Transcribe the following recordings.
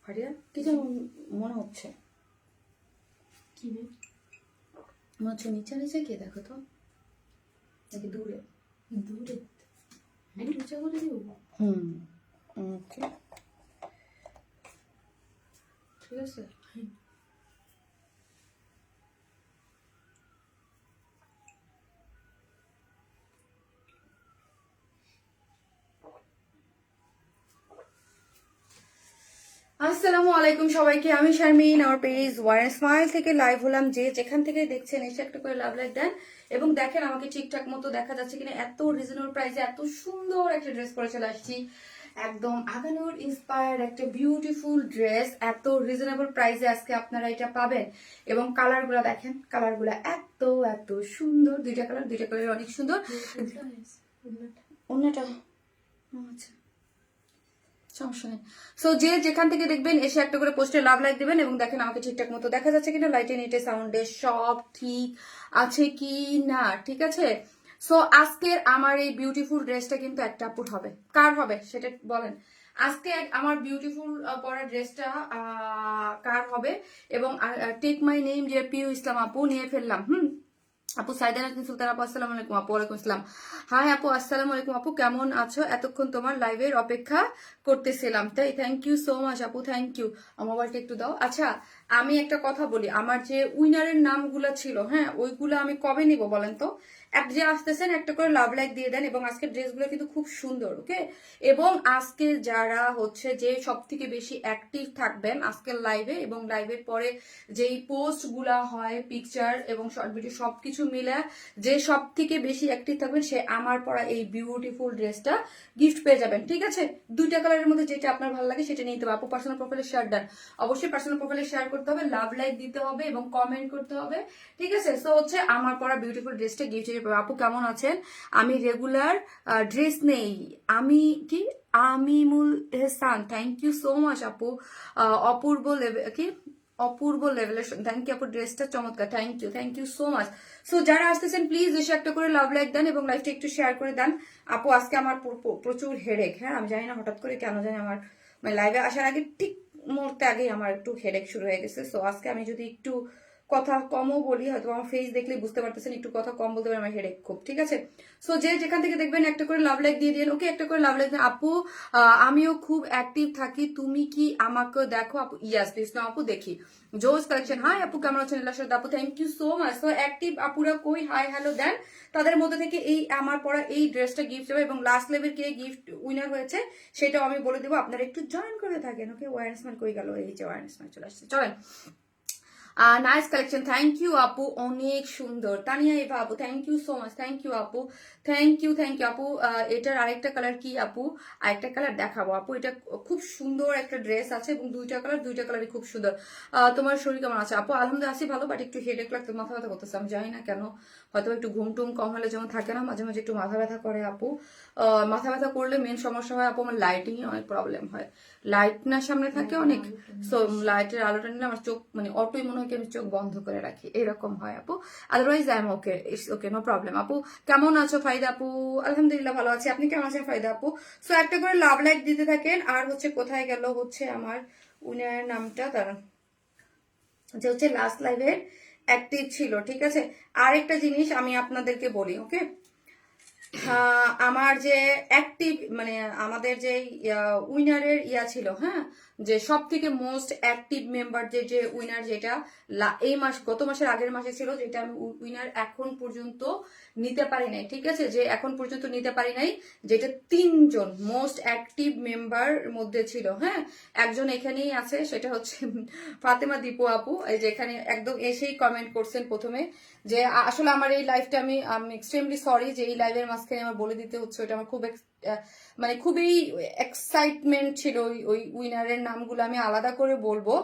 ফারিয়া কি যেন মনে হচ্ছে, কি মনে হচ্ছে নিচে নিচে কে দেখো তো, নাকি দূরে? দূরে একটু উঁচা করে দিব। ওকে ঠিক আছে। আসসালামু আলাইকুম সবাইকে, আমি শারমিন, আমার পেজ ওয়ারেন স্মাইল থেকে লাইভ হলাম। যে যেখান থেকে দেখছেন এসে একটা করে লাভ লাইক দেন এবং দেখেন আমাকে ঠিকঠাক মতো দেখা যাচ্ছে কিনা। এত রিজনেবল প্রাইসে এত সুন্দর একটা ড্রেস পরে চলে আসছি, একদম আগানুর ইন্সপায়ার্ড একটা বিউটিফুল ড্রেস। এত রিজনেবল প্রাইসে আজকে আপনারা এটা পাবেন এবং কালারগুলো দেখেন, কালারগুলো এত এত সুন্দর। দুইটা কালার অনেক সুন্দর। অন্যটা আচ্ছা সমস্যা নেই। সো যে যেখান থেকে দেখবেন এসে একটা করে পোস্টে লাভ লাইক দিবেন এবং দেখেন আমাকে ঠিকঠাক মতো দেখা যাচ্ছে কিনা, লাইটে নেটে সাউন্ডে সব ঠিক আছে কি না, ঠিক আছে। সো আজকের আমার এই বিউটিফুল ড্রেসটা কিন্তু একটা আপুর হবে। কার হবে সেটা বলেন। আজকে আমার বিউটিফুল পরা ড্রেসটা কার হবে এবং টেক মাই নেম যে পিউ ইসলাম আপু নিয়ে ফেললাম। আপু সাইদান সুলতান আপু আসসালামু আলাইকুম। আপু ওয়ালাইকুম আসসালাম। হাই আপু আসসালামু আলাইকুম। আপু কেমন আছো? এতক্ষণ তোমার লাইভের অপেক্ষা করতেছিলাম। তাই থ্যাংক ইউ সো মাচ আপু, থ্যাংক ইউ। আমার মোবাইলটা একটু দাও। আচ্ছা আমি একটা কথা বলি, আমার যে উইনারের নামগুলো ছিল, হ্যাঁ ওইগুলো আমি কবে নিব বলেন তো? এক যে আসতেছেন একটা করে লাভ লাইক দিয়ে দেন এবং আজকের ড্রেসগুলো কিন্তু খুব সুন্দর, ওকে। এবং আজকে যারা হচ্ছে যে সব থেকে বেশি অ্যাক্টিভ থাকবেন আজকের লাইভে এবং লাইভের পরে যেই পোস্ট গুলা হয় পিকচার এবং শর্ট ভিডিও সবকিছু মিলে যে সব থেকে বেশি অ্যাক্টিভ থাকবেন সে আমার পরা এই বিউটিফুল ড্রেসটা গিফট পেয়ে যাবেন, ঠিক আছে। দুইটা কালারের মধ্যে যেটা আপনার ভালো লাগে সেটা নিতে হবে। আপু পার্সোনাল প্রোফাইলে শেয়ার দেন, অবশ্যই পার্সোনাল প্রোফাইলে শেয়ার করতে হবে, লাভ লাইক দিতে হবে এবং কমেন্ট করতে হবে, ঠিক আছে। সো হচ্ছে আমার পরা বিউটিফুল ড্রেসটা গিফট হিসেবে পাবে। আপু কেমন আছেন? আমি রেগুলার ড্রেস নেই। আমি কি আমিমুল এহসান, থ্যাংক ইউ সো মাচ আপু। অপূর্ব কি অপূর্ব লেভেলের, থ্যাংক ইউ আপু, ড্রেসটা চমৎকার, thank you so much. So যারা আসতেছেন প্লিজ এসে একটা করে লাভ লাইক দেন এবং লাইভটা একটু শেয়ার করে দেন। আপু আজকে আমার প্রচুর হেডেক, হ্যাঁ আমি জানি না হঠাৎ করে কেন জানি আমার মানে লাইভে আসার আগে ঠিক মুহূর্তে আগেই আমার একটু হেডেক শুরু হয়ে গেছে। সো আজকে আমি যদি একটু কথা কমও বলি, হয়তো আমার ফেস দেখলেই বুঝতে পারতেছেন একটু কথা কম বলতে পারি, আমার হেডেক খুব, ঠিক আছে। সো যে যেখান থেকে দেখবেন একটা করে লাভ লাইক দিয়ে দিন, ওকে। একটা করে লাভ লাইক দেন। আপু আমিও খুব অ্যাক্টিভ থাকি, তুমি কি আমাকে দেখো? আপু ইয়াস প্লিজ না আপু দেখি। জোস কালেকশন, হাই আপু কেমন আছেন? এলাশাদ আপু thank you so much. So active আপুরা কই হাই হ্যালো দেন, তাদের মধ্যে থেকে এই আমার পরা এই ড্রেসটা গিফট হবে এবং লাস্ট লেভেল কে গিফট উইনার হয়েছে সেটাও আমি বলে দেবো, আপনারা একটু জয়েন করে থাকেন, ওকে। ওয়ারেন্স ম্যান কই গেল? এই যে ওয়ারেন্স ম্যান চলে আসছে, চলেন। নাইস কালেকশন, থ্যাংক ইউ আপু, অনেক সুন্দর। তানিয়া এভা আপু thank you so much, thank you আপু, থ্যাংক ইউ আপু। এটার আরেকটা কালার কি আপু? আরেকটা কালার দেখাবো আপু। এটা খুব সুন্দর একটা ড্রেস আছে এবং দুইটা কালারই খুব সুন্দর। তোমার শরীর কেমন আছে আপু? আলহামদুলিল্লাহ আছি ভালো, বাট একটু হেডেক লাগতো, মাথা ব্যথা করতেছে, আমি জানি না কেন। হয়তো একটু ঘুম টুম কম হলে যেমন থাকে না, মাঝে মাঝে একটু মাথা ব্যথা করে আপু। মাথা ব্যথা করলে মেন সমস্যা হয় আপু আমার লাইটিং এ অনেক প্রবলেম হয়। লাইট না সামনে থাকে অনেক, সো লাইটের আলোটা নিলে আমার চোখ মানে অটোই মনে হয় আমি চোখ বন্ধ করে রাখি, এরকম হয় আপু। Otherwise I am okay, it's okay, no problem. আপু কেমন আছো? ফাইদা আপু আলহামদুলিল্লাহ ভালো আছি, আপনি কেমন আছেন ফাইদা আপু? সো একটা করে লাভ লাইক দিতে থাকেন। আর হচ্ছে কোথায় গেল হচ্ছে আমার উনার নামটা, দাঁড়ান, যে হচ্ছে লাস্ট লাইভে অ্যাক্টিভ ছিল, ঠিক আছে। আরেকটা জিনিস আমি আপনাদেরকে বলি, ওকে। আমার যে অ্যাক্টিভ মানে আমাদের যে উইনারের ছিল, হ্যাঁ, যে সব থেকে মোস্ট অ্যাক্টিভ মেম্বার যে উইনার, যেটা এই মাস গত মাসের আগের মাসে ছিল, যেটা আমি উইনার এখন পর্যন্ত নিতে পারি নাই, ঠিক আছে, যে এখন পর্যন্ত নিতে পারি নাই, যেটা 3জন মোস্ট অ্যাক্টিভ মেম্বার মধ্যে ছিল, হ্যাঁ। একজন এখানেই আছে, সেটা হচ্ছে ফাতেমা দীপু আপু, এই যে এখানে একদম এসেই কমেন্ট করছেন প্রথমে যে আসলে আমার এই লাইফটা আমি এক্সট্রিমলি সরি যে এই লাইভের মাঝখানে আমার বলে দিতে হচ্ছে, ওটা আমার খুব মানে খুবই এক্সাইটমেন্ট ছিল ওই উইনারের নামগুলো আমি আলাদা করে বলবো,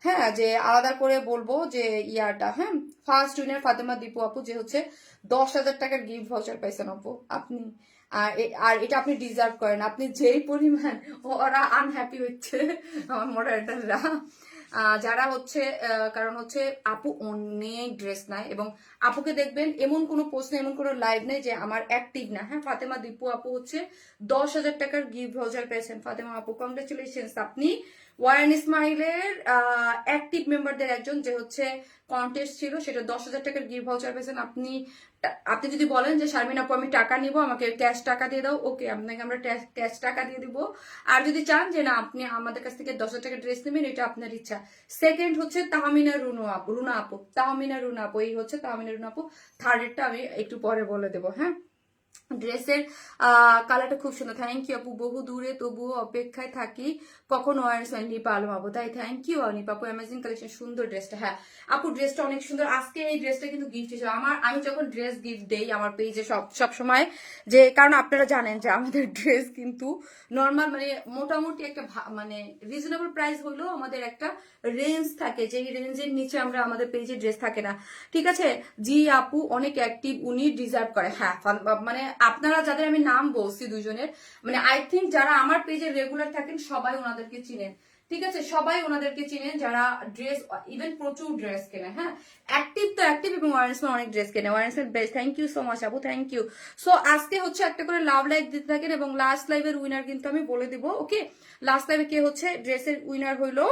হ্যাঁ, যে আলাদা করে বলবো যে ইয়াটা, হ্যাঁ। ফার্স্ট উইনার ফাতেমা দীপু আপু, যে হচ্ছে 10,000 টাকার গিফট ভাউচার পাইছেন আপু আপনি। আর এটা আপনি ডিজার্ভ করেন, আপনি যেই পরিমাণ ওরা আনহ্যাপি হচ্ছে আমার মডারেটাররা, যারা হচ্ছে কারণ হচ্ছে আপু অনেক ড্রেস নেয় এবং আপুকে দেখবেন এমন কোনো পোস্ট নেই, এমন কোনো লাইভ নেই যে আমার অ্যাক্টিভ না। হ্যাঁ, ফাতেমা দীপু আপু হচ্ছে 10,000 টাকার গিফট ভাউচার পেয়েছেন। ফাতেমা আপু কংগ্রেচুলেশনস, আপনি ওয়ারেন ইসমাইলের অ্যাক্টিভ মেম্বারদের একজন, যে হচ্ছে কন্টেস্ট ছিল সেটা 10,000 টাকার গিফট ভাউচার পেয়েছেন। আপনি আপনি যদি বলেন যে শারমিন আপু আমি টাকা নিব, আমাকে ক্যাশ টাকা দিয়ে দাও, ওকে আপনাকে আমরা ক্যাশ টাকা দিয়ে দিব। আর যদি চান যে না আপনি আমাদের কাছ থেকে 10,000 টাকা ড্রেস নেবেন, এটা আপনার ইচ্ছা। সেকেন্ড হচ্ছে তাহমিনা রুনা আপু, তাহমিনা রুনা আপু, এই হচ্ছে তাহমিনা রুনা আপু। থার্ডেরটা আমি একটু পরে বলে দেবো। হ্যাঁ, ড্রেসের কালারটা খুব সুন্দর, থ্যাংক ইউ আপু। বহু দূরে তবুও অপেক্ষায় থাকি কখন ওয়ারেন্স নিপা আলম আপু, তাই থ্যাংক ইউ নিপা আপু, অ্যামেজিং কালেকশন, সুন্দর ড্রেসটা। হ্যাঁ আপু ড্রেসটা অনেক সুন্দর। আজকে এই ড্রেসটা কিন্তু গিফট হিসেবে আমি যখন ড্রেস গিফট দেই আমার পেজে সব সময়, যে কারণ আপনারা জানেন যে আমাদের ড্রেস কিন্তু নর্মাল মানে মোটামুটি একটা মানে রিজনেবল প্রাইস হলেও আমাদের একটা রেঞ্জ থাকে, যে রেঞ্জের নিচে আমরা আমাদের পেজে ড্রেস থাকে না, ঠিক আছে। জি আপু অনেক অ্যাক্টিভ, উনি ডিজার্ভ করে। হ্যাঁ মানে আপনারা যাদের আমি নাম বলছি দুজনের, মানে আই থিঙ্ক যারা আমার পেজে রেগুলার থাকেন সবাই ওনাদেরকে চিনেন, ঠিক আছে, সবাই ওনাদেরকে চিনেন যারা ড্রেস ইভেন প্রচুর ড্রেস কেনে। হ্যাঁ, অ্যাক্টিভ তো অ্যাক্টিভ এবং ওয়ারেন্সম্যান অনেক ড্রেস কেনে, ওয়ারেন্সম্যান best, thank you so much আপু, থ্যাংক ইউ। সো আজকে হচ্ছে একটা করে লাভ লাইভ দিতে থাকেন এবং লাস্ট লাইভের উইনার কিন্তু আমি বলে দিব। ওকে, লাস্ট লাইভে কে হচ্ছে ড্রেসের উইনার হইলো,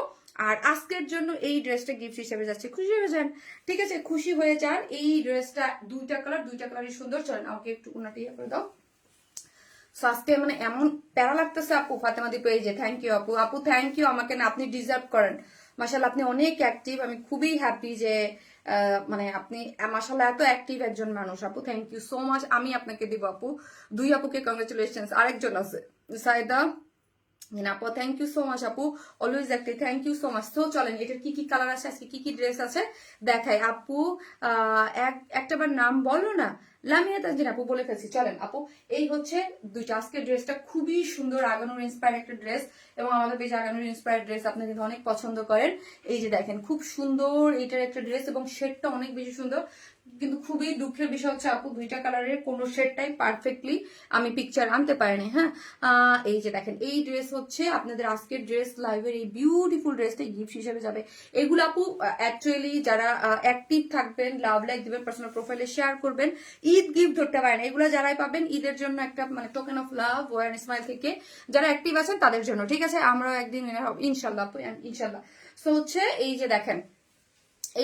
আর আজকের জন্য এই ড্রেসটা গিফট হিসেবে যাচ্ছে, খুশি হয়ে যান, ঠিক আছে, খুশি হয়ে যান। এই ড্রেসটা দুইটা কালারই সুন্দর। চলেন আমাকে একটু উনাটা ইয়ে করে দাও। সো আজকে মানে এমন প্যারা লাগতেছে আপু, ফাতেমা দীপ এই যে থ্যাংক ইউ আপু, আপু থ্যাংক ইউ, আমাকে না আপনি ডিজার্ভ করেন। মাশাআল্লাহ আপনি অনেক অ্যাক্টিভ, আমি খুবই হ্যাপি যে মানে আপনি মাশাআল্লাহ এত অ্যাক্টিভ একজন মানুষ আপু, থ্যাংক ইউ সো মাচ। আমি আপনাকে দিব আপু, দুই আপুকে কংগ্রেচুলেশনস। আরেকজন আছে সাইদা আপু, থ্যাংক ইউ সো মাচ আপু, always active, thank you so much. তো চলেন এটার কি কি কালার আছে, আজকে কি কি ড্রেস আছে দেখাই। আপু একটাবার নাম বলো না, লামিয়া তানজিন আপু বলে ফেলছি। চলেন আপু, এই হচ্ছে দুইটা আজকের ড্রেসটা খুবই সুন্দর, আগানোর ইন্সপায়ার একটা ড্রেস এবং আমাদের পেজে আগানোর ইন্সপায়ার ড্রেস আপনি কিন্তু অনেক পছন্দ করেন। এই যে দেখেন খুব সুন্দর এটার একটা ড্রেস এবং শেডটা অনেক বেশি সুন্দর, কিন্তু খুবই দুঃখের বিষয় হচ্ছে আপু দুইটা কালারের কোনো শেডটাই পারফেক্টলি আমি পিকচার আনতে পারিনি। হ্যাঁ, এই যে দেখেন এই ড্রেস হচ্ছে আপনাদের আজকের ড্রেস লাইভের এই বিউটিফুল ড্রেসটা গিফট হিসেবে যাবে। এগুলো আপু অ্যাকচুয়ালি যারা অ্যাক্টিভ থাকবেন, লাভ লাইক দিবেন, পার্সোনাল প্রোফাইলে শেয়ার করবেন, ঈদ গিফট ধরতে পারেন, এগুলো যারাই পাবেন ঈদের জন্য একটা মানে token of love Warren smile থেকে যারা অ্যাক্টিভ আছেন তাদের জন্য, ঠিক আছে। আমরাও একদিন ইনশাল্লাহ আপু, ইনশাল্লাহ। সো হচ্ছে এই যে দেখেন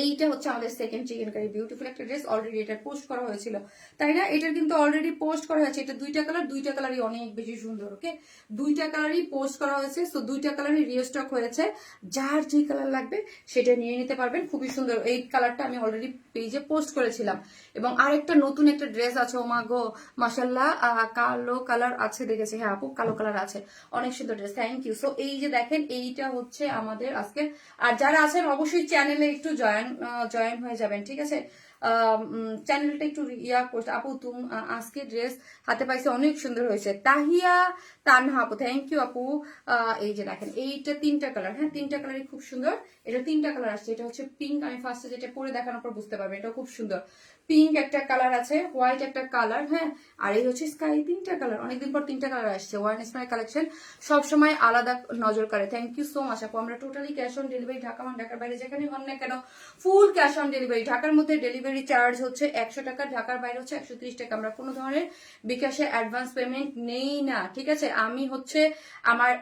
এইটা হচ্ছে আমাদের সেকেন্ড চিকেন কারি, বিউটিফুল একটা ড্রেস, অলরেডি এটা পোস্ট করা হয়েছিল তাই না, এটার কিন্তু অলরেডি পোস্ট করা হয়েছে। এটা দুইটা কালারই অনেক বেশি সুন্দর। ওকে, দুইটা কালারই পোস্ট করা হয়েছে, সো দুইটা কালারই রিস্টক হয়েছে, যার যে কালার লাগবে সেটা নিয়ে নিতে পারবেন, খুবই সুন্দর। এই কালারটা আমি অলরেডি পেজে পোস্ট করেছিলাম এবং আরেকটা নতুন একটা ড্রেস আছে, ও মা গো মাশাল্লাহ, কালো কালার আছে দেখেছি। হ্যাঁ আপু কালো কালার আছে, অনেক সুন্দর ড্রেস, থ্যাংক ইউ। সো এই যে দেখেন এইটা হচ্ছে আমাদের আজকে, আর যারা আছেন অবশ্যই চ্যানেলে একটু জয়েন হয়ে যাবেন, ঠিক আছে। চ্যানেলটা একটু ইয়া করতে আপু, তুমি আজকে ড্রেস হাতে পাইছে অনেক সুন্দর হয়েছে, তাহিয়া তানহা আপু, থ্যাংক ইউ আপু। এই যে দেখেন এইটা তিনটা কালার, হ্যাঁ তিনটা কালারই খুব সুন্দর, এটা তিনটা কালার আসছে। এটা হচ্ছে পিঙ্ক, আমি ফার্স্টে যেটা পরে দেখানোর পর বুঝতে পারবেন এটা খুব সুন্দর। পিঙ্ক একটা কালার আছে, হোয়াইট একটা কালার, হ্যাঁ, আর এই হচ্ছে স্কাই, তিনটা কালার, অনেকদিন পর তিনটা কালার আসছে। ওয়ান স্মাই কালেকশন সবসময় আলাদা নজর কাড়ে, থ্যাংক ইউ সো মাচ আপু। আমরা totally cash on delivery, Dhaka মানে ঢাকার বাইরে যেখানে হন না কেন ফুল ক্যাশ অন ডেলিভারি। ঢাকার মধ্যে ডেলিভারি চার্জ হচ্ছে 100 টাকা, ঢাকার বাইরে হচ্ছে 130 টাকা। আমরা কোনো ধরনের বিকাশে অ্যাডভান্স পেমেন্ট নেই না, ঠিক আছে।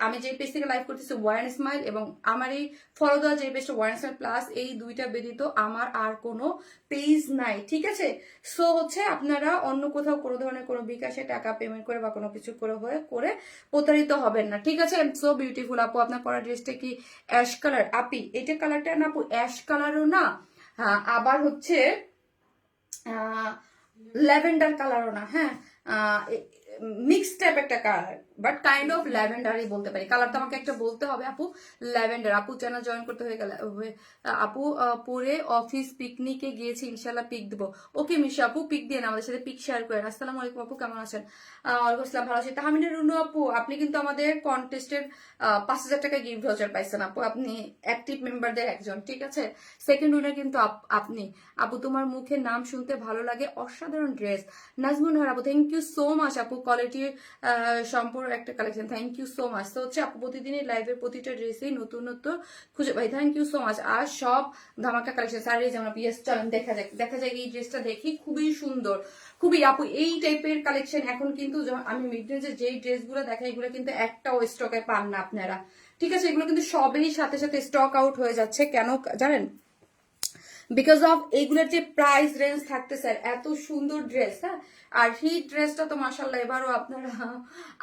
আমি যে পেজ থেকে লাইভ করতেছি ওয়ান স্মাইল এবং আমার এই ফলো দেওয়া যে পেজটা ওয়ান স্মাইল প্লাস, এই দুইটা ব্যতীত আমার আর কোনো পেজ নাই, ঠিক আছে। সো হচ্ছে আপনারা অন্য কোথাও কোনো ধরনের কোনো বিকাশে টাকা পেমেন্ট করে বা কোনো কিছু করে প্রতারিত হবেন না, ঠিক আছে। সো বিউটিফুল আপু, আপনার পরা ড্রেসটা কি অ্যাশ কালার? আপি এটা কালারটা না আপু অ্যাশ কালারও না, হ্যাঁ আবার হচ্ছে ল্যাভেন্ডার কালারও না, হ্যাঁ মিক্স টাইপ একটা কালার, বাট কাইন্ড অফ ল্যাভেন্ডারই বলতে পারি। কালারটা আমাকে একটা বলতে হবে আপু, ল্যাভেন্ডার। আপু চ্যানেল জয়েন করতে হয়ে গেল আপু, পরে অফিস পিকনিকে গিয়েছি, ইনশাল্লাহ পিক দেবো। ওকে মিশা আপু, পিক দিয়ে আমাদের সাথে পিক শেয়ার করেন। আসসালামু আলাইকুম আপু, কেমন আছেন? ওয়ালাইকুম আসসালাম, ভালো আছি। তাহমিনা রুনু আপু, আপনি কিন্তু আমাদের কন্টেস্টের 5,000 টাকা গিফট ভাউচার পাইছেন আপু, আপনি অ্যাক্টিভ মেম্বারদের একজন, ঠিক আছে। সেকেন্ড উইনার কিন্তু আপনি। আপু তোমার মুখে নাম শুনতে ভালো লাগে, অসাধারণ ড্রেস। নাজমুন হার আপু, থ্যাংক ইউ সো মাচ আপু, কোয়ালিটি সম্পূর্ণ সুন্দর একটা collection, thank you so much. তো হচ্ছে আপু প্রতিদিনের লাইভের প্রতিটা ড্রেসেই নতুনত্ব খুঁজে পাই, থ্যাংক ইউ সো মাচ। আর সব ধামাকা কালেকশন স্যার, এই যেমন পিএস চলেন দেখা যাক এই ড্রেসটা দেখি, খুবই সুন্দর, খুবই আপু এই টাইপের কালেকশন এখন কিন্তু আমি মিড রেঞ্জের যেই ড্রেসগুলো দেখাই এগুলো কিন্তু একটাও স্টকে পান না আপনারা, ঠিক আছে? এগুলো কিন্তু সবই সাথে সাথে স্টক আউট হয়ে যাচ্ছে, কেন জানেন? বিকজ অফ এইগুলোর যে প্রাইস রেঞ্জ থাকতে স্যার, এত সুন্দর ড্রেস, হ্যাঁ। আর হিট ড্রেসটা তো মাশাল্লাহ এবারও আপনারা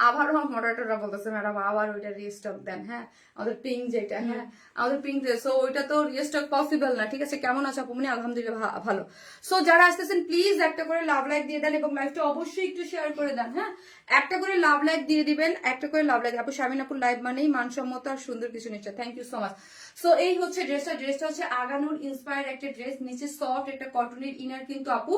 আবারও মডারেটররা বলতেছে ম্যাডাম আবার ওইটা রিস্টক দেন, হ্যাঁ আমাদের পিঙ্ক যেটা, হ্যাঁ আমাদের পিঙ্ক ড্রেস, সো ওইটা তো রিস্টক পসিবল না, ঠিক আছে? কেমন আছে আপু? মানে আলহামদুলিল্লাহ ভালো। সো যারা আসতেছেন প্লিজ একটা করে লাভ লাইক দিয়ে দেন এবং লাইভটা অবশ্যই একটু শেয়ার করে দেন, হ্যাঁ একটা করে লাভ লাইক দিয়ে দিবেন, একটা করে লাভ লাইক। আপু শামিন আপুর লাইভ মানেই মানসম্মত আর সুন্দর কিছু নিশ্চয়, thank you so much. So এই হচ্ছে ড্রেসটা হচ্ছে আগানুর ইন্সপায়ার্ড একটা ড্রেস, নিচে সফট একটা কটনের ইনার কিন্তু আপু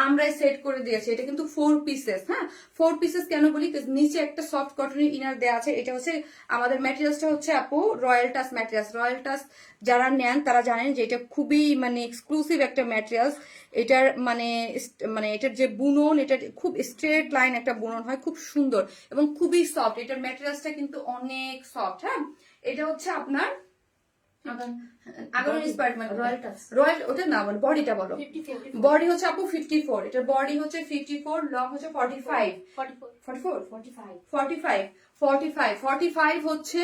আমরাই সেট করে দিয়েছি। এটা কিন্তু 4 পিসেস, হ্যাঁ 4 পিসেস কেন বলি, নিচে একটা সফট কটনের ইনার দেওয়া আছে। এটা হচ্ছে আমাদের ম্যাটেরিয়ালসটা হচ্ছে আপু royal touch materials. Royal touch যারা নেন তারা জানেন যে এটা খুবই মানে এক্সক্লুসিভ একটা ম্যাটেরিয়ালস। এটার মানে এটার যে বুনন, এটা খুব স্ট্রেট লাইন একটা বুনন হয়, খুব সুন্দর এবং খুবই সফট। এটার ম্যাটেরিয়ালসটা কিন্তু অনেক সফট, হ্যাঁ। এটা হচ্ছে আপনার রয়্যাল ওটা না বলো, বডিটা বলো। বডি হচ্ছে আপু 54, এটার বডি হচ্ছে 54, লং হচ্ছে 45 হচ্ছে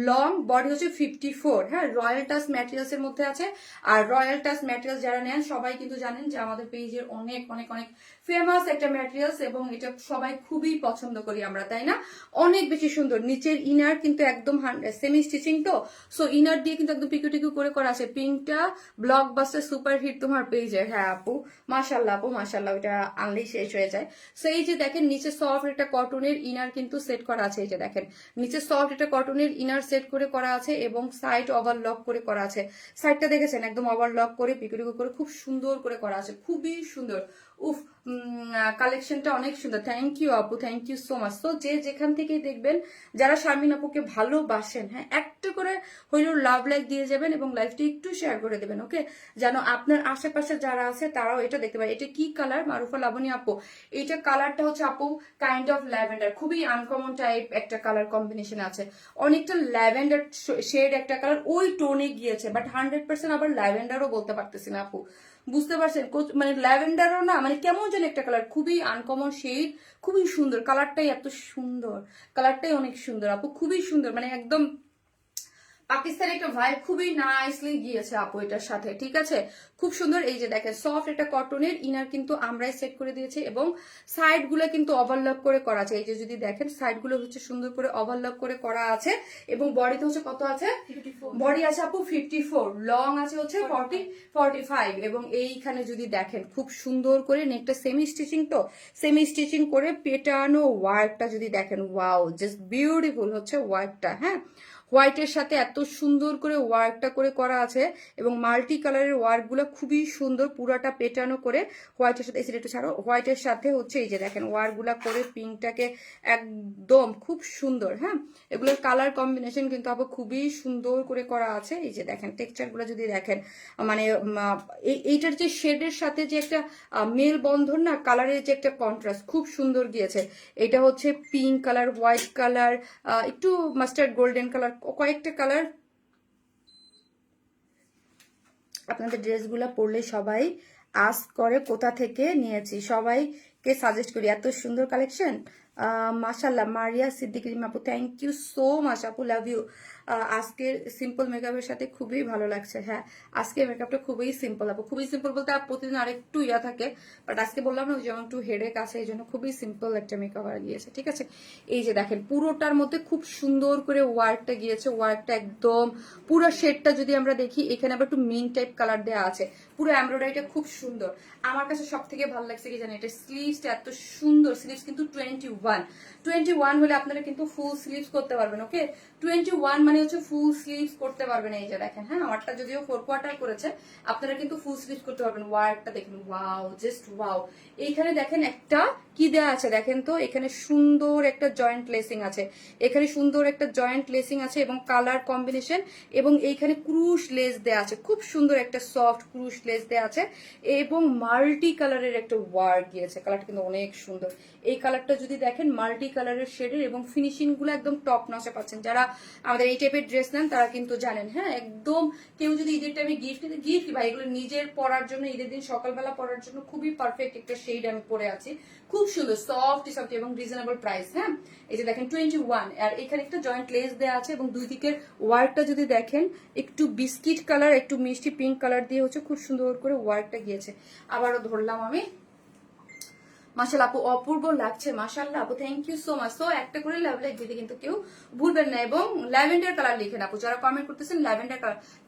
লং, বডি হচ্ছে 54, হ্যাঁ রয়্যাল টাচ ম্যাটেরিয়ালস এর মধ্যে আছে। আর রয়্যাল টাচ ম্যাটেরিয়ালস যারা নেন সবাই কিন্তু জানেন যে আমাদের পেজের অনেক অনেক অনেক ফেমাস একটা ম্যাটেরিয়ালস এবং এটা সবাই খুবই পছন্দ করি আমরা, তাই না? অনেক বেশি সুন্দর। নিচের ইনার কিন্তু একদম সেমি স্টিচিং, তো সো ইনার দিয়ে কিন্তু একদম টিকু টিকু করে করা আছে। পিঙ্কটা ব্লকবাস্টার সুপার হিট তোমার পেজের, হ্যাঁ আপু মাশাল্লাহ, আপু মাশাল্লাহ, ওইটা আনলেই শেষ হয়ে যায়। সো এই যে দেখেন নিচে সফট একটা কটনের ইনার কিন্তু সেট করা আছে, এই যে দেখেন নিচে সফট একটা কটনের ইনার সেট করে করা আছে এবং সাইড ওভারলক করে করা আছে। সাইডটা দেখেছেন একদম ওভারলক করে পিকু টিকু করে খুব সুন্দর করে করা আছে, খুবই সুন্দর। উফ, কালেকশনটা অনেক সুন্দর, থ্যাংক ইউ আপু, থ্যাংক ইউ সো মাচ। তো যে যেখান থেকেই দেখবেন, যারা শারমিন আপুকে ভালোবাসেন, হ্যাঁ একটা করে হইলেও লাভ লাইক দিয়ে যাবেন এবং লাইভটি একটু শেয়ার করে দেবেন, ওকে? যেন আপনার আশেপাশে যারা আছে তারাও এটা দেখতে পারে। এটা কি কালার মারুফা লাবণী আপু? এইটা কালারটা হচ্ছে আপু কাইন্ড অফ ল্যাভেন্ডার, খুবই আনকমন টাইপ একটা কালার কম্বিনেশন আছে, অনেকটা ল্যাভেন্ডার শেড একটা কালার ওই টোনে গিয়েছে, বাট 100% আবার ল্যাভেন্ডারও বলতে পারতেছি না আপু, বুঝতে পারছেন? মানে ল্যাভেন্ডারও না, মানে কেমন যেন একটা কালার, খুবই আনকমন শেড, খুবই সুন্দর। কালারটাই এত সুন্দর, কালারটাই অনেক সুন্দর আপু, খুবই সুন্দর, মানে একদম পাকিস্তানি একটা ভাইব, খুবই নাইসলি গিয়েছে আপু এটার সাথে, ঠিক আছে? খুব সুন্দর। এই যে দেখেন সফট একটা কটনের ইনার কিন্তু আমরাই সেট করে দিয়েছি এবং সাইড গুলো কিন্তু ওভারলক করে করা আছে। এই যে যদি দেখেন সাইড গুলো হচ্ছে সুন্দর করে ওভারলক করে করা আছে এবং বডিতে হচ্ছে কত আছে? বডি আছে আপু 54, লং আছে হচ্ছে 45 এবং এইখানে যদি দেখেন খুব সুন্দর করে নেকটা সেমি স্টিচিং, তো সেমি স্টিচিং করে পেটানো ওয়ার্কটা যদি দেখেন, ওয়াও জাস্ট বিউটিফুল হচ্ছে ওয়ার্কটা, হ্যাঁ হোয়াইটের সাথে এত সুন্দর করে ওয়ার্কটা করে করা আছে এবং মাল্টি কালারের ওয়ার্কগুলো খুবই সুন্দর, পুরাটা পেটানো করে হোয়াইটের সাথে, একটু ছাড়ো, হোয়াইটের সাথে হচ্ছে এই যে দেখেন ওয়ার্কগুলা করে পিঙ্কটাকে একদম খুব সুন্দর, হ্যাঁ এগুলোর কালার কম্বিনেশন কিন্তু আবার খুবই সুন্দর করে করা আছে। এই যে দেখেন টেক্সচারগুলো যদি দেখেন, মানে এইটার যে শেডের সাথে যে একটা মেল বন্ধন না, কালারের যে একটা কন্ট্রাস্ট খুব সুন্দর গিয়েছে। এটা হচ্ছে পিঙ্ক কালার, হোয়াইট কালার, একটু মাস্টার্ড গোল্ডেন কালার, কয়েকটা কালার। আপনাদের ড্রেসগুলো পরলে সবাই আস্ক করে কোথা থেকে নিয়েছি, সবাইকে সাজেস্ট করি, এত সুন্দর কালেকশন। মাশাল্লাহ মারিয়া সিদ্দিক রিম আপু, থ্যাংক ইউ সো মাচ আপু, লাভ ইউ। আজকের সিম্পল মেকআপের সাথে খুবই ভালো লাগছে, হ্যাঁ আজকের মেকআপটা খুবই সিম্পল আপু, খুবই সিম্পল বলতে প্রতিদিন আরেকটু ইয়া থাকে, বাট আজকে বললাম না যেমন একটু হেডেক আছে, এই জন্য খুবই সিম্পল একটা মেকআপ আর গিয়েছে, ঠিক আছে? এই যে দেখেন পুরোটার মধ্যে খুব সুন্দর করে ওয়ার্কটা গিয়েছে, ওয়ার্কটা একদম পুরো শেডটা যদি আমরা দেখি, এখানে আবার একটু মিন টাইপ কালার দেওয়া আছে, পুরো এমব্রয়ডারিটা খুব সুন্দর। আমার কাছে সব থেকে ভালো লাগছে কি জানেন, এটা স্লিভসটা এত সুন্দর, স্লিভস কিন্তু 21 হলে আপনারা কিন্তু ফুল স্লিভস করতে পারবেন, ওকে? 21 মানে হচ্ছে ফুল স্লিভস করতে পারবেন। এই যে দেখেন, হ্যাঁ আমারটা যদিও 4 কোয়ার্টার করেছে, আপনারা কিন্তু ফুল স্লিভস করতে পারবেন। ওয়ার্কটা দেখুন, ওয়াও জাস্ট ওয়াও। এইখানে দেখেন একটা কি দেওয়া আছে দেখেন তো, এখানে সুন্দর একটা জয়েন্ট লেসিং আছে, এখানে সুন্দর একটা জয়েন্ট লেসিং আছে এবং কালার কম্বিনেশন, এবং এইখানে ক্রুশ লেস দেওয়া আছে, খুব সুন্দর একটা সফট ক্রুশ লেস দেওয়া আছে এবং মাল্টি কালারের একটা ওয়ার্ক গিয়েছে। কালারটা কিন্তু অনেক সুন্দর। এই কালারটা যদি দেখেন মাল্টি কালারের শেডের এবং ফিনিশিং গুলো একদম টপ নচে পাচ্ছেন। যারা আমাদের এই টাইপের ড্রেস নেন তারা কিন্তু জানেন, হ্যাঁ একদম। কেউ যদি ঈদের টাইমে গিফট নিতে, গিফট ভাই এগুলো নিজের পরার জন্য, ঈদের দিন সকালবেলা পরার জন্য খুবই পারফেক্ট একটা শেড আমি পরে আছি, খুব সুন্দর সফট সফট এবং রিজনেবল প্রাইস। হ্যাঁ এই যে দেখেন 21, আর এখানে একটা জয়েন্ট লেস দেওয়া আছে এবং দুই দিকের ওয়ার্কটা যদি দেখেন একটু বিস্কিট কালার একটু মিষ্টি পিঙ্ক কালার দিয়ে হচ্ছে খুব সুন্দর করে ওয়ার্কটা গিয়েছে। আবারও ধরলাম আমি, মাশাআল্লাহ আপু অপূর্ব লাগছে, মাশাআল্লাহ আপু thank you so much. So একটা করে লাইক দিতে কিন্তু কেউ ভুলবেন না, এবং ল্যাভেন্ডার কালার লিখেন আপু, যারা কমেন্ট করতেছেন ল্যাভেন্ডার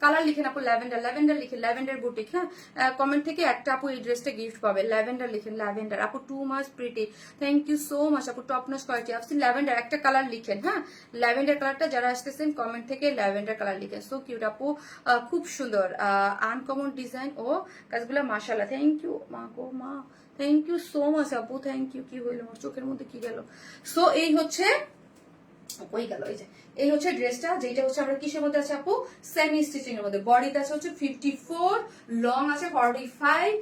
কালার লিখেন আপু, ল্যাভেন্ডার ল্যাভেন্ডার লিখেন, ল্যাভেন্ডার বুটিক। হ্যাঁ কমেন্ট থেকে একটা আপু এই ড্রেসটা গিফট পাবে, ল্যাভেন্ডার লিখেন, ল্যাভেন্ডার আপু too much pretty, thank you so much আপু, টপ নচ কোয়ালিটি আপনি ল্যাভেন্ডার একটা কালার লিখেন। হ্যাঁ ল্যাভেন্ডার কালারটা যারা আসতেছেন কমেন্ট থেকে ল্যাভেন্ডার কালার লিখেন। সো কিউট আপু, খুব সুন্দর আনকমন ডিজাইন ও কাজগুলো, মাশাআল্লাহ থ্যাংক ইউ মা গো মা, থ্যাংক ইউ সো মাচ আপু, থ্যাংক ইউ। কি হইলো আমার চোখের মধ্যে কি গেল? সো এই হচ্ছে ওই গেল, এই যে এই হচ্ছে ড্রেসটা, যেটা হচ্ছে আমরা কিসের মধ্যে আছে আপু, সেমি স্টিচিং এর মধ্যে। বডিতে আছে হচ্ছে 54, লং আছে 45,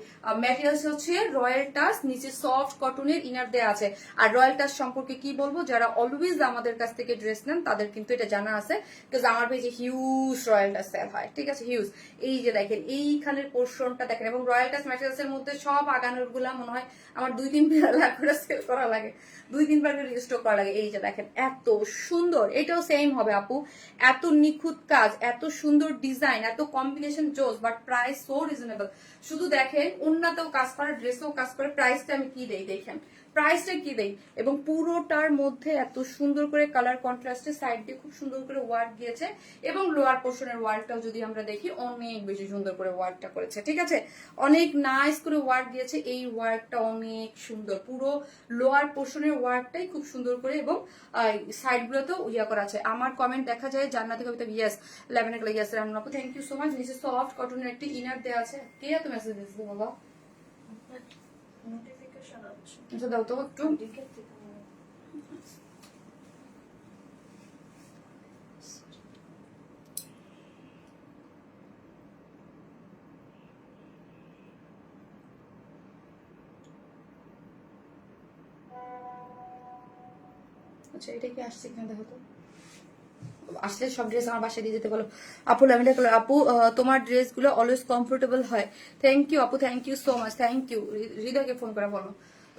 ম্যাটেরিয়ালস হচ্ছে রয়্যাল টাচ, নিচে সফট কটনের ইনার দেয়া আছে। আর রয়্যাল টাচ সম্পর্কে কি বলবো, যারা অলওয়েজ আমাদের কাছ থেকে ড্রেস নেন তাদের কিন্তু এটা জানা আছে, বিকজ আমার পেজে হিউজ রয়্যাল টাচ সেল হয়, ঠিক আছে হিউজ। এই যে দেখেন এইখানের পোর্শনটা দেখেন, এবং রয়্যাল টাচ ম্যাটেরিয়ালস এর মধ্যে সব আগানোর গুলা মনে হয় আমার 2-3 লাখ করে সেল করা লাগে, 2-3 বার করে রিস্টক করা লাগে। এই যে দেখেন এত সুন্দর, এটাও সেম হবে আপু, এত নিখুঁত কাজ, এত সুন্দর ডিজাইন, এত কম্বিনেশন জোস, বাট প্রাইস সো রিজনেবল। শুধু দেখেন ওন্নাতেও কাজ করা, ড্রেসেও কাজ করে, প্রাইসটা আমি কি দেই দেখেন, প্রাইসটা কি দেই, এবং পুরোটার মধ্যে এত সুন্দর করে কালার কন্ট্রাস্টে সাইড দিয়ে খুব সুন্দর করে ওয়ার্ক দিয়েছে, এবং লোয়ার পোর্শনের ওয়ার্কটাও যদি আমরা দেখি অনেক বেশি সুন্দর করে ওয়ার্কটা করেছে, ঠিক আছে অনেক নাইস করে ওয়ার্ক দিয়েছে। এই ওয়ার্কটা অনেক সুন্দর, পুরো লোয়ার পোর্শনের ওয়ার্কটাই খুব সুন্দর করে, এবং সাইড গুলোতেও ইয়া করা আছে। আমার কমেন্ট দেখা যায় জান্নাতি কবিতা, ইয়েস লেভেন কালার, ইয়েস রান্না আপু থ্যাংক ইউ সো মাচ। নিচে সফট কটনের একটি ইনার দেওয়া আছে। কে এত মেসেজ দিয়েছে বাবা? নোটিফিকেশন আছে আচ্ছা দাও তো একটু। দিকের থেকে আচ্ছা এটা কি আসছে কিনা দেখো তো, আসলে সব ড্রেস আমার বাসায় দিয়ে যেতে বলো আপু। ল্যাভেন্ডার কালার আপু, তোমার ড্রেসগুলো অলওয়েজ কমফোর্টেবল হয়, থ্যাংক ইউ আপু, thank you so much, thank you. হৃদয়কে ফোন করে বলো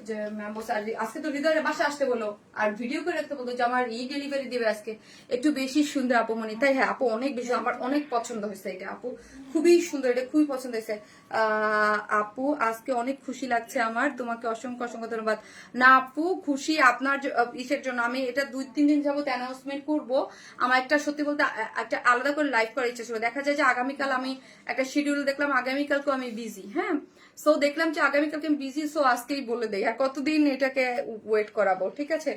যে ম্যাম বসে আজকে তো হৃদয়ের বাসা আসতে বলো, আর ভিডিও করে রাখতে বলো যে আমার ডেলিভারি দিবে আজকে, একটু বেশি সুন্দর আপু মনি। তাই হ্যাঁ আপু অনেক বেশি, আমার অনেক পছন্দ হয়েছে এটা আপু, খুবই সুন্দর, এটা খুবই পছন্দ হয়েছে। আপু আজকে অনেক খুশি লাগছে আমার, তোমাকে অসংখ্য অসংখ্য ধন্যবাদ। না আপু খুশি আপনার ইসের জন্য, আমি এটা 2-3 দিন যাবত অ্যানাউন্সমেন্ট করবো। আমার একটা সত্যি বলতে একটা আলাদা করে লাইভ করার ইচ্ছা ছিল। দেখা যায় যে আগামীকাল আমি একটা শিডিউল দেখলাম, আগামীকালকেও আমি বিজি, হ্যাঁ সো দেখলাম যে আগামীকালকে আমি বিজি, সো আজকেই বলে দেই, আর কতদিন এটাকে ওয়েট করাবো, ঠিক আছে।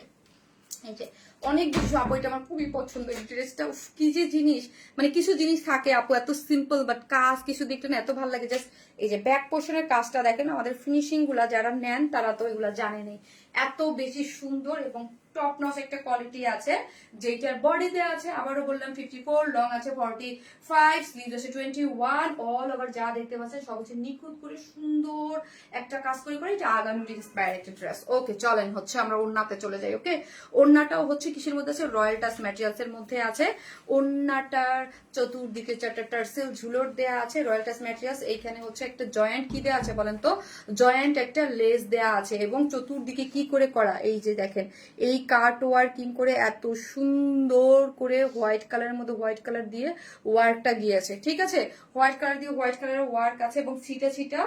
এই যে অনেক কিছু আপু, এটা আমার খুবই পছন্দ এই ড্রেসটা, কি যে জিনিস, মানে কিছু জিনিস থাকে আপু এত সিম্পল বাট কাজ কিছু দেখতে না এত ভালো লাগে। জাস্ট এই যে ব্যাক পোর্শনের কাজটা দেখেন, আমাদের ফিনিশিং গুলা যারা নেন তারা তো এগুলা জানেনি, এত বেশি সুন্দর এবং টপ নচ একটা কোয়ালিটি আছে। যেটার বডিতে আছে আবারও বললাম 54, লং আছে 45, স্লিভ আছে 21, অল ওভার যা দেখতে পাচ্ছেন সব হচ্ছে নিখুঁত করে সুন্দর একটা কাজ করে করে, এটা আগামী ইন্সপায়ার একটা ড্রেস। ওকে চলেন হচ্ছে আমরা ওড়নাতে চলে যাই। ওকে ওড়নাটাও হচ্ছে কিসের মধ্যে আছে, রয়্যাল টাচ ম্যাটেরিয়ালস এর মধ্যে আছে। ওড়নাটার চতুর্দিকে 4টা টার্সেল ঝুলোর দেয়া আছে, রয়্যাল টাচ ম্যাটেরিয়ালস। এইখানে হচ্ছে একটা জয়েন্ট কি দেয়া আছে বলেন তো, জয়েন্ট একটা লেস দেয়া আছে, এবং চতুর্দিকে কি করে করা, এই যে দেখেন এই কাট ওয়ার্কিং করে এত সুন্দর করে হোয়াইট কালারের মধ্যে হোয়াইট কালার দিয়ে ওয়ার্কটা গিয়েছে, ঠিক আছে হোয়াইট কালার দিয়ে হোয়াইট কালারের ওয়ার্ক আছে, এবং ছিটা ছিটা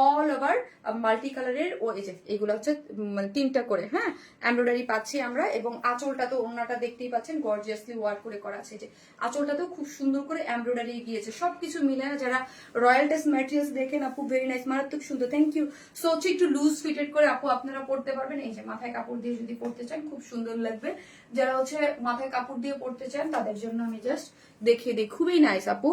অল ওভার মাল্টি কালারের, ও এই যে এগুলো হচ্ছে মানে 3টা করে, হ্যাঁ এমব্রয়ডারি পাচ্ছি আমরা। এবং আঁচলটা তো ওড়নাটা দেখতেই পাচ্ছেন গর্জিয়াসলি ওয়ার্ক করে করা আছে, যে আঁচলটাতেও খুব সুন্দর করে এমব্রয়ডারি গিয়েছে। সবকিছু মিলে যারা রয়্যাল টাচ ম্যাটেরিয়ালস দেখেন আপু ভেরি নাইস, মারাত্মক সুন্দর, থ্যাংক ইউ। সো হচ্ছে একটু লুজ ফিটেড করে আপু আপনারা পড়তে পারবেন। এই যে মাথায় কাপড় দিয়ে যদি পড়তে চান খুব সুন্দর লাগবে, যারা হচ্ছে মাথায় কাপড় দিয়ে পড়তে চান তাদের জন্য আমি জাস্ট দেখিয়ে দিই, খুবই নাইস আপু,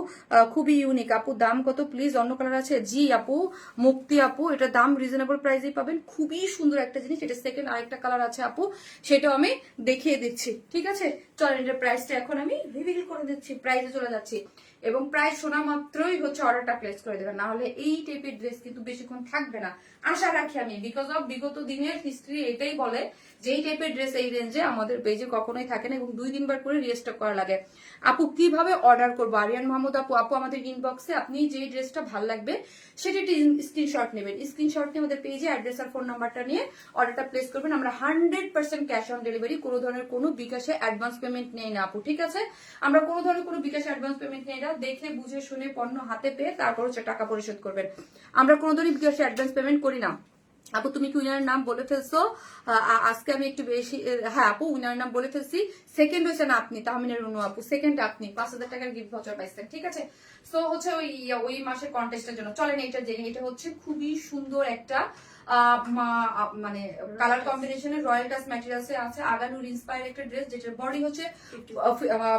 খুবই ইউনিক আপু। দাম কত প্লিজ? অন্য কালার আছে জি আপু, মুক্তি আপু, এটা দাম রিজনেবল প্রাইসেই পাবেন, খুবই সুন্দর একটা জিনিস। এটা সেকেন্ড আরেকটা কালার আছে আপু, সেটাও আমি দেখিয়ে দিচ্ছি, ঠিক আছে? চলেন এটার প্রাইসটা এখন আমি রিভিল করে দিচ্ছি, প্রাইসে চলে যাচ্ছি। এবং প্রাইস শোনা মাত্রই হচ্ছে অর্ডারটা প্লেস করে দেবেন, না হলে এই টাইপের ড্রেস কিন্তু বেশিক্ষণ থাকবে না আশা রাখি আমি, বিকজ অফ বিগত দিনের হিস্ট্রি এটাই বলে যে এই টাইপের ড্রেস এই রেঞ্জে আমাদের পেজে কখনোই থাকে না এবং 2 দিনবার করে রিস্টক করা লাগে। আপু কিভাবে অর্ডার করবো? আরিয়ান মাহমুদ আপু, আপু আমাদের ইনবক্সে আপনি যে ড্রেসটা ভালো লাগবে সেটা একটি স্ক্রিনশট নেবেন, স্ক্রিনশট নিয়ে আমাদের পেজে অ্যাড্রেস আর ফোন নাম্বারটা নিয়ে অর্ডারটা প্লেস করবেন। আমরা 100% ক্যাশ অন ডেলিভারি, কোনো ধরনের কোনো বিকাশে অ্যাডভান্স পেমেন্ট নেই না আপু, ঠিক আছে? আমরা কোনো ধরনের কোনো বিকাশে অ্যাডভান্স পেমেন্ট নেই না, দেখে বুঝে শুনে পণ্য হাতে পেয়ে তারপর হচ্ছে টাকা পরিশোধ করবেন। আমরা কোনো ধরনের বিকাশে অ্যাডভান্স পেমেন্ট করি না। আপু তুমি কি উইনারের নাম বলে ফেলছো? আজকে আমি একটু বেশি, হ্যাঁ আপু উইনারের নাম বলে ফেলছি। সেকেন্ড হয়েছে না আপনি, তাহমিনের রুনু আপু, সেকেন্ড আপনি 5,000 টাকার গিফট ভাউচার পাইছেন, ঠিক আছে? সো হচ্ছে ওই মাসের কন্টেস্টের জন্য চলেন এটা জেনে। এটা হচ্ছে খুবই সুন্দর একটা মানে কালার কম্বিনেশনের রয়্যাল টাচ ম্যাটেরিয়ালসে আছে, আগানুর ইন্সপায়ার একটা ড্রেস, যেটার বডি হচ্ছে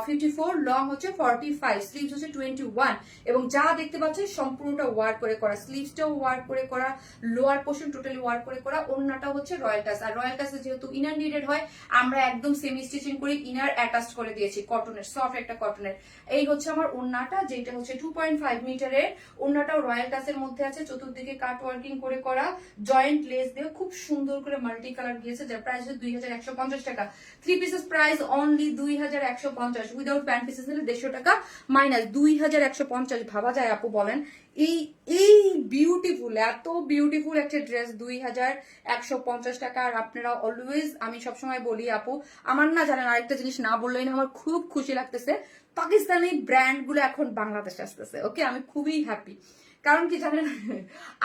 54, লং হচ্ছে 45, স্লিভস হচ্ছে 21 এবং যা দেখতে পাচ্ছেন সম্পূর্ণটা ওয়ার্ক করে করা, স্লিভসটাও ওয়ার্ক করে করা, লোয়ার পোর্শন টোটালি ওয়ার্ক করে করা, ওন্নাটা হচ্ছে রয়্যাল টাচ। আর রয়্যাল টাচে যেহেতু ইনার নিডেড হয়, আমরা একদম সেমি স্টিচিং করে ইনার অ্যাটাচ করে দিয়েছি কটনের, সফট একটা কটনের। এই হচ্ছে আমার ওন্নাটা, যেটা হচ্ছে 2.5 মিটারের। ওন্নাটাও রয়্যাল টাচের মধ্যে আছে, চতুর্দিকে কাট ওয়ার্কিং করে করা, জয়েন্ট লেস দিয়ে খুব সুন্দর করে মাল্টি কালার দিয়েছে, যার প্রাইস হচ্ছে 2,150 টাকা। 3 pieces price only 2,150, without pant pieces হলে 150 টাকা মাইনাস 2,150। ভাবা যায় আপু বলেন? এই এই বিউটিফুল, এত বিউটিফুল একটা ড্রেস 2,150 টাকা। আর আপনারা অলওয়েজ, আমি সবসময় বলি আপু, আমার না জানেন আরেকটা জিনিস না বললেই না, আমার খুব খুশি লাগতেছে, পাকিস্তানি ব্র্যান্ড গুলো এখন বাংলাদেশে আসতেছে। ওকে, আমি খুবই হ্যাপি। কারণ কি জানেন,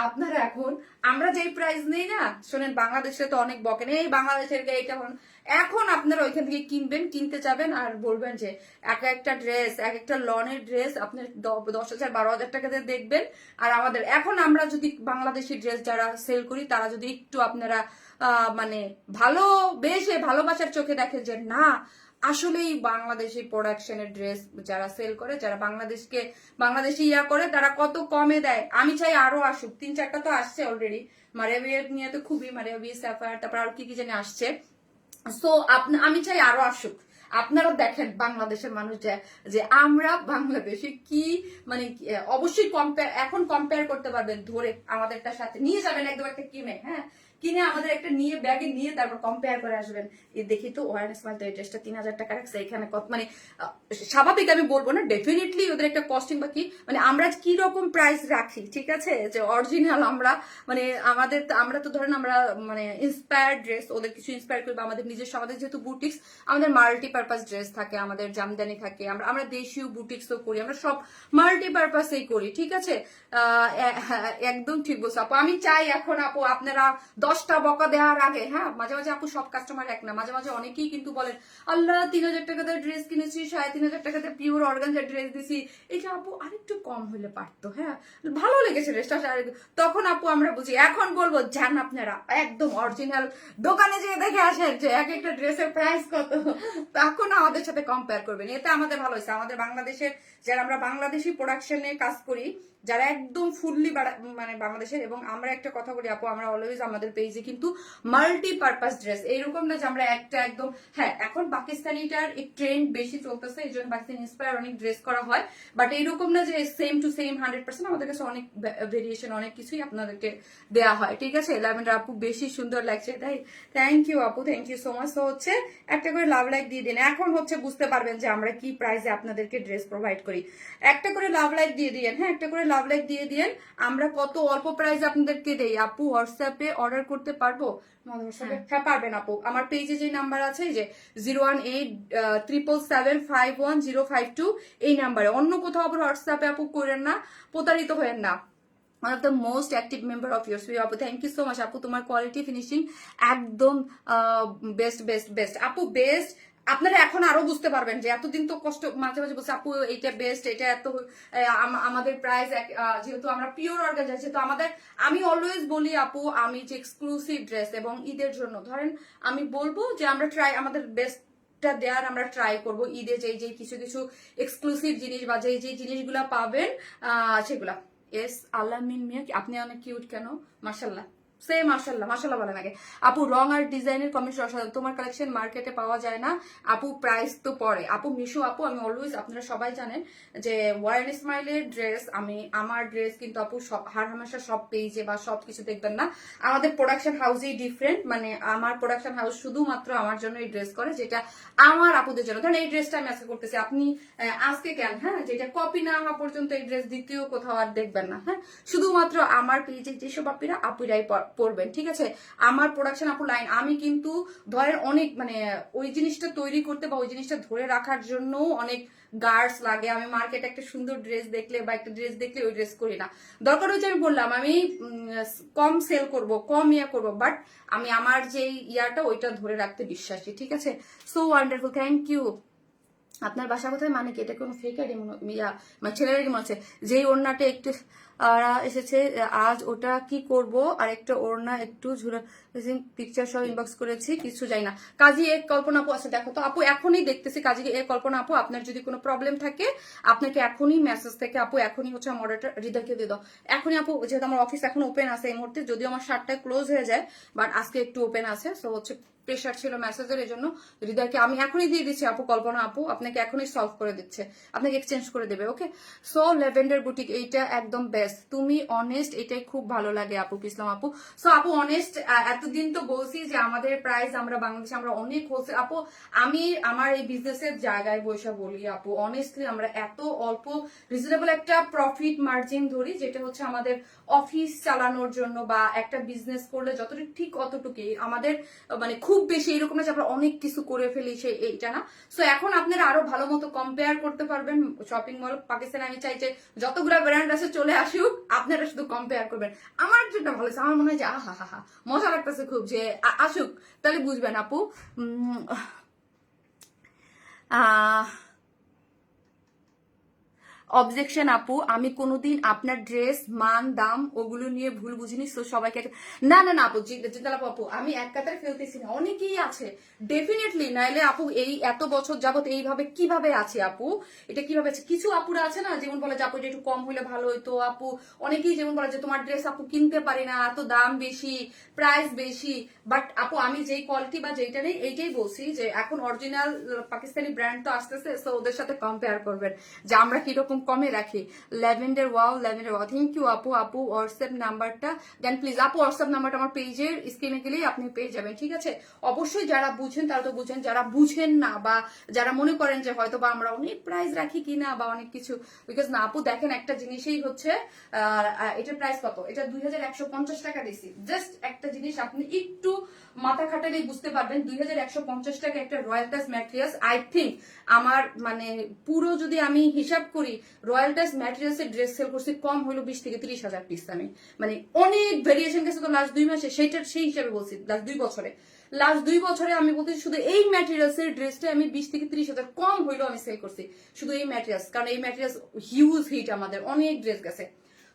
আপনারা এখন, আমরা যেই প্রাইস নেই না, শোনেন বাংলাদেশে তো অনেক বকেন এই বাংলাদেশের এইটা, এখন আপনারা ওইখান থেকে কিনবেন, কিনতে যাবেন আর বলবেন যে এক একটা ড্রেস, এক একটা লনের ড্রেস আপনি 10,000 12,000 টাকাতে দেখবেন। আর আমাদের এখন আমরা যদি বাংলাদেশি ড্রেস যারা সেল করি, তারা যদি একটু আপনারা মানে ভালোবেসে ভালোবাসার চোখে দেখেন যে না আসলেই বাংলাদেশি প্রোডাকশনের ড্রেস যারা সেল করে, যারা বাংলাদেশি ইয়া করে, তারা কত কমে দেয়। আমি চাই আরো আসুক, 3-4টা তো আসছে অলরেডি, মারিয়া বিয়ের নিয়ে তো খুবই, মারিয়া বিয়ে, স্যাফায়ার, তারপর আর কি কি জানি আসছে। সো আমি চাই আরো আসুক। আপনারা দেখেন বাংলাদেশের মানুষ যে আমরা বাংলাদেশে কি মানে অবশ্যই এখন কম্পেয়ার করতে পারবেন, ধরে আমাদেরটার সাথে নিয়ে যাবেন একদম একটা কিনে, হ্যাঁ কিনে আমাদের একটা নিয়ে ব্যাগে নিয়ে তারপর কম্পেয়ার করে আসবেন। দেখি তো ওয়ারনেস মাল তো এই ড্রেসটা 3,000 টাকা রাখছে, এখানে কত মানে স্বাভাবিক আমি বলবো না, ডেফিনেটলি ওদের একটা কস্টিং বা কি মানে আমরা কি রকম প্রাইস রাখি, ঠিক আছে? যে অরিজিনাল আমরা মানে আমরা তো ধরেন আমরা মানে ইন্সপায়ার্ড ড্রেস, ওদের কিছু ইন্সপায়ার করি, বা আমাদের নিজস্ব, আমাদের যেহেতু বুটিক্স, আমাদের মাল্টিপারপাস ড্রেস থাকে, আমাদের জামদানি থাকে, আমরা দেশীয় বুটিক্সও করি, আমরা সব মাল্টিপারপাসেই করি, ঠিক আছে? একদম ঠিক বলছো আপু। আমি চাই এখন আপু আপনারা 10টা বকা দেওয়ার আগে, হ্যাঁ মাঝে মাঝে আপু সব কাস্টমার এক না, মাঝে মাঝে অনেকেই কিন্তু বলেন আল্লাহ 3,000 টাকাতে ড্রেস কিনেছি, 3,500 টাকাতে পিওর অর্গানজার ড্রেস দিছি, এটা আপু আরেকটু কম হলে পারতো, হ্যাঁ ভালো লেগেছে ড্রেসটা। তখন আপু আমরা বুঝি, এখন বলবো যান আপনারা একদম অরিজিনাল দোকানে যেয়ে দেখে আসেন যে এক একটা ড্রেসের প্রাইস কত, তখন আমাদের সাথে কম্পেয়ার করবেন। এতে আমাদের ভালো হয়েছে, আমাদের বাংলাদেশের যারা আমরা বাংলাদেশি প্রোডাকশনে কাজ করি, যারা একদম ফুললি মানে বাংলাদেশের। এবং আমরা একটা কথা বলি আপু, আমরা অলওয়েজ আমাদের পেজে কিন্তু মাল্টিপারপাস ড্রেস, এইরকম না যে আমরা একটা একদম, হ্যাঁ এখন পাকিস্তানিটার এক ট্রেন্ড বেশি চলতেছে, এই জন্য পাকিস্তানি ইন্সপায়ার অনেক ড্রেস করা হয়, বাট এইরকম না যে সেম টু সেম 100%, আমাদের কাছে অনেক ভেরিয়েশন, অনেক কিছুই আপনাদেরকে দেওয়া হয়, ঠিক আছে? ল্যাভেন্ডার আপু বেশি সুন্দর লাগছে, তাই থ্যাংক ইউ আপু, থ্যাংক ইউ সো মাচ। তো হচ্ছে একটা করে লাভ লাইক দিয়ে দিন, এখন হচ্ছে বুঝতে পারবেন যে আমরা কি প্রাইসে আপনাদেরকে ড্রেস প্রোভাইড করি। একটা করে লাভ লাইক দিয়ে দিন, হ্যাঁ একটা করে লাভ লাইক দিয়ে দিন। আমরা কত অল্প প্রাইসে আপনাদেরকে দেই আপু। হোয়াটসঅ্যাপে অর্ডার করতে পারবো? হ্যাঁ পারবেন আপু। আমার পেজে যে নাম্বার আছে, যে 01877751052, এই নাম্বারে, অন্য কোথাও আবার হোয়াটসঅ্যাপে আপু করেন না, প্রতারিত হয়েন না। one of the most active member of yours, আপু থ্যাংক ইউ সো মাচ আপু, তোমার কোয়ালিটি ফিনিশিং একদম বেস্ট বেস্ট বেস্ট আপু, বেস্ট। আপনারা এখন আরো বুঝতে পারবেন যে এতদিন তো কষ্ট, মাঝে মাঝে বলছে আপু এইটা বেস্ট, এটা এত আমাদের প্রাইস, যেহেতু আমরা পিওর অর্গানজা, যেহেতু আমাদের, আমি অলওয়েজ বলি আপু, আমি যে এক্সক্লুসিভ ড্রেস এবং ঈদের জন্য ধরেন আমি বলবো যে আমরা ট্রাই, আমাদের বেস্ট দেওয়ার আমরা ট্রাই করব ঈদে, যে কিছু কিছু এক্সক্লুসিভ জিনিস বা যে জিনিসগুলা পাবেন সেগুলা এস আলামিন মিয়া, আপনি অনেক কিউট কেন, মাশাল্লাহ সে মাশাল্লাহ, মাশাল্লাহ বলেন আগে। আপু রং আর ডিজাইনের কম্বিনেশন অসাধারণ, তোমার কালেকশন মার্কেটে পাওয়া যায় না আপু, প্রাইস তো পড়ে আপু। মিশু আপু আমি অলওয়েজ, আপনারা সবাই জানেন যে ওয়ারেন স্মাইলের ড্রেস, আমি আমার ড্রেস কিন্তু আপু সব হার হামেশা সব পেজে বা সব কিছু দেখবেন না, আমাদের প্রোডাকশন হাউসেই ডিফারেন্ট, মানে আমার প্রোডাকশন হাউস শুধুমাত্র আমার জন্য এই ড্রেস করে, যেটা আমার আপুদের জন্য। ধরেন এই ড্রেসটা আমি আজকে করতেছি, আপনি আজকে কেন, হ্যাঁ, যেটা কপি না হওয়া পর্যন্ত এই ড্রেস দ্বিতীয় কোথাও আর দেখবেন না, হ্যাঁ, শুধুমাত্র আমার পেজে যেসব আপুরাই পরবেন, ঠিক আছে। আমার প্রোডাকশন আপু লাইন, আমি কিন্তু ধরেন অনেক মানে ওই জিনিসটা তৈরি করতে বা ওই জিনিসটা ধরে রাখার জন্য অনেক গার্ডস লাগে। আমি মার্কেটে একটা সুন্দর ড্রেস দেখলে বা একটা ড্রেস দেখলে ওই ড্রেস করি না, দরকার হচ্ছে আমি বললাম আমি কম সেল করব, কম করব, বাট আমি আমার যে ইয়াটা ওইটা ধরে রাখতে বিশ্বাসী, ঠিক আছে। So wonderful, thank you. আপনার বাসা কোথায়, মানে কি এটা কোনো ফেক আইডি মানে ছেলেরই মনে হচ্ছে, যেই ওড়নাটা একটু এসেছে আজ, ওটা কি করব, আর একটা ওড়না একটু ঝুরা পিকচার সহ ইনবক্স করেছি, কিছু যাই না। কাজী এক কল্পনা আপু আছে, দেখো তো আপু, এখনই দেখতেছি কাজী এক কল্পনা আপু, আপনার যদি কোনো প্রবলেম থাকে আপনাকে এখনই মেসেজ থেকে আপু, এখনই হচ্ছে মডারেটর হৃদয়কে দিয়ে দাও, এখনই আপু, যেহেতু আমার অফিস এখন ওপেন আছে এই মুহূর্তে, যদিও আমার 7টায় ক্লোজ হয়ে যায়, বাট আজকে একটু ওপেন আছে, সো হচ্ছে প্রেশার ছিল মেসেজের, এই জন্য হৃদয়কে আমি এখনই দিয়ে দিচ্ছি আপু, কল্পনা আপু আপনাকে এখনই সলভ করে দিচ্ছে, আপনাকে এক্সচেঞ্জ করে দেবে, ওকে। সো লেভেন্ডার বুটিক, এইটা একদম বেস্ট, তুমি অনেস্ট, এটাই খুব ভালো লাগে আপু, ইসলাম আপু। সো আপু অনেস্ট, এতদিন তো বলছি যে আমাদের প্রাইস, আমরা বাংলাদেশে আমরা অনেক হোলসেল আপু, আমি আমার এই বিজনেসের জায়গায় বসে বলি আপু, অনেস্টলি আমরা এত অল্প রিজনেবল একটা প্রফিট মার্জিন ধরি, যেটা হচ্ছে আমাদের অফিস চালানোর জন্য বা একটা বিজনেস করলে যতটুকু ঠিক অতটুকুই আমাদের, মানে খুব বেশি এরকম না যে আমরা অনেক কিছু করে ফেলি, সে এইটা না। সো এখন আপনারা আরো ভালো মতো কম্পেয়ার করতে পারবেন শপিং মল পাকিস্তানে, আমি চাই যে যতগুলো ব্র্যান্ড আছে চলে আসুক, আপনারা শুধু কম্পেয়ার করবেন, আমার যেটা ভালো লাগছে, আমার মনে হয় যে আহা হা হা মজা লাগতেছে খুব, যে আসুক, তাহলে বুঝবেন আপু। আহ অবজেকশন আপু, আমি কোনোদিন আপনার ড্রেস মান দাম ওগুলো নিয়ে ভুল বুঝিনি, তো সবাইকে না না না আপু, জিতাল আপু, আমি এক কাতারে ফেলতেছি না, অনেকেই আছে ডেফিনেটলি, নাইলে আপু এই এত বছর যাবত এইভাবে কিভাবে আছে আপু, এটা কিভাবে আছে, কিছু আপুরা আছে না যেমন বলে যে আপু এটা একটু কম হলে ভালো হইতো আপু, অনেকেই যেমন বলে যে তোমার ড্রেস আপু কিনতে পারি না, এত দাম বেশি, প্রাইস বেশি, বাট আপু আমি যেই কোয়ালিটি বা যেইটা নেই এইটাই বলছি, যে এখন অরিজিনাল পাকিস্তানি ব্র্যান্ড তো আসতেছে, সো ওদের সাথে কম্পেয়ার করবেন যে আমরা কিরকম কমে রাখি। Lavender wow, lavender wow, thank you আপু। আপু হোয়াটসঅ্যাপ নাম্বারটা দেন প্লিজ আপু, হোয়াটসঅ্যাপ নাম্বারটা আমার পেজের স্ক্রিনে গেলেই আপনি পেয়ে যাবেন, ঠিক আছে। অবশ্যই যারা বুঝেন তারা তো বুঝেন, যারা বুঝেন না বা যারা মনে করেন যে হয়তো বা আমরা অনেক প্রাইস রাখি কিনা বা অনেক কিছু, বিকজ না আপু দেখেন একটা জিনিসই হচ্ছে, এটার প্রাইস কত, এটা 2150 টাকা দিছি, জাস্ট একটা জিনিস আপনি একটু মাথা খাটালেই বুঝতে পারবেন, 2150 টাকা একটা royal touch materials, I think আমার মানে পুরো যদি আমি হিসাব করি, রয়্যাল টাচ ম্যাটেরিয়ালস এর ড্রেস সেল করছি কম হলো 20 থেকে 30 হাজার পিস, আমি মানে অনেক ভেরিয়েশন গেছে তো লাস্ট 2 মাসে, সেই হিসাবে বলছি লাস্ট 2 বছরে আমি বলতেছি শুধু এই ম্যাটেরিয়ালস এর ড্রেসটা আমি 20 থেকে 30 হাজার কম হইলো আমি সেল করছি, শুধু এই ম্যাটেরিয়ালস, কারণ এই ম্যাটেরিয়ালস হিউজ হিট, আমাদের অনেক ড্রেস গেছে,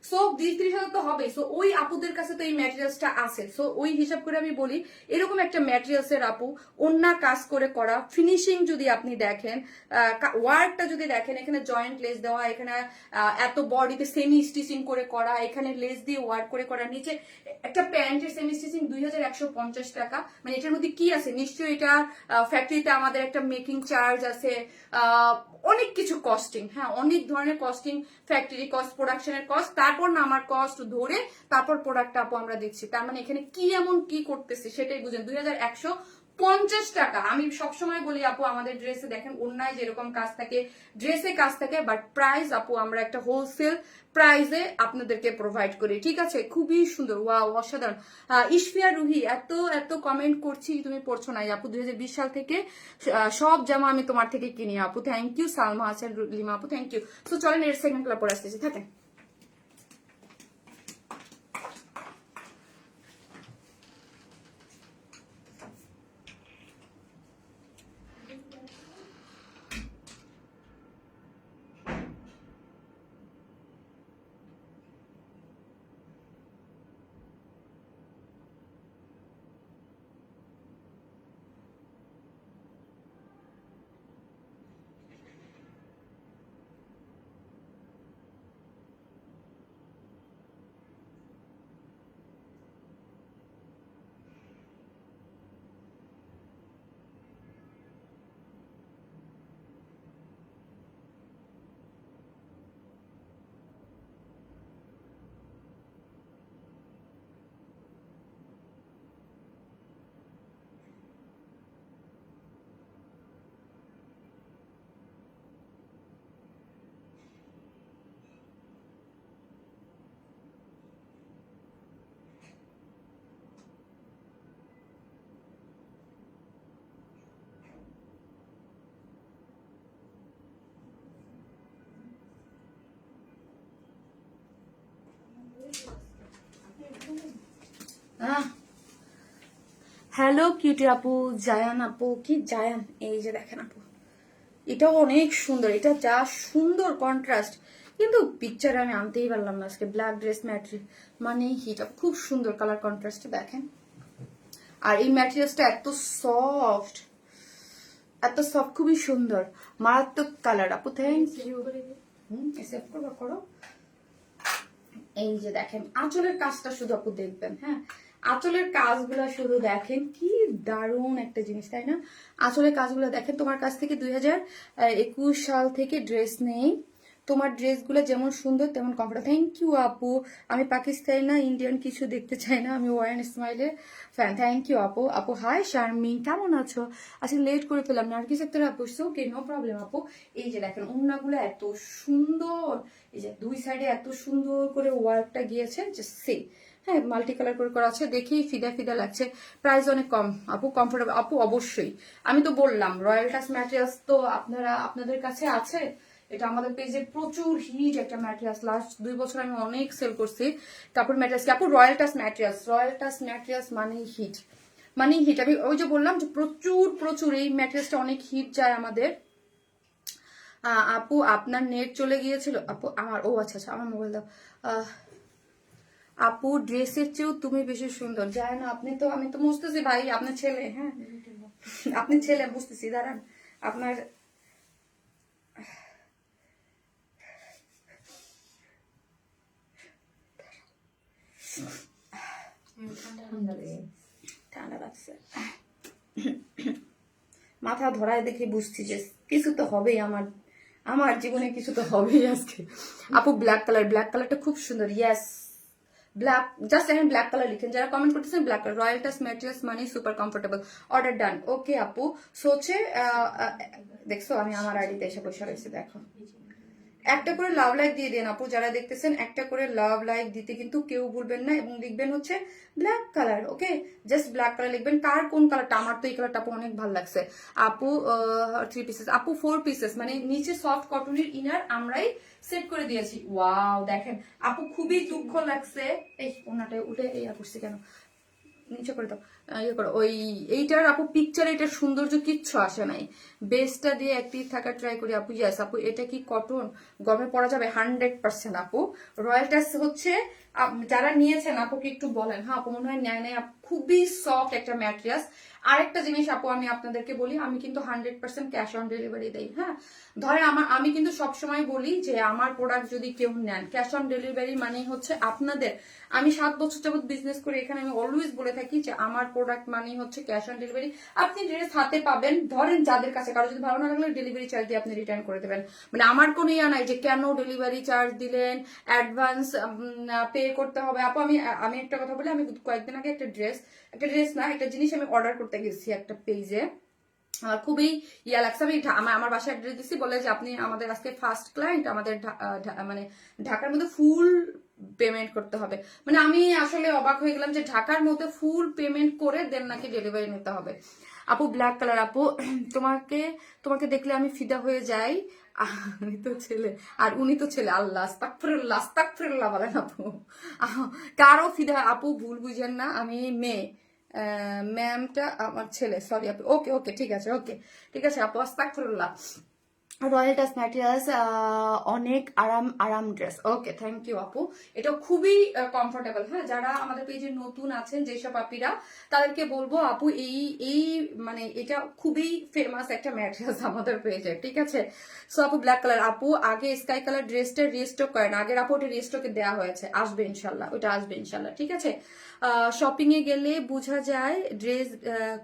সো 20-30 হাজার তো হবে, সো ওই আপুদের কাছে তো এই ম্যাটেরিয়ালসটা আছে, সো ওই হিসাব করে আমি বলি এরকম একটা ম্যাটেরিয়ালস এর আপু, অন্য কাজ করে করা, ফিনিশিং যদি আপনি দেখেন, ওয়ার্কটা যদি দেখেন, এখানে জয়েন্ট লেস দেওয়া, এখানে এত বডিতে সেমি স্টিচিং করে করা, এখানে লেস দিয়ে ওয়ার্ক করে করা, নিচে একটা প্যান্টের সেমি স্টিচিং 2150 টাকা, মানে এটার মধ্যে কি আছে, নিশ্চয়ই এটা ফ্যাক্টরিতে আমাদের একটা মেকিং চার্জ আছে, অনেক কিছু কস্টিং, হ্যাঁ অনেক ধরনের কস্টিং, ফ্যাক্টরি কস্ট, প্রোডাকশনের কস্ট, তারপর না আমার কস্ট ধরে তারপর প্রোডাক্ট আপু আমরা দিচ্ছি, তার মানে এখানে কি এমন কি করতেছি সেটাই বুঝেন। 2150 টাকা, আমি সবসময় বলি আপু আমাদের ড্রেসে দেখেন অন্যায় যেরকম কাজ থাকে, ড্রেসে কাজ থাকে, বাট প্রাইস আপু আমরা একটা হোলসেল প্রাইসে আপনাদেরকে প্রোভাইড করি, ঠিক আছে। খুবই সুন্দর, ওয়াও অসাধারণ। ইশফিয়া রুহি, এত এত কমেন্ট করছি তুমি পড়ছো না আপু, 2020 সাল থেকে সব জামা আমি তোমার থেকে কিনি আপু, থ্যাংক ইউ। সালমা হাসান লিমা আপু, থ্যাংক ইউ। সো চলেন এর সেকেন্ড ক্লাব পরে আসতেছি, থাকেন। হ্যালো কিউটি আপু, জায়ান আপু, কি জায়ান, এই যে দেখেন আপু, এটাও অনেক সুন্দর, এটা যা সুন্দর কন্ট্রাস্ট, কিন্তু পিকচারে আমি আনতেই পারলাম না আজকে। ব্ল্যাক ড্রেস ম্যাটেরিয়াল মানে হিটা, খুব সুন্দর কালার কন্ট্রাস্ট দেখেন। আর এই ম্যাটেরিয়ালসটা এত সফট, খুবই সুন্দর, মারাত্মক কালার আপু, থ্যাংক ইউ। সেভ করবা, করো। এই যে দেখেন আঁচলের কাজটা শুধু আপু দেখবেন, হ্যাঁ আঁচলের কাজগুলো শুধু দেখেন, কি দারুণ একটা জিনিস, তাই না? আঁচলের কাজগুলো দেখেন। তোমার কাছ থেকে 2021 সাল থেকে ড্রেস নেই, তোমার ড্রেসগুলো যেমন সুন্দর তেমন কমফোর্টেবল। থ্যাংক ইউ আপু। আমি পাকিস্তানি না ইন্ডিয়ান কিছু দেখতে চাই না, আমি ওয়ান স্মাইলের ফ্যান। থ্যাংক ইউ আপু। আপু হাই শারমিন, কেমন আছো? আজকে লেট করে ফেলাম, নার্গিস আক্তার আপু, ওকে নো প্রবলেম আপু। এই যে দেখেন ওড়নাগুলো এত সুন্দর, এই যে দুই সাইডে এত সুন্দর করে ওয়ার্কটা গিয়েছে, জাস্ট সে, হ্যাঁ মাল্টি কালার করে করা আছে, দেখেই ফিদা ফিদা লাগছে। প্রাইস অনেক কম আপু, কমফোর্টেবল আপু, অবশ্যই। আমি তো বললাম রয়্যাল টাচ ম্যাটেরিয়ালস তো আপনাদের কাছে আছে, এটা আমাদের পেজে প্রচুর হিট একটা ম্যাটেরিয়ালস, লাস্ট 2 বছর আমি অনেক সেল করছি কাপড় ম্যাটেরিয়ালস। আপু রয়্যাল টাচ ম্যাটেরিয়ালস মানেই হিট, আমি ওই যে বললাম যে প্রচুর এই ম্যাটেরিয়ালসটা অনেক হিট যায় আমাদের। আপু আপনার নেট চলে গিয়েছিল আপু আমার, ও আচ্ছা আচ্ছা, আমার মোবাইল দাও। আপু ড্রেসের চেয়েও তুমি বেশি সুন্দর, যায় না আপনি তো, আমি তো বুঝতেছি ভাই আপনার ছেলে, হ্যাঁ আপনি ছেলে, বুঝতেছি, দাঁড়ান আপনার ঠান্ডা লাগছে, মাথা ধরায় দেখে বুঝছি যে কিছু তো হবেই, আমার জীবনে কিছু তো হবেই আজকে। আপু ব্ল্যাক কালারটা খুব সুন্দর, ইয়েস ব্ল্যাক, জাস্ট এখন ব্ল্যাক কালার লিখেন যারা কমেন্ট করতেছেন, black colour. Royal touch materials মানে সুপার কমফোর্টেবল, অর্ডার ডান। ওকে আপু, সোচে দেখছো আমি আমার আইডিতে এসে বসে রয়েছে, দেখো একটা করে লাভ লাইক দিয়ে দেন আপু, যারা দেখতেছেন একটা করে লাভ লাইক দিতে কিন্তু কেউ ভুলবেন না, এবং লিখবেন হচ্ছে ব্ল্যাক কালার, ওকে জাস্ট ব্ল্যাক কালার লিখবেন। কার কোন কালারটা, আমার তো এই কালারটা আপু অনেক ভালো লাগছে। আপু 3 পিসেস, আপু 4 পিসেস, মানে নিচে সফট কটনের ইনার আমরাই সেট করে দিয়েছি। ওয়াও দেখেন আপু, খুবই দুঃখ লাগছে, এই ওনাটা উঠে এই করছি কেন, নিচে করে দাও, ইয়ে করো ওই, এইটার আপু পিকচারে এটার সৌন্দর্য কিচ্ছু আসে নাই, বেসটা দিয়ে অ্যাক্টিভ থাকার ট্রাই করি আপু। ইয়েস আপু, এটা কি কটন, গরমে পরা যাবে 100% আপু। রয়্যাল টাচ হচ্ছে যারা নিয়েছেন আপুকে একটু বলেন, হ্যাঁ আপু মনে হয় নেয় নাই, খুবই সফট একটা ম্যাটেরিয়ালস। আরেকটা জিনিস আপু আমি আপনাদেরকে বলি, আমি কিন্তু 100% ক্যাশ অন ডেলিভারি দেই, হ্যাঁ ধরেন আমি কিন্তু সবসময় বলি যে আমার প্রোডাক্ট যদি কেউ নেন, ক্যাশ অন ডেলিভারি মানেই হচ্ছে আপনাদের, আমি 7 বছর যাবত বিজনেস করে এখানে আমি অলওয়েজ বলে থাকি যে আমার প্রোডাক্ট মানেই হচ্ছে ক্যাশ অন ডেলিভারি। আপনি ড্রেস হাতে পাবেন, ধরেন যাদের কাছে কারো যদি ভালো না লাগলে ডেলিভারি চার্জ দিয়ে আপনি রিটার্ন করে দেবেন, মানে আমার কোনো ইয়া নাই যে কেন ডেলিভারি চার্জ দিলেন, অ্যাডভান্স পে করতে হবে। আপু আমি একটা কথা বলি, আমি কয়েকদিন আগে একটা জিনিস আমি অর্ডার করতে গেছি একটা পেজে, আমার খুবই ইয়া লাগছে, আমি আমার বাসায় অ্যাড্রেস দিচ্ছি, বলে যে আপনি আমাদের আজকে ফার্স্ট ক্লায়েন্ট, আমাদের মানে ঢাকার মধ্যে ফুল পেমেন্ট করতে হবে। মানে আমি আসলে অবাক হয়ে গেলাম যে ঢাকার মধ্যে ফুল পেমেন্ট করে দেন নাকি ডেলিভারি নিতে হবে। আপু ব্ল্যাক কালার, আপু তোমাকে দেখলে আমি ফিদা হয়ে যাই, আমি তো ছেলে আর উনি তো ছেলে, আল্লাহ আস্তাগফিরুল্লাহ বলেন আপু, কারো ফিদা, আপু ভুল বুঝেন না, আমি মেয়ে, ম্যামটা আমার ছেলে, সরি আপু, ওকে ঠিক আছে, ঠিক আছে আপু, আস্তাগফিরুল্লাহ। রয়্যাল টাচ ম্যাটেরিয়ালস অনেক আরাম ড্রেস, ওকে থ্যাংক ইউ আপু, এটা খুবই কমফোর্টেবল। হ্যাঁ যারা আমাদের পেজে নতুন আছেন যেসব আপিরা, তাদেরকে বলবো আপু এই মানে এটা খুবই ফেমাস একটা ম্যাটেরিয়ালস আমাদের পেজে, ঠিক আছে। সো আপু ব্ল্যাক কালার, আপু আগে স্কাই কালার ড্রেসটা রিস্টক করেন, আগের আপু ওটা রিস্টকে দেওয়া হয়েছে, আসবে ইনশাল্লাহ, ওটা আসবে ইনশাল্লাহ, ঠিক আছে। শপিং এ গেলে বোঝা যায় ড্রেস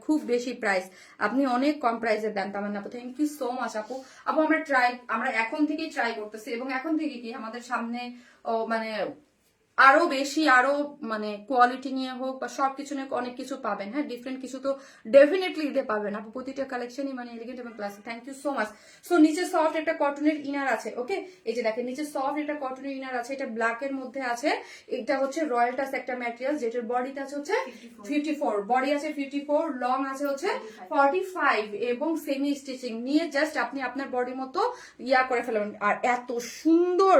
খুব বেশি প্রাইস, আপনি অনেক কম প্রাইসে দেন, তামান্না আপু থ্যাংক ইউ সো মাচ আপু। আমরা এখন থেকেই ট্রাই করতেছি, এবং এখন থেকে কি আমাদের সামনে মানে আরো বেশি, আরো মানে কোয়ালিটি নিয়ে হোক বা সবকিছু নিয়ে অনেক কিছু পাবেন, হ্যাঁ ডিফারেন্ট কিছু তো ডেফিনেটলি দিতে পাবেন আপু, প্রতিটা কালেকশনই মানে এলিগেন্ট এবং classic. Thank you so much. So নিচে সফট একটা কটনের ইনার আছে, ওকে এই যে দেখেন নিচে সফট একটা কটনের ইনার আছে, এটা ব্ল্যাক এর মধ্যে আছে, এটা হচ্ছে রয়্যাল টাচ একটা ম্যাটেরিয়াল, যেটার বডিটা আছে হচ্ছে 54, বডি আছে 54, লং আছে হচ্ছে 45, এবং সেমি স্টিচিং নিয়ে জাস্ট আপনি আপনার বডির মতো ইয়া করে ফেলবেন। আর এত সুন্দর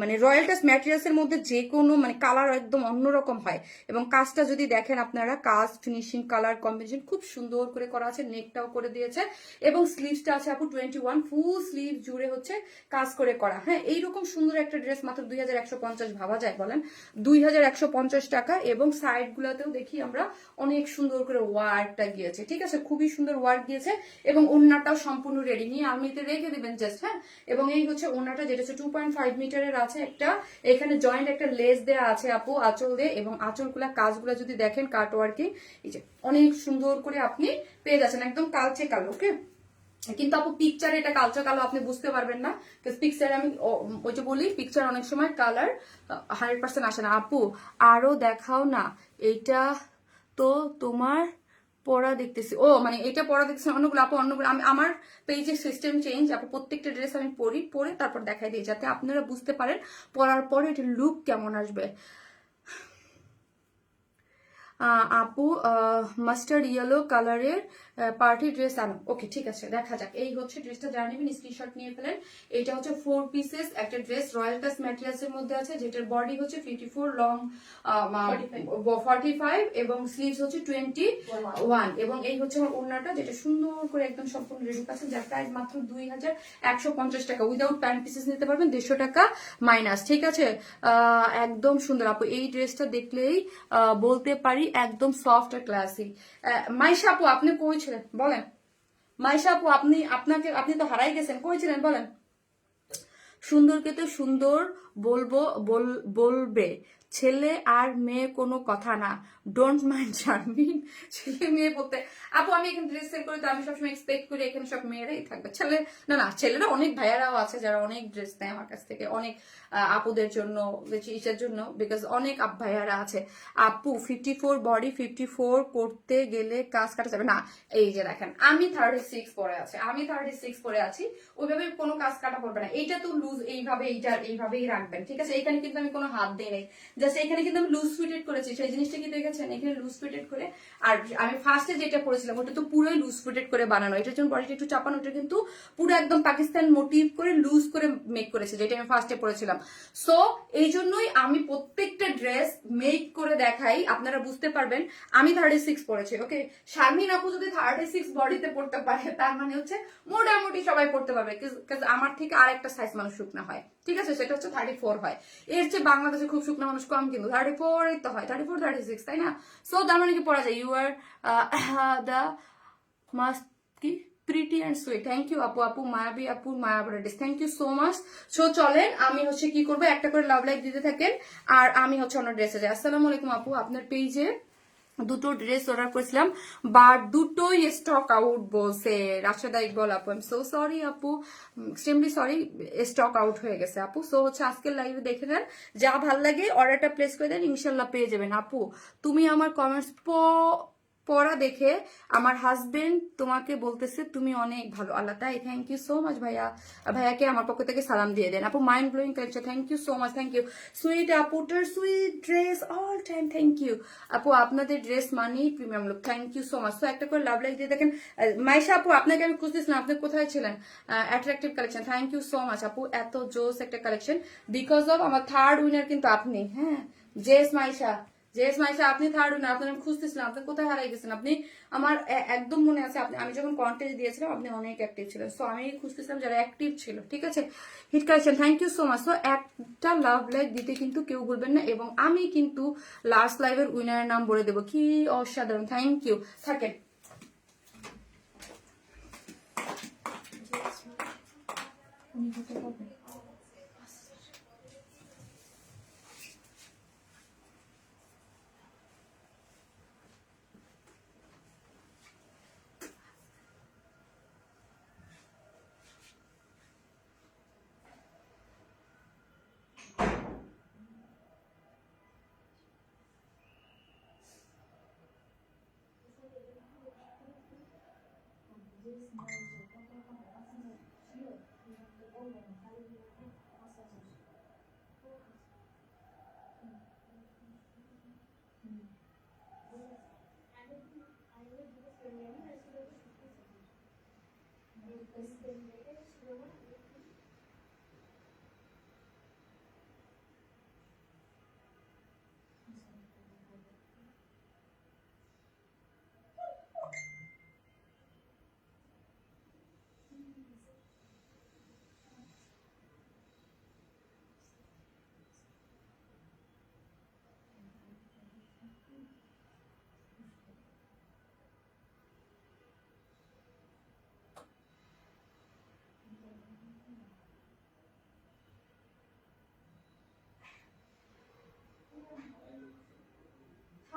মানে রয়্যাল টাচ ম্যাটেরিয়ালস এর মধ্যে যে কোনো মানে কালার একদম অন্যরকম হয়। এবং কাজটা যদি দেখেন আপনারা, কাজ ফিনিশিং কালার কম্বিনেশন খুব সুন্দর করে করা আছে, নেকটাও করে দিয়েছে এবং স্লিভসটা আছে আপু 21, ফুল স্লিভ জুড়ে হচ্ছে কাজ করে করা। হ্যাঁ, এইরকম সুন্দর একটা ড্রেস মাত্র 2150 ভাবা যায় বলেন? 2150 টাকা। এবং সাইড গুলাতেও দেখি আমরা অনেক সুন্দর করে ওয়ার্কটা গিয়েছে, ঠিক আছে, খুবই সুন্দর ওয়ার্ক গিয়েছে এবং ওড়নাটাও সম্পূর্ণ রেডি, নিয়ে আলমিতে রেখে দিবেন জাস্ট। হ্যাঁ, এবং এই হচ্ছে ওড়নাটা, যেটা হচ্ছে 2.5 মিটারের আছে, একটা এখানে জয়েন্ট একটা লেস দেয়া আছে আপু আঁচল দিয়ে, এবং আঁচলগুলা কাজগুলা যদি দেখেন কাট ওয়ার্কিং, এই যে অনেক সুন্দর করে আপনি পেয়ে যাচ্ছেন, একদম কালচে কালো। ওকে, কিন্তু আপু পিকচারে এটা কালচে কালো আপনি বুঝতে পারবেন না, পিকচারে আমি ওই যে বলি পিকচার অনেক সময় কালার 100% আসে না। আপু আরো দেখাও না, এইটা তো তোমার পড়া দেখতেছি। ও মানে এটা পড়া দেখতেছি অন্যগুলো আপু, অন্যগুলো আমি আমার পেজের সিস্টেম চেঞ্জ আপু, প্রত্যেকটা ড্রেস আমি পরে তারপর দেখাই দিই, যাতে আপনারা বুঝতে পারেন পরার পরে এটা লুক কেমন আসবে। আপু মাস্টার্ড ইয়েলো কালারের পার্টি ড্রেস আনো। ওকে, ঠিক আছে, দেখা যাক। এই হচ্ছে ড্রেসটা, যারা নেবেন স্ক্রিনশট নিয়ে ফেলেন। এটা হচ্ছে 4 পিসেস একটা ড্রেস, রয়্যাল টাচ ম্যাটেরিয়ালস এর মধ্যে আছে, যেটার বডি হচ্ছে 54, লং 45 এবং স্লিভস হচ্ছে 21। এবং এই হচ্ছে আমার ওড়নাটা, যেটা সুন্দর করে একদম সম্পূর্ণ রেডি পাচ্ছেন, যার প্রাইস মাত্র 2150 টাকা। উইদাউট প্যান্ট পিসেস নিতে পারবেন 150 টাকা মাইনাস, ঠিক আছে। একদম সুন্দর আপু, এই ড্রেসটা দেখলেই বলতে পারি একদম সফট আর ক্লাসি। মাইশা আপু আপনি কই ছিলেন বলেন? মাইশা আপু আপনি তো হারাই গেছেন, কই ছিলেন বলেন? সুন্দরকে তো সুন্দর বলবে, ছেলে আর মেয়ে কোনো কথা না, ডোন্ট মাইন্ড শারমিন। ছেলে মেয়ে বলতে আপু আমি এখানে ড্রেস সেল করি, তো আমি সবসময় এক্সপেক্ট করি এখানে সব মেয়েরাই থাকবে, ছেলে না, ছেলেরা অনেক ভাইয়ারাও আছে যারা অনেক ড্রেস নেয় আমার কাছ থেকে, অনেক আপুদের জন্য, ইসের জন্য, বিকজ অনেক ভাইয়ারা আছে। আপু 54 বডি 54 করতে গেলে কাজ কাটা যাবে না। এই যে দেখেন আমি 36 পরে আছি, ওইভাবে কোনো কাজ কাটা পড়বে না। এইটা তো লুজ, এইভাবেই রাখবেন, ঠিক আছে। এখানে কিন্তু আমি কোনো হাত দিই নাই, জাস্ট এখানে কিন্তু আমি লুজ ফিটেড করেছি, সেই জিনিসটা কি দেখেছেন, এখানে লুজ ফিটেড করে। আর আমি ফার্স্টে যেটা পরেছিলাম ওটা তো পুরোই লুজ ফিটেড করে বানানো, এটার জন্য বডিটা একটু চাপানো, ওটা কিন্তু পুরো একদম পাকিস্তান মোটিভ করে লুজ করে মেক করেছে, যেটা আমি ফার্স্টে পরেছিলাম। সো এই জন্যই আমি প্রত্যেকটা ড্রেস মেক করে দেখাই, আপনারা বুঝতে পারবেন। আমি 36 পরেছি, ওকে। শারমিন আপু যদি 36 বডিতে পড়তে পারে, তার মানে হচ্ছে মোটামুটি সবাই পড়তে পারবে, আমার থেকে আরেকটা সাইজ মানুষ শুকনা হয়, ঠিক আছে, সেটা হচ্ছে 34 হয়। এর চেয়ে বাংলাদেশে খুব শুকনা মানুষ কম, কিন্তু 34 তো হয়, 34 36, তাই না? সো তার মানে কি পড়া যায়, ইউ আর দ্য মাস্ট কি pretty and sweet. Thank you আপু মায়াবী আপু Mayabi, thank you so much. So চলেন আমি হচ্ছে কি করবো, একটা করে লাভ লাইক দিতে থাকেন আর আমি হচ্ছে অন্য ড্রেসে যাই। আসসালামু আলাইকুম আপু, আপনার পেজে দুটো ড্রেস অর্ডার করেছিলাম, বাট দুটোই স্টক আউট বলছে। রাশেদা ইকবাল আপু, আই এম সো সরি আপু, এক্সট্রিমলি সরি, স্টক আউট হয়ে গেছে আপু। সো হচ্ছে আজকের লাইভে দেখে নেন, যা ভাল লাগে অর্ডারটা প্লেস করে দেন, ইনশাল্লাহ পেয়ে যাবেন। আপু তুমি আমার কমেন্টস পড়া দেখে আমার হাজবেন্ড তোমাকে বলতেছে তুমি অনেক ভালো। আল্লাহ, তাই? থ্যাংক ইউ সো মাচ ভাইয়া, ভাইয়াকে আমার পক্ষ থেকে সালাম দিয়ে দেন আপু। Mind blowing collection, thank you so much, thank you. Sweet আপুটার sweet dress all time, thank you আপু, আপনাদের ড্রেস মানেই premium look, thank you so much. তো একটা করে লাভ লাইক দিয়ে দেখেন। মাইশা আপু আপনাকে আমি খুঁজতেছিলাম, আপনি কোথায় ছিলেন? Attractive collection, thank you so much আপু, এত জোস একটা কালেকশন। বিকজ অফ আমার থার্ড উইনার কিন্তু আপনি। হ্যাঁ, জেস মাইশা, আপনি থার্ড উইনার, আপনার আমি খুঁজতেছিলাম, আপনি কোথায় হারাই গেছেন। আপনি আমার একদম মনে আছে, আমি যখন কন্টেস্ট দিয়েছিলাম আপনি অনেক অ্যাক্টিভ ছিলেন, সো আমি খুঁজতেছিলাম যারা অ্যাক্টিভ ছিল, ঠিক আছে। Hit collection, thank you so much. তো একটা লাভ লাইক দিতে কিন্তু কেউ বলবেন না, এবং আমি কিন্তু লাস্ট লাইভের উইনারের নাম বলে দেবো। কি অসাধারণ, থ্যাংক ইউ। থাকেন উনি হতে পারবে।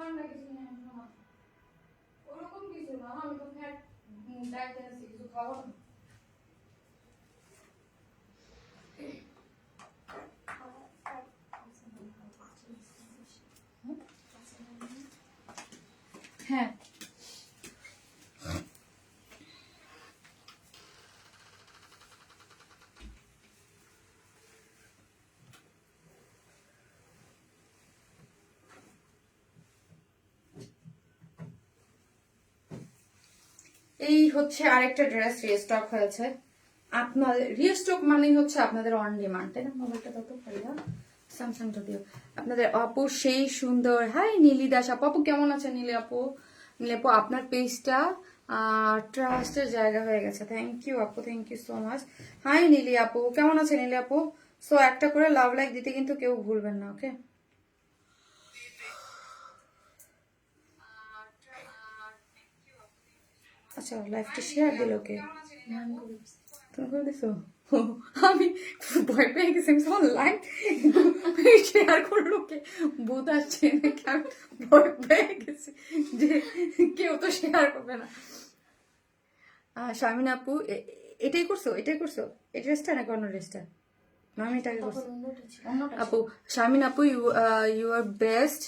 ঠান্ডা কিছু নেই ওরকম কিছু না, আমি তো ফ্যাট ডায়েটে আছি, কিছু খাবো না। হ্যাঁ এই হচ্ছে আরেকটা ড্রেস রিস্টক হয়েছে। আপনাদের রিস্টক মানেই হচ্ছে আপনাদের অন ডিমান্ড, তাই না? মোবাইলটা তত পারিয়া স্যামসাং যদিও আপনাদের আপু সেই সুন্দর। হাই নীলি দাস আপু, আপু কেমন আছে নীলি আপু? নীলি আপু আপনার পেজটা ট্রাস্টের জায়গা হয়ে গেছে, থ্যাংক ইউ আপু, thank you so much. Hi Nili আপু, কেমন আছে নীলি আপু? সো একটা করে লাভ লাইক দিতে কিন্তু কেউ ভুলবেন না, ওকে? আচ্ছা লাইভটা শেয়ার দিল কে? তুমি করে দিছো? আমি ভয় পেয়ে গেছি, আমি অনলাইন শেয়ার করলো কে, ভূত আসছে নাকি, আমি ভয় পেয়ে গেছি যে কেউ তো শেয়ার করবে না। শামিনা আপু এটাই করছো, এটাই করছো, এই ড্রেসটা নাকি অন্য ড্রেসটা? আমি এটাকে করছি আপু। শামিন আপু ইউ আর বেস্ট।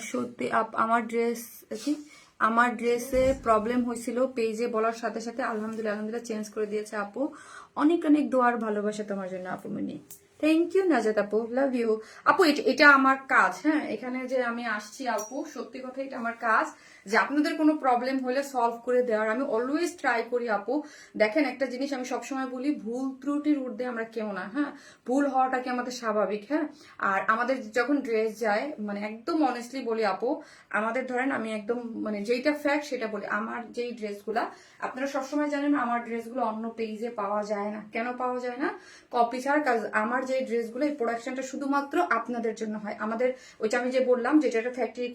সত্যি আমার ড্রেস কি, আমার ড্রেসে প্রবলেম হয়েছিল, পেজে বলার সাথে সাথে আলহামদুলিল্লাহ আলহামদুলিল্লাহ চেঞ্জ করে দিয়েছে আপু। অনেক অনেক দোয়ার ভালোবাসা তোমার জন্য আপু মিনি, থ্যাংক ইউ নাজাত আপু, লাভ ইউ আপু। এটা আমার কাজ, হ্যাঁ এখানে যে আমি আসছি আপু, সত্যি কথা এটা আমার কাজ যে আপনাদের কোনো প্রবলেম হলে সলভ করে দেওয়ার আমি অলওয়েজ ট্রাই করি আপু। দেখেন একটা জিনিস আমি সবসময় বলি, ভুল ত্রুটির ঊর্ধ্বে আমরা কেউ না, হ্যাঁ ভুল হওয়াটাকে আমাদের স্বাভাবিক, হ্যাঁ। আর আমাদের যখন ড্রেস যায়, মানে একদম অনেস্টলি বলি আপু, আমাদের ধরেন আমি একদম মানে যেইটা ফ্যাক্ট সেটা বলি, আমার যেই ড্রেসগুলা আপনারা সবসময় জানেন আমার ড্রেসগুলো অন্য পেজে পাওয়া যায় না। কেন পাওয়া যায় না? কপি ছাড় কাজ। আমার যে ড্রেসগুলো এই প্রোডাকশনটা শুধুমাত্র আপনাদের জন্য হয়। আমাদের ওইটা আমি যে বললাম যেটা একটা ফ্যাক্টরি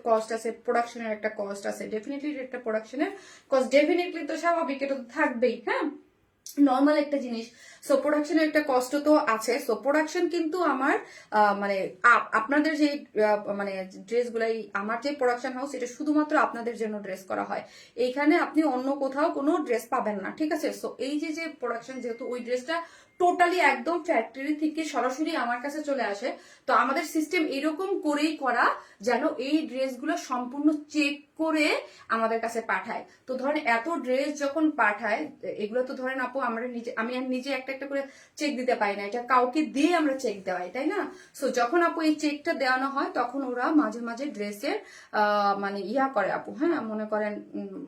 কস্ট আছে, প্রোডাকশনের একটা কস্ট আছে, ডেফিনেটলি একটা প্রোডাকশনের কস্ট ডেফিনেটলি তো স্বাভাবিক, এটা তো থাকবেই, হ্যাঁ নর্মাল একটা জিনিস। সো প্রোডাকশনের একটা কষ্ট তো আছে। সো প্রোডাকশন কিন্তু আমার মানে আপনাদের যে মানে ড্রেসগুলাই, আমার যে প্রোডাকশন হাউস এটা শুধুমাত্র আপনাদের জন্য ড্রেস করা হয়। এইখানে আপনি অন্য কোথাও কোনো ড্রেস পাবেন না, ঠিক আছে? সো এই যে প্রোডাকশন, যেহেতু ওই ড্রেসটা টোটালি একদম ফ্যাক্টরি থেকে সরাসরি আমার কাছে চলে আসে, তো আমাদের সিস্টেম এরকম করেই করা যেন এই ড্রেসগুলো সম্পূর্ণ চেক করে আমাদের কাছে পাঠায়। তো ধরেন এত ড্রেস যখন পাঠায়, এগুলো তো ধরেন আপু আমি আর নিজে একটা একটা করে চেক দিতে পারি না, এটা কাউকে দিয়ে আমরা চেক দেওয়াই, তাই না? সো যখন আপু এই চেকটা দেওয়ানো হয় তখন ওরা মাঝে মাঝে ড্রেসের মানে ইয়া করে আপু, হ্যাঁ মনে করেন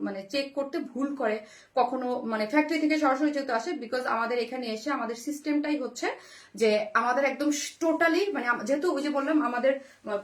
মানে চেক করতে ভুল করে, কখনো মানে ফ্যাক্টরি থেকে সরাসরি যেহেতু আসে, বিকজ আমাদের এখানে এসে আমাদের সিস্টেমটাই হচ্ছে যে আমাদের একদম টোটালি মানে যেহেতু ওই যে বললাম আমাদের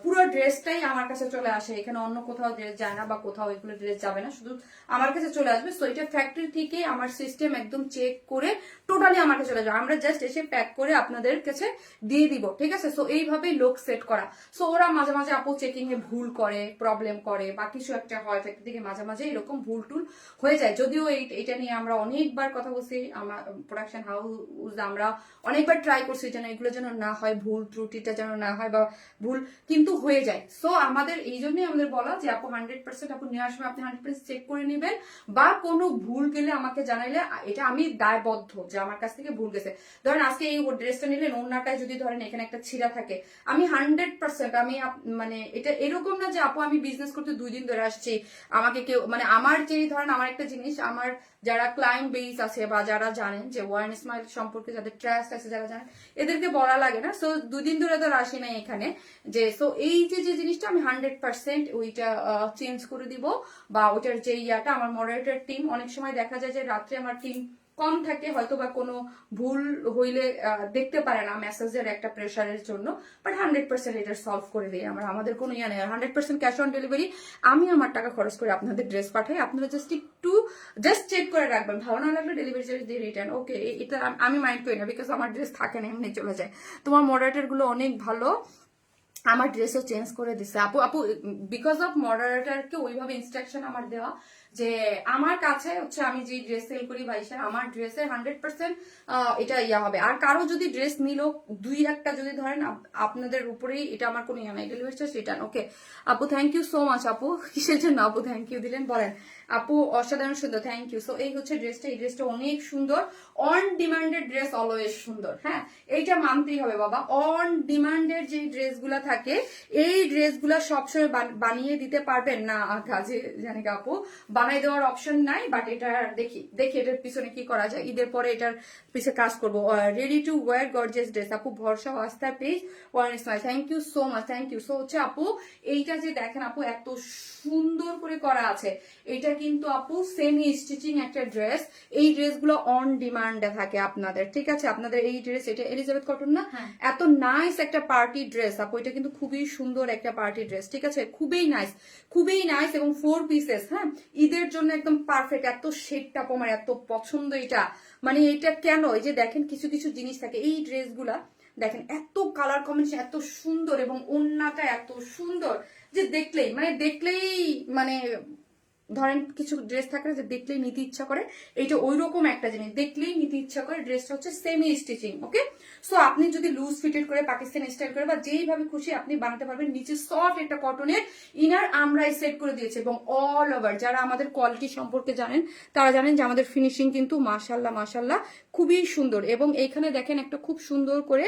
পুরো ড্রেসটাই আমার কাছে চলে আসে, এখানে অন্য কোথাও ড্রেস যায় না বা কোথাও এগুলো ড্রেস যাবে না, শুধু আমার কাছে চলে আসবে। সো এটা ফ্যাক্টরি থেকে আমার সিস্টেম একদম চেক করে টোটালি আমার কাছে চলে যাবে, আমরা জাস্ট এসে প্যাক করে আপনাদের কাছে দিয়ে দিব, ঠিক আছে? সো এইভাবেই লোক সেট করা। সো ওরা মাঝে মাঝে আপু চেকিং এ ভুল করে, প্রবলেম করে বা কিছু একটা হয় ফ্যাক্টরি থেকে, মাঝে মাঝে এরকম ভুল টুল হয়ে যায়। যদিও এটা নিয়ে আমরা অনেকবার কথা বলছি, আমার প্রোডাকশন হাউস আমরা অনেকবার ট্রাই করছি যেন এগুলো যেন না হয়, ভুল ত্রুটিটা যেন না হয় বা ভুল কিন্তু হয়ে যায়। সো আমাদের এই জন্যই আমাদের বলা যে আপু 100% আপু নেওয়ার সময় আপনি 100% চেক করে নেবেন, বা কোনো ভুল গেলে আমাকে জানাইলে এটা আমি দায়বদ্ধ যে আমার কাছ থেকে ভুল গেছে। ধরেন আজকে এই ড্রেসটা নিলেন, ওনাটায় যদি ধরেন এখানে একটা ছিঁড়া থাকে, আমি 100% আমি মানে এটা এরকম না যে আপু আমি বিজনেস করতে 2 দিন ধরে আসছি, আমাকে কেউ মানে আমার যেই ধরেন আমার একটা জিনিস, আমার যারা ক্লায়েন্ট বেস আছে বা যারা জানেন যে ওয়ান স্মাইল সম্পর্কে যাদের ট্রাস্ট আছে, যারা জানেন এদেরকে বলা লাগে না। সো 2 দিন ধরে তো আসি নাই এখানে যে, সো এই যে জিনিসটা আমি 100% ওইটা চেঞ্জ করে দিব, বা ওইটার যে ইয়াটা আমার মডারেটর টিম, অনেক সময় দেখা যায় যে রাত্রে আমার টিম কম থাকে, হয়তো বা কোনো ভুল হইলে দেখতে পারে না মেসেজের একটা প্রেশারের জন্য, বাট 100% এটা সলভ করে দিই আমরা, আমাদের কোনো ইয়া নেই। 100% ক্যাশ অন ডেলিভারি, আমি আমার টাকা খরচ করে আপনাদের ড্রেস পাঠাই, আপনারা জাস্ট চেক করে রাখবেন, ভালো না লাগলে ডেলিভারি চার্জ দিয়ে রিটার্ন, ওকে? এটা আমি মাইন্ড করি না, বিকজ আমার ড্রেস থাকে না, এমনি চলে যায়। তোমার মডারেটর গুলো অনেক ভালো, আমার ড্রেসও চেঞ্জ করে দিছে আপু। বিকজ অফ মডারেটরকে ওইভাবে ইনস্ট্রাকশন আমার দেওয়া যে আমার কাছে হচ্ছে আমি যে ড্রেস সেল করি ভাইসা আমার ড্রেসের 100% এটা ইয়া হবে। আর কারো যদি ড্রেস নিল দুই একটা যদি ধরেন আপনাদের উপরেই, এটা আমার কোনো ইয়া নাই, ডেলিভারি চার্জ রিটার্ন। ওকে আপু থ্যাংক ইউ সো মাচ। আপু কিসের জন্য আপু থ্যাংক ইউ দিলেন বলেন? আপু অসাধারণ সুন্দর, থ্যাংক ইউ। সো এই হচ্ছে ড্রেসটা, এই ড্রেসটা অনেক সুন্দর, অন ডিমান্ডেড ড্রেস অলওয়েজ সুন্দর। হ্যাঁ এইটা মানতেই হবে বাবা, অন ডিমান্ডেড যে ড্রেসগুলা থাকে এই ড্রেসগুলা সবসময় বানিয়ে দিতে পারবেন না কাজে জানি আপু, বানাই দেওয়ার অপশন নাই। বাট এটা দেখি দেখি এটার পিছনে কি করা যায়, ঈদের পরে এটার পিছনে কাজ করবো। Ready to wear gorgeous dress আপু, ভরসা ও আস্থার page one smile, thank you so much, thank you. So হচ্ছে আপু এইটা যে দেখেন আপু এত সুন্দর করে করা আছে, এটা কিন্তু আপু সেমি স্টিচিং একটা ড্রেস। এই ড্রেসগুলো অন ডিমান্ডে থাকে আপনাদের, ঠিক আছে? আপনাদের এই ড্রেস, এটা এলিজাবেথ কটন না, এত নাইস একটা পার্টি ড্রেস আপু, এটা কিন্তু খুবই সুন্দর একটা পার্টি ড্রেস, ঠিক আছে? খুবই নাইস, খুবই নাইস এবং 4 পিসেস। হ্যাঁ ঈদের জন্য একদম পারফেক্ট, এত শেডটা আমার এত পছন্দ এটা। মানে এটা কেন, এই যে দেখেন কিছু কিছু জিনিস থাকে এই ড্রেসগুলা, দেখেন এত কালার কম্বিনেশন এত সুন্দর এবং ওন্নাটা এত সুন্দর যে দেখলেই মানে ধরেন কিছু ড্রেস থাকে যে দেখলেই নিতে ইচ্ছা করে, এইটা ওই রকম একটা জিনিস, দেখলেই নিতে ইচ্ছা করে। ড্রেসটা হচ্ছে সেমি স্টিচিং। ওকে সো আপনি যদি লুজ ফিটেড করে পাকিস্তানি স্টাইল করে বা যেইভাবে খুশি আপনি বানাতে পারবেন। নিচে সফট একটা কটনের ইনার আমরাই সেট করে দিয়েছে এবং অল ওভার যারা আমাদের কোয়ালিটি সম্পর্কে জানেন তারা জানেন যে আমাদের ফিনিশিং কিন্তু মাশাল্লাহ মাশাল্লাহ খুবই সুন্দর। এবং এইখানে দেখেন একটা খুব সুন্দর করে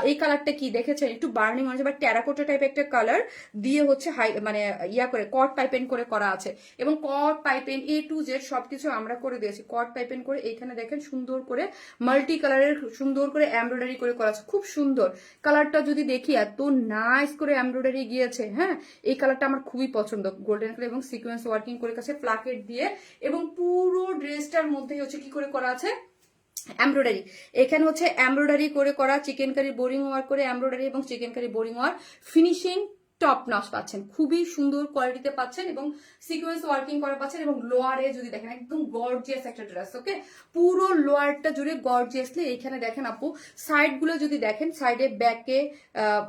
এই কালারটা কি দেখেছেন, একটু বার্নিং হয়েছে বা টেরাকোটা টাইপ একটা কালার দিয়ে হচ্ছে হাই মানে ইয়া করে কট পাইপেন করে করা আছে এবং কট পাইপেন A to Z সবকিছু আমরা করে দিয়েছি। কট পাইপেন করে এইখানে দেখেন সুন্দর করে মাল্টি কালারের সুন্দর করে এমব্রয়ডারি করে করা আছে, খুব সুন্দর কালারটা। যদি দেখি এত নাইস করে এমব্রয়ডারি গিয়েছে। হ্যাঁ এই কালারটা আমার খুবই পছন্দ, গোল্ডেন কালার এবং সিকোয়েন্স ওয়ার্কিং করে কাছে প্লাকেট দিয়ে এবং পুরো ড্রেসটার মধ্যেই হচ্ছে কি করে করা আছে এমব্রয়ডারি। এখানে হচ্ছে এমব্রয়ডারি করে করা চিকেন কারি বোরিং ওয়ার্ক করে এমব্রয়ডারি এবং chikankari boring work finishing top notch পাচ্ছেন, খুবই সুন্দর কোয়ালিটিতে পাচ্ছেন এবং সিকোয়েন্স ওয়ার্কিং করা পাচ্ছেন। এবং লোয়ারে যদি দেখেন একদম গর্জিয়াস একটা ড্রেস। ওকে পুরো লোয়ারটা জুড়ে গর্জিয়াসলি এইখানে দেখেন আপু সাইড গুলো যদি দেখেন সাইডে ব্যাকে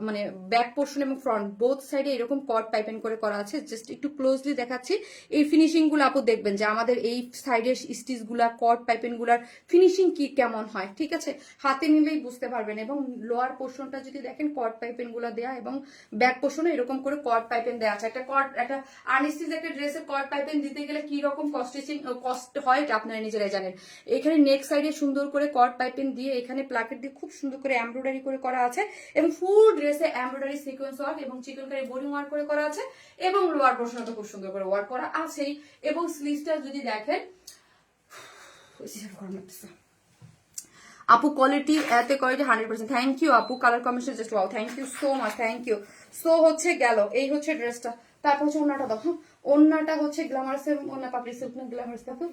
মানে ব্যাক পোর্শন এবং ফ্রন্ট বোথ সাইডে এরকম কট পাইপেন করে করা আছে। জাস্ট একটু ক্লোজলি দেখাচ্ছি এই ফিনিশিং গুলো আপু দেখবেন যে আমাদের এই সাইডের স্টিচ গুলা কট পাইপেন গুলার ফিনিশিং কি কেমন হয়, ঠিক আছে? হাতে নিলেই বুঝতে পারবেন। এবং লোয়ার পোর্শনটা যদি দেখেন কট পাইপেন গুলা দেয়া এবং ব্যাক পোর্শনে এরকম করে কট পাইপেন দেওয়া আছে। একটা আনস্টিচ একটা ড্রেসের কট পাইপেন দিতে গেলে কি রকম কস্ট হয় এটা আপনারা নিজেরাই জানেন। এখানে নেক সাইডে সুন্দর করে কট পাইপেন দিয়ে এখানে প্লাকেট দিয়ে খুব সুন্দর করে এমব্রয়ডারি করে করা আছে এবং ফুল ড্রেসে এমব্রয়ডারি সিকোয়েন্স ওয়ার্ক এবং চিকেন কারি বোরিং ওয়ার্ক করে করা আছে এবং লোয়ার পোর্শনটা খুব সুন্দর করে ওয়ার্ক করা আছেই। এবং স্লিভসটা যদি দেখেন আপু কোয়ালিটি এতে কোয়ালিটি 100%, থ্যাংক ইউ আপু। Colour combination just wow, thank you so much, thank you. So হচ্ছে গেল এই হচ্ছে ড্রেসটা। তারপর হচ্ছে ওন্নাটা দেখো, ওন্নাটা হচ্ছে গ্ল্যামারাসের ওন্না, পাপড়ি সিল্ক না গ্ল্যামারাস দেখো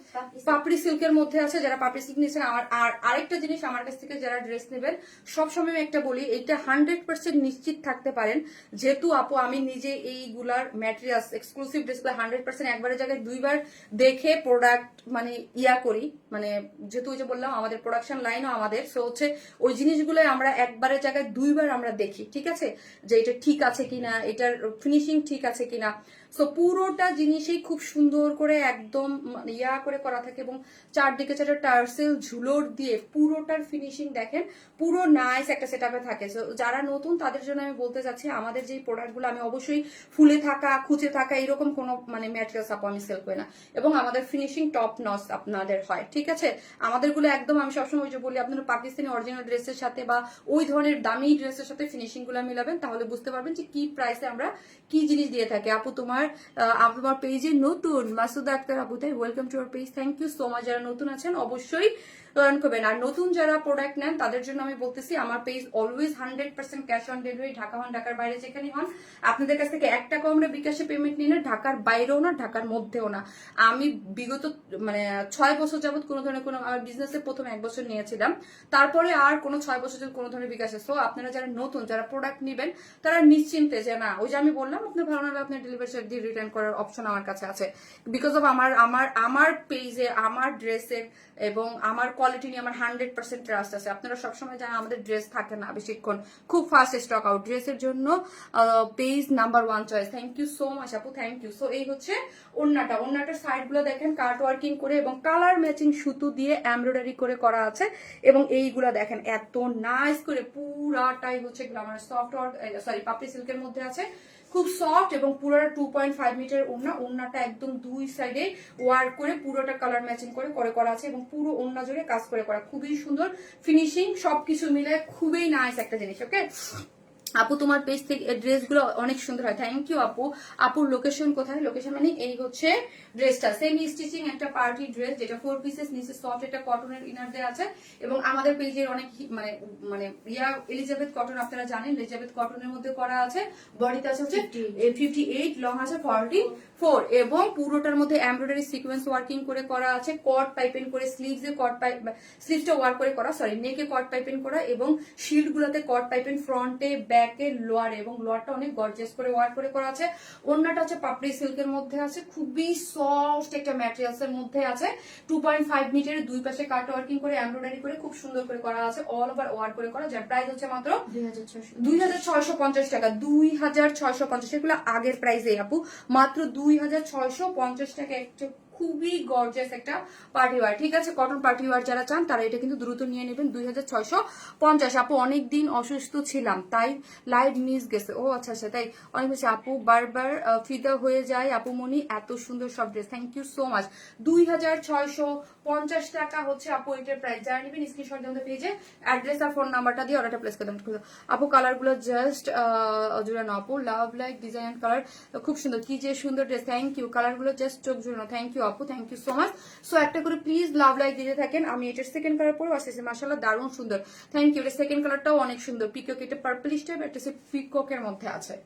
পাপড়ি সিল্কের মধ্যে আছে। যারা পাপড়ি সিল্ক নিয়েছেন আমার আর আরেকটা জিনিস আমার কাছ থেকে যারা ড্রেস নেবেন সবসময় একটা বলি এইটা 100% নিশ্চিত থাকতে পারেন যেহেতু আপু আমি নিজে এইগুলার ম্যাটেরিয়ালস এক্সক্লুসিভ ড্রেসগুলো 100% একবারের জায়গায় দুইবার দেখে প্রোডাক্ট মানে ইয়া করি। মানে যেহেতু ওই যে বললাম আমাদের প্রোডাকশন লাইনও আমাদের, সো হচ্ছে ওই জিনিসগুলো আমরা একবারের জায়গায় দুইবার আমরা দেখি, ঠিক আছে? যে এটা ঠিক আছে কিনা, এটার ফিনিশিং ঠিক আছে কিনা। সো পুরোটা জিনিসই খুব সুন্দর করে একদম ইয়া করে করা থাকে এবং চারদিকে চারটা টার্সেল ঝুলোর দিয়ে পুরোটার ফিনিশিং দেখেন পুরো নাইস একটা সেটআপে থাকে। সো যারা নতুন তাদের জন্য আমি বলতে চাচ্ছি আমাদের যে প্রোডাক্টগুলো আমি অবশ্যই ফুলে থাকা খুঁজে থাকা এরকম কোনো মানে ম্যাটেরিয়ালস আপু আমি সেল করি না এবং আমাদের ফিনিশিং টপ নচ আপনাদের হয়, ঠিক আছে? আমাদেরগুলো একদম আমি সবসময় যে বলি আপনারা পাকিস্তানি অরিজিনাল ড্রেসের সাথে বা ওই ধরনের দামি ড্রেসের সাথে ফিনিশিং গুলো মিলাবেন তাহলে বুঝতে পারবেন যে কি প্রাইসে আমরা কি জিনিস দিয়ে থাকি। আপু তোমার পেজে নতুন মাসুদা আক্তার আপু, তাই welcome to our page, thank you so much. যারা নতুন আছেন অবশ্যই লার্ন করবেন। আর নতুন যারা প্রোডাক্ট নেন তাদের জন্য আমি বলতেছি আমার page always 100% cash on delivery, Dhaka হন ঢাকার বাইরে যেখানে হন আপনাদের কাছ থেকে 1 টাকাও আমরা বিকাশে পেমেন্ট নিই না, ঢাকার বাইরেও না ঢাকার মধ্যেও না। আমি বিগত মানে 6 বছর যাবত কোনো ধরনের কোনো আমার বিজনেসে প্রথম 1 বছর নিয়েছিলাম, তারপরে আর কোনো 6 বছর যাবত কোনো ধরনের বিকাশে। সো আপনারা যারা নতুন যারা প্রোডাক্ট নেবেন তারা নিশ্চিন্তে যে না ওই যে আমি বললাম আপনার ভালো না আপনার ডেলিভারি স্ক্রিনশট দিয়ে রিটার্ন করার অপশন আমার কাছে আছে, বিকজ অফ আমার আমার আমার পেজে আমার ড্রেসের এবং আমার কোয়ালিটি নিয়ে আমার 100% ট্রাস্ট আছে। আপনারা সবসময় জানেন আমাদের ড্রেস থাকে না বেশিক্ষণ, খুব ফাস্ট স্টক আউট। ড্রেসের জন্য page number 1 choice. Thank you so much আপু, থ্যাংক ইউ। সো এই হচ্ছে ওড়নাটার সাইড গুলো দেখেন কাট ওয়ার্কিং করে এবং কালার ম্যাচিং সুতো দিয়ে এমব্রয়ডারি করে করা আছে, এবং এইগুলা দেখেন এত নাইস করে পুরাটাই হচ্ছে গ্লামার সফট ওয়ার্ক, সরি পাপড়ি সিল্কের মধ্যে আছে, খুব সফট এবং পুরোটা 2.5 মিটার ওড়নাটা একদম দুই সাইডে ওয়ার্ক করে পুরোটা কালার ম্যাচিং করে করে করা আছে এবং পুরো ওড়না জুড়ে কাজ করে করা, খুবই সুন্দর ফিনিশিং, সবকিছু মিলে খুবই নাইস একটা জিনিস। ওকে আপু তোমার পেজ থেকে ড্রেসগুলো অনেক সুন্দর হয়, থ্যাংক ইউ আপু। আপুর লোকেশন কোথায়? লোকেশন মানে এই হচ্ছে ড্রেসটা, সেমি স্টিচিং একটা পার্টি ড্রেস, যেটা 4 পিসেস, নিচে সফট একটা কটনের ইনার দেওয়া আছে, এবং আমাদের পেজের অনেক মানে মানে এলিজাবেথ কটন আপনারা জানেন, এলিজাবেথ কটনের মধ্যে করা আছে। বডিতে আছে হচ্ছে 58, লং আছে 44, এবং পুরোটার মধ্যে এমব্রয়ডারি সিকোয়েন্স ওয়ার্কিং করে করা আছে, কট পাইপিং করে স্লিভসে কট পাইপ, স্লিভসটা ওয়ার্ক করে করা, সরি নেকে কট পাইপিং করা, এবং শিল্ড গুলাতে কট পাইপিং ফ্রন্টে ব্যাকে লোয়ারে, এবং লোয়ারটা অনেক গর্জিয়াস করে ওয়ার্ক করে করা আছে। ওড়নাটা আছে পাপড়ি সিল্কের মধ্যে আছে, খুবই সফট একটা ম্যাটেরিয়ালস এর মধ্যে আছে, 2.5 মিটারের দুই পাশে কাট ওয়ার্কিং করে এমব্রয়ডারি করে খুব সুন্দর করে করা আছে, অল ওভার ওয়ার্ক করে করা, যার প্রাইস হচ্ছে মাত্র 2650 টাকা। 2650, এগুলো আগের প্রাইসে আপু, মাত্র 2650 টাকা। একটা খুবই গর্জিয়াস একটা পার্টি ওয়ার, ঠিক আছে, কটন পার্টি ওয়ার যারা চান তারা এটা কিন্তু দ্রুত নিয়ে নেবেন। 2650। আপু অনেকদিন অসুস্থ ছিলাম তাই লাইভ মিস গেছে। ও আচ্ছা আচ্ছা, তাই অনেক বেশি আপু, বারবার ফিদা হয়ে যায় আপু মনি, এত সুন্দর সব dress, thank you so much. 2650 টাকা হচ্ছে আপু এটার প্রাইস। যারা নেবেন স্ক্রিনশট দিয়ে আমাদের পেজে অ্যাড্রেস আর ফোন নাম্বারটা দিয়ে অর্ডারটা প্লেস করে দেন। আপু কালার গুলো জাস্ট জুড়ানো আপু, লাভ লাইক ডিজাইন কালার, খুব সুন্দর, কি যে সুন্দর ড্রেস, থ্যাংক ইউ। কালার গুলো জাস্ট চোখ জুড়ানো, থ্যাংক ইউ আপু, thank you so much. So একটা করে প্লিজ লাভ লাইক দিতে থাকেন। আমি এটার সেকেন্ড কালার পরে আসতেছি, মাশাআল্লাহ দারুণ সুন্দর, থ্যাংক ইউ। এটার সেকেন্ড কালারটাও অনেক সুন্দর, পিকক, এটা পার্পলিশ টাইপ, একটা পিককের মধ্যে আছে।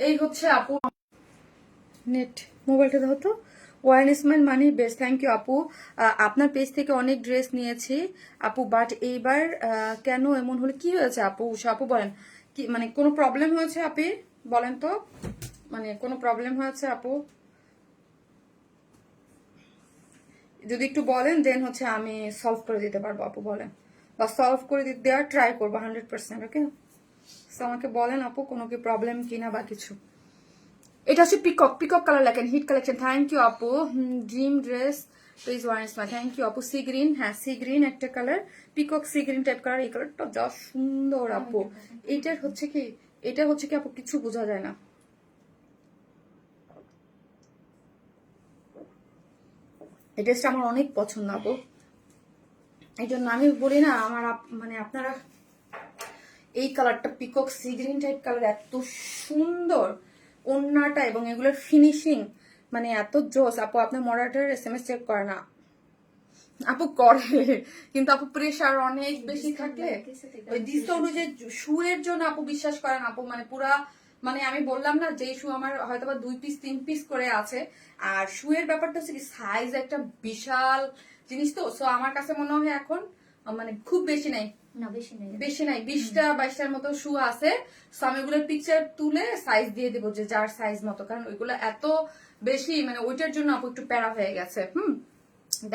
এই হচ্ছে আপু নেট, মোবাইলটা দাও তো। One smile money best, thank you আপু। আপনার পেজ থেকে অনেক ড্রেস নিয়েছি আপু, বাট এইবার কেন এমন হলো, কি হয়েছে আপু? উষা আপু বলেন, কি মানে কোনো প্রবলেম হয়েছে আপি? বলেন তো, মানে কোনো প্রবলেম হয়েছে আপু? যদি একটু বলেন দেন হচ্ছে আমি সলভ করে দিতে পারবো আপু, বলেন, বা সলভ করে দেওয়ার ট্রাই করবো 100%। ওকে, আমাকে বলেন আপু কোনো কি প্রবলেম কিনা বা কিছু। এটা হচ্ছে পিকক, পিকক কালার লেখেন, হিট কালেকশন, থ্যাংক ইউ আপু। Dream dress please one smile, thank you আপু। সি গ্রিন, হ্যাঁ সি গ্রিন একটা colour, peacock sea green type colour, এই কালারটা যা সুন্দর আপু। এটার হচ্ছে কি, এটা হচ্ছে কি আপু কিছু বোঝা যায় না, এই ড্রেসটা আমার অনেক পছন্দ আপু, এই জন্য আমি বলি না আমার মানে আপনারা এই কালারটা peacock sea green type colour এত সুন্দর, ওড়নাটা এবং এগুলোর ফিনিশিং মানে এত জোস আপু, আপনার মডারেটর SMS চেক করে না আপু, করে কিন্তু আপু প্রেশার অনেক বেশি থাকলে ওই ডিসকাউন্ট অনুযায়ী শুয়ের জন্য আপু বিশ্বাস করেন আপু, মানে পুরা মানে আমি বললাম না যে শু আমার হয়তো বা 2 পিস 3 পিস করে আছে, আর শুয়ের ব্যাপারটা হচ্ছে কি সাইজ একটা বিশাল জিনিস তো, সো আমার কাছে মনে হয় এখন মানে খুব বেশি নাই, না বেশি নেই। বেশি নাই 20টা 22টার মতো শু আছে। সো আমি ওগুলোর পিকচার তুলে সাইজ দিয়ে দেবো যে যার সাইজ মতো, কারণ ওইগুলো এত বেশি মানে ওইটার জন্য আপু একটু প্যারা হয়ে গেছে।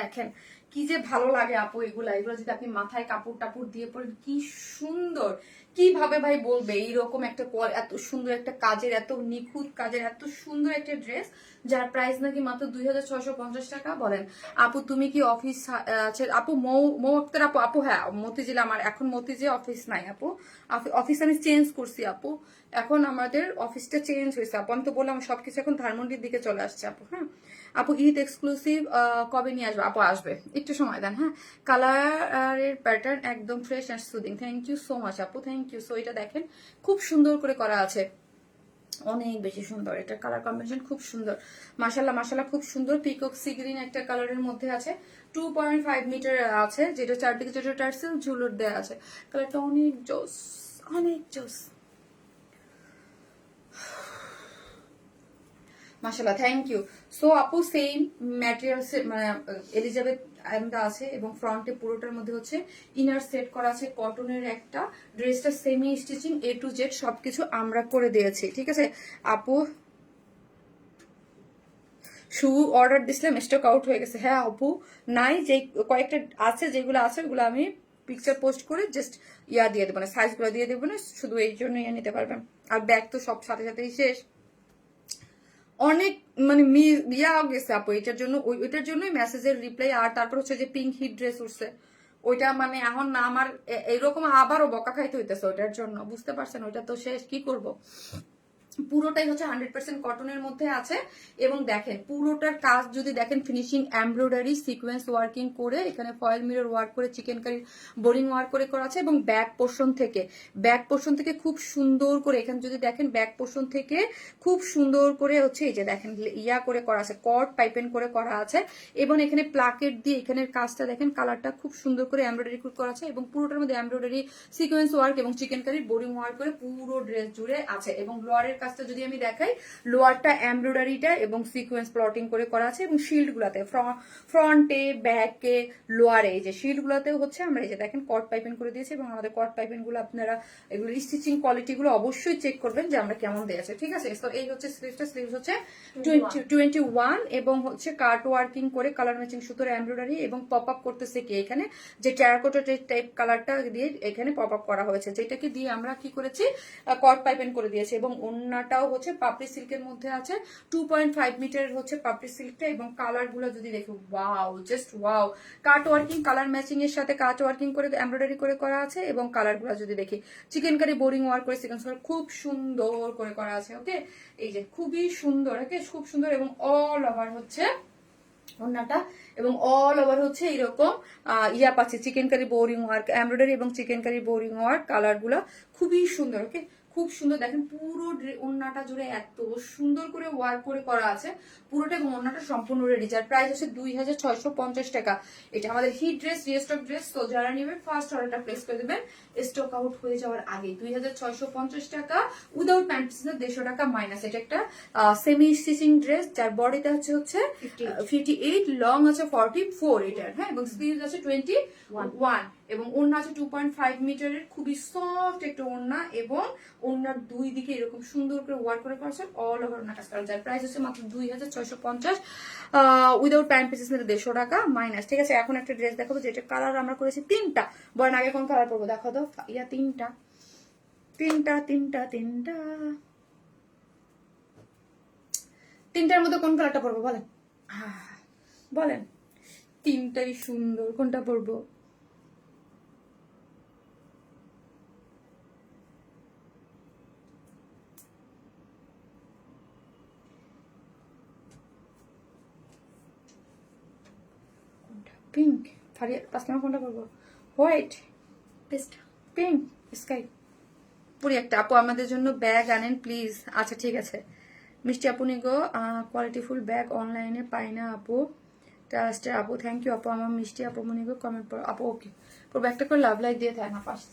দেখেন কি যে ভালো লাগে আপু এগুলা, এগুলো যদি আপনি মাথায় কাপড় টাপড় দিয়ে পরেন কি সুন্দর, কিভাবে ভাই বলবে এইরকম একটা এত সুন্দর একটা কাজের, এত নিখুঁত কাজের, এত সুন্দর একটা ড্রেস যার প্রাইস নাকি মাত্র 2650 টাকা। বলেন আপু তুমি কি অফিস আছে আপু? মৌ আক্তার আপু, আপু হ্যাঁ মতিঝিলে আমার এখন মতিঝিলে অফিস নাই আপু, অফিস আমি চেঞ্জ করছি আপু, এখন আমাদের অফিসটা চেঞ্জ হয়েছে আপু, আমি তো বললাম সবকিছু এখন ধানমন্ডির দিকে চলে আসছে আপু। হ্যাঁ আপু ঈদ এক্সক্লুসিভ কবে নিয়ে আসবে? আপু আসবে, একটু সময় দেন। হ্যাঁ কালারের প্যাটার্ন একদম fresh and soothing, thank you so much আপু, থ্যাংক ইউ। সো এটা দেখেন খুব সুন্দর করে করা আছে, অনেক বেশি সুন্দর, এটা কালার কম্বিনেশন খুব সুন্দর, মাশাল্লাহ মাশাল্লাহ খুব সুন্দর। পিকক সি গ্রিন একটা কালারের মধ্যে আছে, 2.5 মিটার আছে, যেটা চারদিকে যেটা টার্সেল ঝুলুর দেওয়া আছে, কালারটা অনেক জোস, অনেক জোস মাশাআল্লাহ, থ্যাংক ইউ। সো আপু সেম ম্যাটেরিয়ালস মানে এলিজাবেথ আয়মদা আছে এবং ফ্রন্টে পুরোটার মধ্যে হচ্ছে ইনার সেট করা আছে কটনের একটা, ড্রেসটা semi stitching A to Z সবকিছু আমরা করে দিয়েছি, ঠিক আছে আপু। শু অর্ডার দিছিলাম স্টক আউট হয়ে গেছে। হ্যাঁ আপু নাই, যে কয়েকটা আছে যেগুলো আছে ওগুলো আমি পিকচার পোস্ট করে জাস্ট ইয়া দিয়ে দেবো, মানে সাইজগুলো দিয়ে দেবো না, শুধু এই জন্য ইয়া নিতে পারবেন। আর ব্যাগ তো সব সাথে সাথেই শেষ, অনেক মানে ইয়া গেছে আপু এটার জন্য, ওইটার জন্যই মেসেজের রিপ্লাই। আর তারপর হচ্ছে যে পিঙ্ক হিট ড্রেস উঠছে, ওইটা মানে এখন না আমার এইরকম আবারও বকা খাইতে হইতেছে ওইটার জন্য, বুঝতে পারছেন? ওইটা তো শেষ, কি করব। পুরোটাই হচ্ছে 100% কটনের মধ্যে আছে এবং দেখেন পুরোটার কাজ যদি দেখেন ফিনিশিং এমব্রয়ডারি সিকোয়েন্স ওয়ার্কিং করে, এখানে ফয়েল মিরর ওয়ার্ক করে, চিকেন কারি বোরিং ওয়ার্ক করে করা আছে এবং ব্যাক পোর্শন থেকে খুব সুন্দর করে, এখানে যদি দেখেন ব্যাক পোর্শন থেকে খুব সুন্দর করে হচ্ছে এই যে দেখেন ইয়া করে করা আছে, কট পাইপেন করে করা আছে এবং এখানে প্লাকেট দিয়ে এখানের কাজটা দেখেন, কালারটা খুব সুন্দর করে এমব্রয়ডারি করা আছে এবং পুরোটার মধ্যে এমব্রয়ডারি সিকোয়েন্স ওয়ার্ক এবং চিকেন কারি বোরিং ওয়ার্ক করে পুরো ড্রেস জুড়ে আছে। এবং লোয়ারের কাজটা যদি আমি দেখাই, লোয়ারটা এমব্রয়ডারিটা এবং সিকোয়েন্স প্লটিং করে করা আছে এবং শিল্ড গুলাতে ফ্রন্টে ব্যাকে লোয়ারে এই যে শিল্ড গুলাতেও হচ্ছে আমরা এই যে দেখেন কট পাইপিং করে দিয়েছি এবং আমাদের কট পাইপিং গুলো আপনারা এগুলো স্টিচিং কোয়ালিটি গুলো অবশ্যই চেক করবেন যে আমরা কেমন দিয়েছে, ঠিক আছে। তো এই হচ্ছে স্লিভসটা, স্লিভস হচ্ছে 21 এবং হচ্ছে কাট ওয়ার্কিং করে কালার ম্যাচিং সুতোর এমব্রয়ডারি এবং পপ আপ করতেছে কি এখানে যে টেরাকোটা টাইপ কালারটা দিয়ে এখানে পপ আপ করা হয়েছে, যেটাকে দিয়ে আমরা কি করেছি কট পাইপিং করে দিয়েছি এবং ওন্নাটাও হচ্ছে পাপড়ি সিল্কের মধ্যে আছে, 2.5 মিটারের হচ্ছে পাপড়ি সিল্কটা এবং কালার গুলো যদি দেখি ওয়াও, জাস্ট ওয়াও, কাট ওয়ার্কিং কালার ম্যাচিং এর সাথে কাট ওয়ার্কিং করে এমব্রয়ডারি করে করা আছে এবং কালার গুলো যদি দেখি চিকেন কারি বোরিং ওয়ার্ক করে সিকোয়েন্স করে খুব সুন্দর করে করা আছে। ওকে এই যে খুবই সুন্দর, ওকে খুব সুন্দর এবং অল ওভার হচ্ছে ওন্নাটা এবং অল ওভার হচ্ছে এইরকম ইয়া পাচ্ছে chikankari boring work embroidery এবং chikankari boring work, colour গুলা খুবই সুন্দর। ওকে খুব সুন্দর, দেখেন পুরো ওন্নাটা জুড়ে এত সুন্দর করে ওয়ার্ক করে করা আছে পুরোটা এবং ওন্নাটা সম্পূর্ণ রেডি, যার প্রাইস হচ্ছে 2650 টাকা। এটা আমাদের হিট ড্রেস, রিস্টক ড্রেস। তো যারা নেবেন ফার্স্ট অর্ডারটা প্লেস করে দেবেন স্টক আউট হয়ে যাওয়ার আগে। 2650 টাকা উইদাউট প্যান্ট, 150 টাকা মাইনাস। এটা একটা সেমি স্টিচিং ড্রেস যার বডিতে হচ্ছে 58, লং আছে 44 এটার, হ্যাঁ এবং স্লিভস আছে 21 এবং ওড়না আছে 2.5 মিটারের, খুবই সফট একটা ওড়না এবং ওড়নার দুই দিকে এরকম সুন্দর করে ওয়ার্ক করে করেছে অল ওভার ওড়না কাজ করা, যার প্রাইস হচ্ছে মাত্র 2650 উইদাউট প্যান্ট পিসেস নিতে 150 টাকা মাইনাস। ঠিক আছে, এখন একটা ড্রেস দেখাবো যেটা কালার আমরা করেছি তিনটা, বলেন আগে কোন কালার পরবো দেখো তো, ইয়া তিনটা তিনটার মধ্যে কোন কালারটা পরবো বলেন, বলেন তিনটাই সুন্দর, কোনটা পরবো? পিঙ্ক, ফারিয়া পাঁচলামা কোনটা পরবো? White, best pink, sky. Puri একটা আপু আমাদের জন্য ব্যাগ আনেন প্লিজ। আচ্ছা ঠিক আছে, মিষ্টি আপু নিগো কোয়ালিটিফুল ব্যাগ অনলাইনে পাই না আপু, ট্রাস্টের আপু, থ্যাংক ইউ আপু। আমার মিষ্টি আপু নিগো কমেন্ট করো আপু। ওকে, পুরো ব্যাগটা করে লাভ লাইক দিয়ে থাকে না পাশে।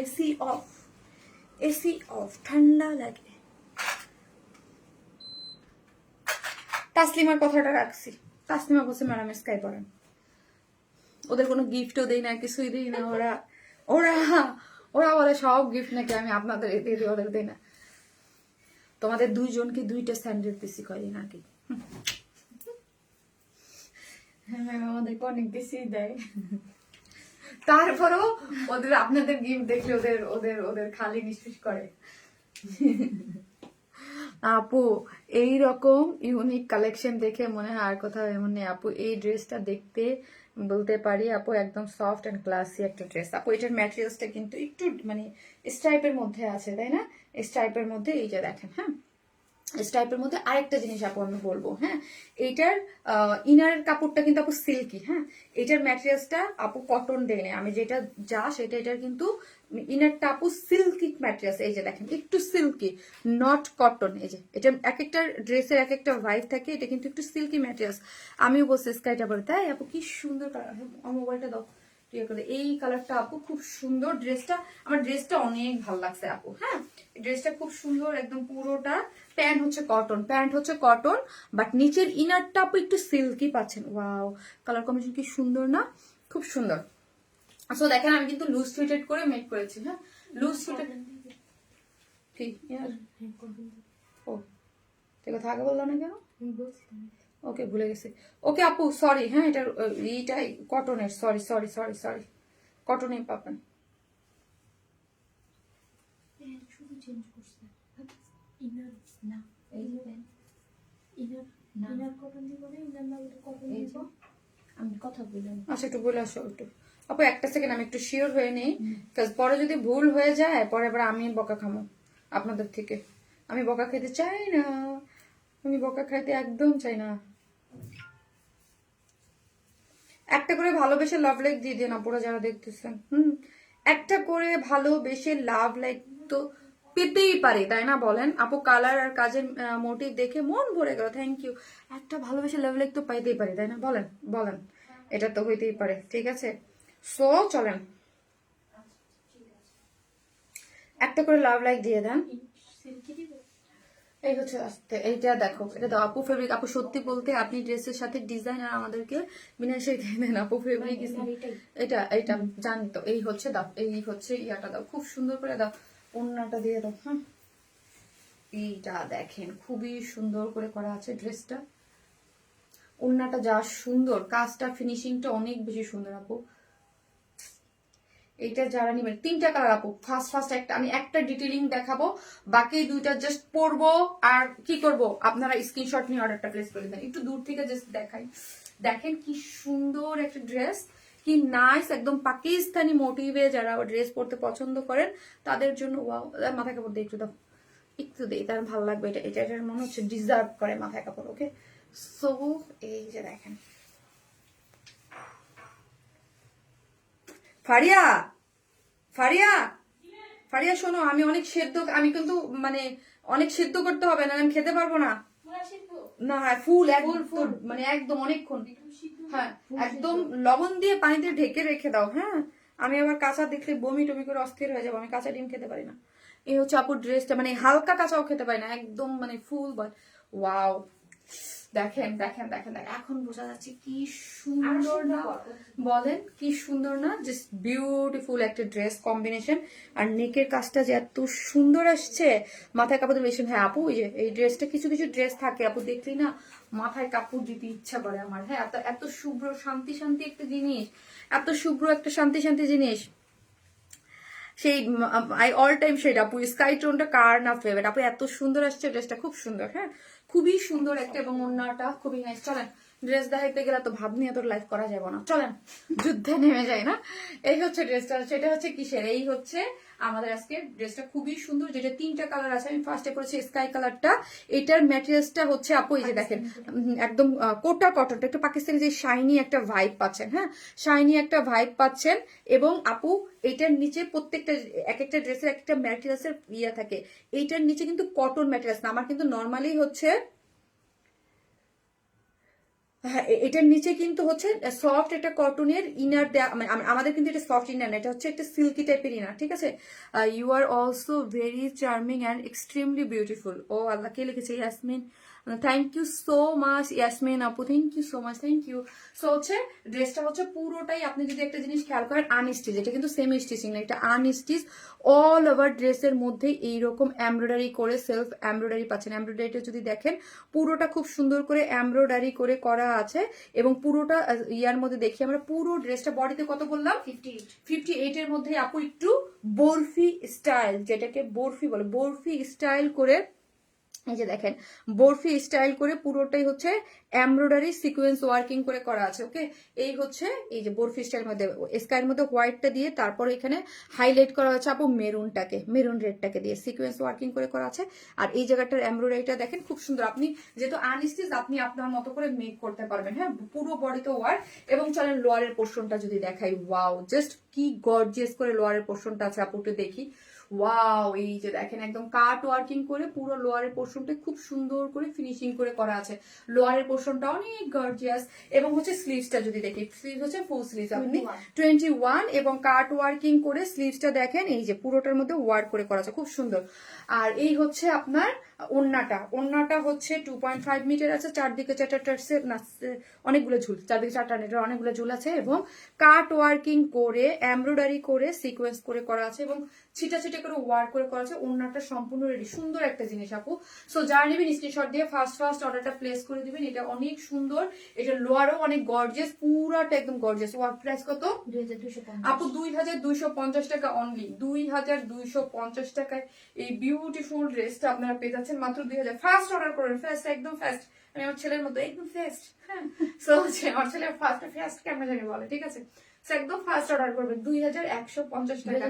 এসি অফ, এসি অফ, ঠান্ডা লাগে। তাসলিমার কথাটা রাখছি, তাসলিমা বলছে ম্যাডাম স্কাই পড়েন। ওদের কোনো গিফটও দেই না, কিছুই দেই না। ওরা ওরা ওরা বলে সব গিফট নাকি আমি আপনাদের দিয়ে দিই, ওদের দেই না। তোমাদের দুইজনকে দুইটা স্যান্ডেল পিসি করে নাকি? ম্যাম আমাদেরকে অনেক বেশি দেয়, তারপরেও ওদের আপনাদের গিফট দেখলে ওদের ওদের ওদের খালি নিঃশ্বাস করে। আপু এই রকম ইউনিক কালেকশন দেখে মনে হয় আর কোথাও এমন নেই আপু। এই ড্রেসটা দেখতে বলতে পারি আপু একদম সফট এন্ড ক্লাসি একটা ড্রেস আপু। এটার ম্যাটেরিয়ালসটা কিন্তু একটু মানে স্ট্রাইপের মধ্যে আছে, তাই না? স্ট্রাইপের মধ্যে এই যে দেখেন, হ্যাঁ স্ট্রাইপের মধ্যে আরেকটা জিনিস আপু আমি বলবো, হ্যাঁ এইটার ইনারের কাপড়টা কিন্তু আপু সিল্কি, হ্যাঁ এটার ম্যাটেরিয়ালসটা আপু কটন দেয় না, আমি যেটা যা সেটা এটার কিন্তু ইনারটা আপু সিল্কি ম্যাটেরিয়ালস। এই যে দেখেন একটু সিল্কি, নট কটন। এই যে এটা এক একটা ড্রেসের এক একটা ভাইব থাকে, এটা কিন্তু একটু সিল্কি ম্যাটেরিয়ালস। আমিও বলছি স্কাইটা বলে, তাই আপু কি সুন্দর কালার। আমার মোবাইলটা দাও, এই কালারটা আপু খুব সুন্দর ড্রেসটা, আমার ড্রেসটা অনেক ভালো লাগছে আপু। হ্যাঁ ড্রেসটা খুব সুন্দর একদম পুরোটা। প্যান্ট হচ্ছে কটন, প্যান্ট হচ্ছে কটন, বাট নিচের ইনারটা আপু একটু সিল্কি পাচ্ছেন। ওয়াও কালার কম্বিনেশন কি সুন্দর না, খুব সুন্দর। সো দেখেন আমি কিন্তু লুজ ফিটেড করে মেক করেছি, হ্যাঁ লুজ ফিটেড। কি ও ঠিক কথা আগে বললো না কেন? ওকে ভুলে গেছি। ওকে আপু সরি, হ্যাঁ এটার এইটাই কটনের, সরি সরি সরি সরি, কটনেই পাবেন। শুধু চেঞ্জ করছে ইনার না, এই যে ইনার ইনার কটন দিব না, ইনার না কটন দিব। আমি কথা বললাম, আচ্ছা একটু বলে আসো একটু আপু, একটা সেকেন্ড আমি একটু শিওর হয়ে নেই, কাজ পরে যদি ভুল হয়ে যায় পরে আবার আমি বকা খামো আপনাদের থেকে। আমি বকা খেতে চাই না, আমি বকা খাইতে একদম চাই না। একটা করে ভালোবেসে লাভ লাইক দিয়ে দিন আপুরা যারা দেখতেছেন। একটা করে ভালোবেসে লাভ লাইক তো পেতেই পারে, তাই না বলেন আপু? কালার আর কাজের মোটিভ দেখে মন ভরে গেল, থ্যাংক ইউ। একটা ভালোবেসে লাভ লাইক তো পাইতেই পারি, তাই না বলেন? বলেন এটা তো হইতেই পারে, ঠিক আছে। সো চলেন একটা করে লাভ লাইক দিয়ে দেন। সিল্কি দিব। এই হচ্ছে আস্তে, এইটা দেখো, এটা দাও আপু ফেব্রিক। আপু সত্যি বলতে আপনি ড্রেসের সাথে ডিজাইন আর আমাদেরকে বিনাশাই দিয়ে দেন আপু ফেব্রিক। এটা এটা জানি তো, এই হচ্ছে দাও, এই হচ্ছে ইয়াটা দাও, খুব সুন্দর করে দাও, ওড়নাটা দিয়ে দাও। হ্যাঁ এইটা দেখেন খুবই সুন্দর করে করা আছে ড্রেসটা, ওড়নাটা যা সুন্দর, কাজটা ফিনিশিংটা অনেক বেশি সুন্দর আপু। এইটা যারা নিবেন তিনটা কালার আপু, ফার্স্ট ফার্স্ট একটা আমি একটা ডিটেইলিং দেখাবো, বাকি দুইটা জাস্ট পরবো আর কি করব, আপনারা স্ক্রিনশট নিয়ে অর্ডারটা প্লেস করে দেন। একটু দূর থেকে জাস্ট দেখাই, দেখেন কি সুন্দর একটা ড্রেস, কি নাইস, একদম পাকিস্তানি মোটিভে যারা ড্রেস পরতে পছন্দ করেন তাদের জন্য ওয়াও। মাথায় কাপড় দিয়ে একটু দাও, একটু দিই, তার ভালো লাগবে। এটা এটা এটার মনে হচ্ছে ডিজার্ভ করে মাথায় কাপড়। ওকে সো এই যে দেখেন ফারিয়া, ফারিয়া, ফারিয়া শোনো, আমি অনেক সেদ্ধ, আমি কিন্তু মানে অনেক সেদ্ধ করতে হবে না, আমি খেতে পারবো না। না হ্যাঁ ফুল একদম মানে একদম অনেকক্ষণ, হ্যাঁ একদম লবণ দিয়ে পানিতে ঢেকে রেখে দাও। হ্যাঁ আমি আবার কাঁচা দেখলে বমি টমি করে অস্থির হয়ে যাবো, আমি কাঁচা ডিম খেতে পারি না। এই হচ্ছে আপুর ড্রেসটা, মানে হালকা কাঁচাও খেতে পারি না, একদম মানে ফুল বল। ওয়াও, দেখেন দেখেন দেখেন দেখেন, এখন বোঝা যাচ্ছে কি সুন্দর না, বলেন কি সুন্দর না, জাস্ট বিউটিফুল একটা ড্রেস কম্বিনেশন। আর নেকের কাজটা যে এত সুন্দর আসছে, মাথায় কাপড় দিলে, হ্যাঁ আপু এই যে এই ড্রেসটা, কিছু কিছু ড্রেস থাকে আপু দেখলি না মাথায় কাপড় দিতে ইচ্ছা করে আমার। হ্যাঁ, এত এত শুভ্র শান্তি শান্তি একটা জিনিস, এত শুভ্র একটা শান্তি শান্তি জিনিস, সেই আই অল টাইম শেড আপু। স্কাই টোনটা কার না ফেভারিট আপু, এত সুন্দর আসছে ড্রেসটা, খুব সুন্দর। হ্যাঁ, খুবই সুন্দর একটা, এবং অন্যটা খুবই নাইস। চলেন ড্রেস দেখাইতে গেলে তো ভাব নিয়ে তোর লাইফ করা যাবে না, চলেন যুদ্ধে নেমে যায় না। এই হচ্ছে ড্রেসটা, সেটা হচ্ছে কিসের, এই হচ্ছে আমাদের আজকে ড্রেসটা খুবই সুন্দর, যেটা 3টা কালার আছে। আমি ফার্স্টে করেছি স্কাই কালারটা। এটার ম্যাটেরিয়ালসটা হচ্ছে আপু এই যে দেখেন, একদম কোটা কটনটা, একটু পাকিস্তানি যে শাইনি একটা ভাইব পাচ্ছেন। হ্যাঁ, শাইনি একটা ভাইব পাচ্ছেন। এবং আপু এইটার নিচে প্রত্যেকটা এক একটা ড্রেসের একটা ম্যাটেরিয়ালসের ইয়ে থাকে, এইটার নিচে কিন্তু কটন ম্যাটেরিয়ালস না, আমার কিন্তু নর্মালি হচ্ছে, হ্যাঁ এটার নিচে কিন্তু হচ্ছে সফট একটা কটনের ইনার দেয়া, আমাদের কিন্তু এটা সফট ইনার না, এটা হচ্ছে একটা সিল্কি টাইপের ইনার, ঠিক আছে। You are also very charming and extremely beautiful. ও আল্লাহ, কে লিখেছে? Yasmin, thank you so much Yasmin আপু, thank you so much, thank you. So হচ্ছে ড্রেসটা হচ্ছে পুরোটাই, আপনি যদি একটা জিনিস খেয়াল করেন, আনস্টিচ, এটা কিন্তু সেমি স্টিচিং না, এটা আনস্টিচ। অল ওভার ড্রেসের মধ্যে এইরকম এমব্রয়ডারি করে, সেলফ এমব্রয়ডারি পাচ্ছেন। এমব্রয়ডারিটা যদি দেখেন, পুরোটা খুব সুন্দর করে এমব্রয়ডারি করে করা আছে। এবং পুরোটা ইয়ার মধ্যে দেখি আমরা, পুরো ড্রেসটা বডিতে কত বললাম, 58 এর মধ্যে আপু একটু বরফি স্টাইল, যেটাকে বরফি বলে, বরফি স্টাইল করে, এই যে দেখেন বরফি স্টাইল করে পুরোটাই হচ্ছে এমব্রয়ডারি সিকোয়েন্স ওয়ার্কিং করে করা আছে। ওকে, এই হচ্ছে এই যে বরফি স্টাইল মধ্যে, স্কাইয়ের মধ্যে হোয়াইটটা দিয়ে, তারপর এখানে হাইলাইট করা হচ্ছে আপু মেরুনটাকে, মেরুন রেডটাকে দিয়ে সিকোয়েন্স ওয়ার্কিং করে করা আছে। আর এই জায়গাটার এমব্রয়ডারিটা দেখেন খুব সুন্দর, আপনি যেহেতু আনস্টিচ আপনি আপনার মতো করে মেক করতে পারবেন। হ্যাঁ, পুরো বডিতে ওয়ার্ক। এবং চলেন লোয়ারের পোর্শনটা যদি দেখাই, ওয়াও জাস্ট কি গর্জিয়াস করে লোয়ারের পোর্শনটা আছে আপু, একটু দেখি। ওয়াও, এই যে দেখেন একদম কাট ওয়ার্কিং করে পুরো লোয়ারের পোর্শনটা খুব সুন্দর করে ফিনিশিং করে করা আছে। লোয়ারের পোর্শনটা অনেক গর্জিয়াস। এবং হচ্ছে স্লিভসটা যদি দেখি, স্লিভ হচ্ছে ফুল স্লিভ, আপনি 21 এবং কাট ওয়ার্কিং করে স্লিভসটা দেখেন, এই যে পুরোটার মধ্যে ওয়ার্ক করে করা আছে, খুব সুন্দর। আর এই হচ্ছে আপনার ওড়নাটা, ওড়নাটা হচ্ছে 2.5 মিটার আছে, চারদিকে চারটা না অনেকগুলো ঝুল, চারদিকে 4টা নেটের অনেকগুলো ঝুল আছে, এবং কাট ওয়ার্কিং করে এমব্রয়ডারি করে সিকোয়েন্স করে করা আছে, এবং ছিটা ছিটা করে ওয়ার্ক করে করা আছে। ওড়নাটা সম্পূর্ণ রেডি, সুন্দর একটা জিনিস আপু। সো যারা নেবেন স্ক্রিনশট দিয়ে ফার্স্ট অর্ডারটা প্লেস করে দিবেন। এটা অনেক সুন্দর, এটা লোয়ারও অনেক গর্জিয়াস, পুরাটা একদম গর্জিয়াস। ওয়ার্ক প্রাইস কত 2250 আপু? 2250 টাকা অনলি, 2250 টাকায় এই বিউটিফুল ড্রেসটা আপনারা পেয়ে যাচ্ছেন মাত্র 2000। ফার্স্ট অর্ডার করবেন, ফার্স্ট, একদম ফার্স্ট। আমি আমার ছেলের মতো একদম ফার্স্ট। হ্যাঁ, সো হচ্ছে আমার ছেলে ফার্স্ট কেমন জানি বলে, ঠিক আছে। একদম ফার্স্ট অর্ডার করবেন 2150 টাকা,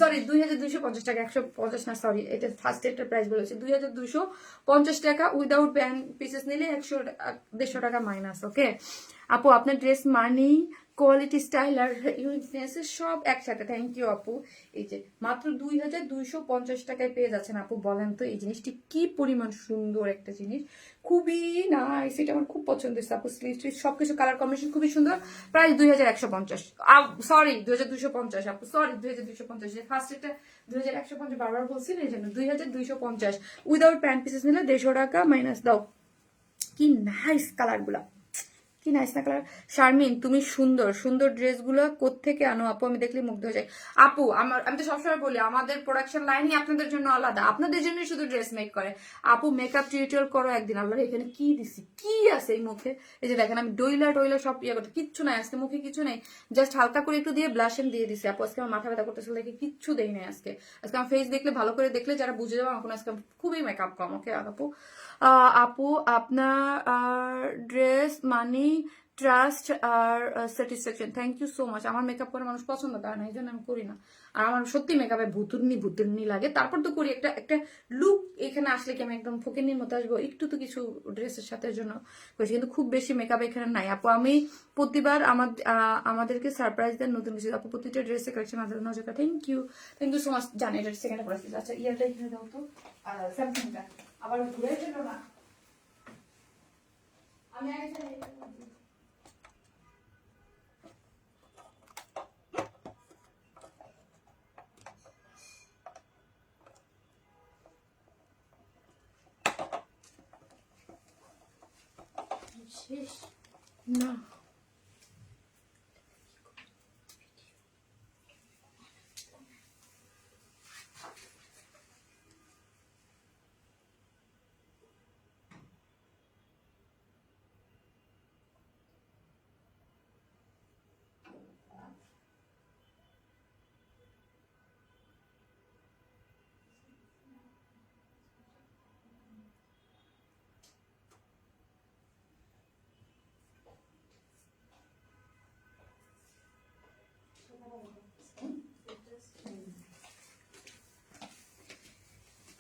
সরি 2250 টাকা, 150 না, সরি এটা ফার্স্ট এর প্রাইস বলেছে 2250 টাকা। উইদাউট ব্যান্ড পিসেস নিলে 150 টাকা মাইনাস। ওকে আপু, আপনার ড্রেস মানেই কোয়ালিটি, স্টাইল আর ইউনিকনেস সব একসাথে। থ্যাংক ইউ আপু। এই যে মাত্র 2250 টাকায় পেয়ে যাচ্ছেন আপু, বলেন তো এই জিনিসটি কি পরিমাণ সুন্দর একটা জিনিস, খুবই নাইস। এটা আমার খুব পছন্দ হয়েছে আপু, স্লিভ সবকিছু কালার কম্বিনেশন খুবই সুন্দর। প্রাইস 2150, সরি 2250 আপু, সরি 2250, ফার্স্ট এটা 2150 বারবার বলছি না, এই জন্য 2250। উইদাউট প্যান্ট পিসেস নিলে 150 টাকা মাইনাস দাও। কি নাইস কালার গুলা, কি নাইস না কালার। শারমিন, তুমি সুন্দর সুন্দর ড্রেসগুলো কোত্থেকে আনো আপু? আমি দেখলে মুগ্ধ হয়ে যাই আপু। আমি তো সবসময় বলি আমাদের প্রোডাকশন লাইনই আপনাদের জন্য আলাদা, আপনাদের জন্য শুধু ড্রেস মেক করে আপু। মেকআপ টিউটোরিয়াল করো একদিন। আল্লাহ, এখানে কি দিছি, কি আছে এই মুখে? এই যে দেখেন আমি ডইলা সব ইয়ে করতে, কিচ্ছু নাই আজকে মুখে, কিছু নেই, জাস্ট হালকা করে একটু দিয়ে ব্লাশন দিয়ে দিছি আপু। আজকে আমার মাথা ব্যথা করতেছিল দেখে কিচ্ছু দেই নাই আজকে। আজকে আমার ফেস দেখলে, ভালো করে দেখলে যারা বুঝে যাবো এখন আজকে খুবই মেকআপ কম। ওকে আপু, আপু আপনার ড্রেস মানে ট্রাস্ট আর satisfaction. Thank you so much. আমার মেকআপ করে মানুষ পছন্দ করে না, এই জন্য আমি করি না। আর আমার সত্যি মেকআপে ভুতুরনি লাগে, তারপর তো করি। একটা লুক এখানে আসলে কি আমি একদম ফকিনির মতো আসবো? একটু তো কিছু ড্রেসের সাথে জন্য করেছি, কিন্তু খুব বেশি মেকআপ এখানে নাই আপু। আমি প্রতিবার আমাদেরকে সারপ্রাইজ দেন নতুন কিছু আপু, প্রতিটা ড্রেসের কালেকশন আমাদের নজর। Thank you so much. জানি এটা সেকেন্ড পড়াচ্ছি। আচ্ছা ইয়ারটা এখানে দাও তো, স্যামসাংটা আবার ঘুরে গেল না। আমি আগে শেষ না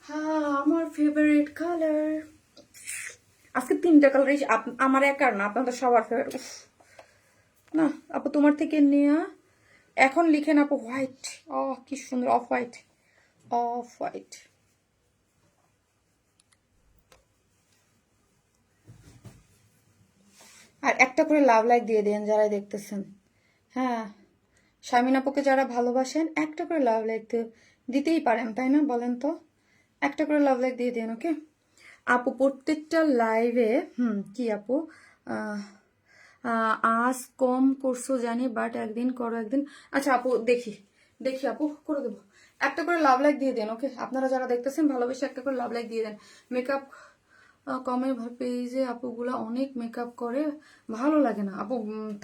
হ্যাঁ আমার ফেভারিট কালার আজকে 3টা কালার আমার একার না আপনাদের সবার ফেভারিট না আপু তোমার থেকে নেয়া এখন লিখেন আপু হোয়াইট ও কি সুন্দর অফ হোয়াইট অফ হোয়াইট আর একটা করে লাভ লাইক দিয়ে দেন যারা দেখতেছেন হ্যাঁ শামিন আপুকে যারা ভালোবাসেন একটা করে লাভ লাইক দিতেই পারেন তাই না বলেন তো একটা করে লাভ লাইক দিয়ে দেন ওকে আপু প্রত্যেকটা লাইভে কি আপু আজ কম করছো জানি বাট একদিন করো একদিন আচ্ছা আপু দেখি দেখি আপু করে দেবো একটা করে লাভ লাইক দিয়ে দেন ওকে আপনারা যারা দেখতেছেন ভালোবেসে একটা করে লাভ লাইক দিয়ে দেন মেকআপ কমে পেজে আপুগুলা অনেক মেকআপ করে ভালো লাগে না আপু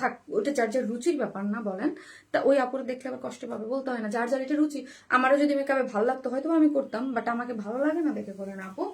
থাক ওটা যার যার রুচির ব্যাপার না বলেন তা ওই আপুর দেখলে আবার কষ্ট পাবে বলতে হয় না যার যার এটা রুচি আমারও যদি মেকআপে ভালো লাগতো হয়তো আমি করতাম বাট আমাকে ভালো লাগে না দেখে করে না আপু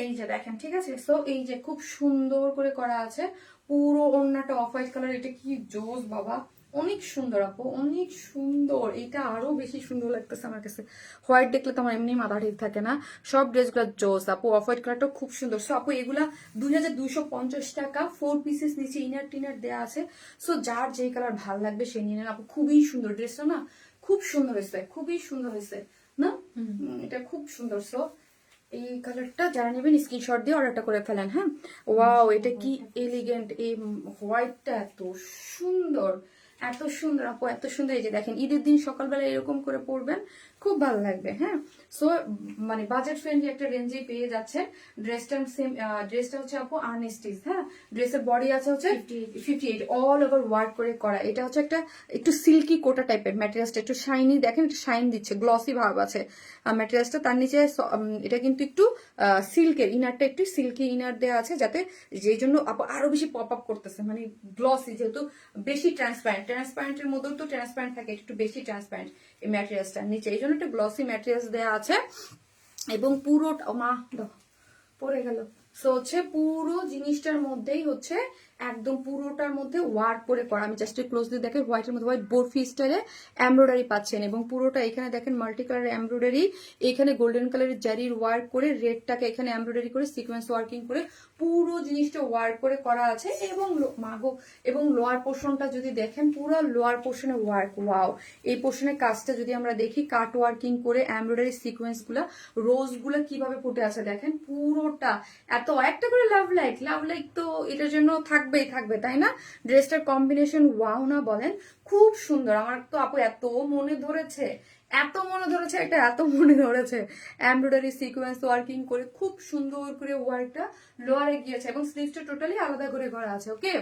এই যে দেখেন ঠিক আছে সো এই যে খুব সুন্দর করে করা আছে পুরো ওড়নাটা অফ হোয়াইট কালার এটা কি জোস বাবা অনেক সুন্দর আপু অনেক সুন্দর এটা আরো বেশি সুন্দর লাগতেছে আমার কাছে হোয়াইট দেখলে তো আমার এমনি মাথা ঠিক থাকে না সব ড্রেসগুলো জোস আপু অফ হোয়াইট কালারটা খুব সুন্দর সো আপু এগুলা 2250 টাকা 4 পিসেস নিচে ইনার টিনার দেওয়া আছে সো যার যেই কালার ভাল লাগবে সেই নিয়ে নেন আপু খুবই সুন্দর ড্রেসটা না খুব সুন্দর হয়েছে খুবই সুন্দর হয়েছে না এটা খুব সুন্দর সো এই কালারটা যারা নেবেন স্ক্রিনশট দিয়ে অর্ডারটা করে ফেলেন হ্যাঁ ওয়াও এটা কি এলিগেন্ট এই হোয়াইটটা এত সুন্দর আপু এত সুন্দর এই যে দেখেন ঈদের দিন সকালবেলা এরকম করে পরবেন খুব ভালো লাগবে হ্যাঁ সো মানে বাজেট ফ্রেন্ডলি একটা রেঞ্জে পেয়ে যাচ্ছে ড্রেসটা হচ্ছে আপু আর্নেস্টিস হ্যাঁ ড্রেসের বডি আছে হচ্ছে 58 অল ওভার ওয়ার্ক করে করা এটা হচ্ছে একটা একটু সিল্কি কোটা টাইপের ম্যাটেরিয়ালসটা একটু শাইনি দেখেন একটু শাইন দিচ্ছে গ্লসি ভাব আছে ম্যাটেরিয়ালসটা তার নিচে এটা কিন্তু একটু সিল্কের ইনারটা একটু সিল্কি ইনার দেওয়া আছে যাতে যেই জন্য আপু আরো বেশি পপ আপ করতেছে মানে গ্লসি যেহেতু বেশি ট্রান্সপারেন্টের মধ্যেও তো ট্রান্সপারেন্ট থাকে একটু বেশি ট্রান্সপারেন্ট এই ম্যাটেরিয়ালসটা নিচে এই জন্য একটা গ্লসি ম্যাটেরিয়ালস দেওয়া আছে এবং পুরোটা মা পড়ে গেল সো হচ্ছে পুরো জিনিসটার মধ্যেই হচ্ছে একদম পুরোটার মধ্যে ওয়ার্ক করে করা আমি জাস্ট ক্লোজলি দেখেন হোয়াইটের মধ্যে হোয়াইট বরফি স্টাইলে এমব্রয়ডারি পাচ্ছেন এবং পুরোটা এখানে দেখেন মাল্টি কালারের এমব্রয়ডারি এখানে গোল্ডেন কালারের জারির ওয়ার্ক করে রেডটাকে এখানে এমব্রয়ডারি করে সিকোয়েন্স ওয়ার্কিং করে পুরো জিনিসটা ওয়ার্ক করে করা আছে এবং মাগো এবং লোয়ার পোর্শনটা যদি দেখেন পুরো লোয়ার পোর্শনে ওয়ার্ক ওয়াও এই পোর্শনের কাজটা যদি আমরা দেখি কাট ওয়ার্কিং করে এমব্রয়ডারি সিকোয়েন্স গুলা রোজ গুলা কিভাবে ফুটে আছে দেখেন পুরোটা এত একটা করে লাভ লাইক তো এটার জন্য থাকবে তাই না ড্রেসটার কম্বিনেশন ওয়াও না বলেন খুব সুন্দর আমার তো আপু এত মনে ধরেছে এটা এত মনে ধরেছে এমব্রয়ডারি সিকোয়েন্স ওয়ার্কিং করে খুব সুন্দর করে ওয়ার্কটা লোয়ারে গিয়েছে এবং স্লিভসটা টোটালি আলাদা করে করা আছে ওকে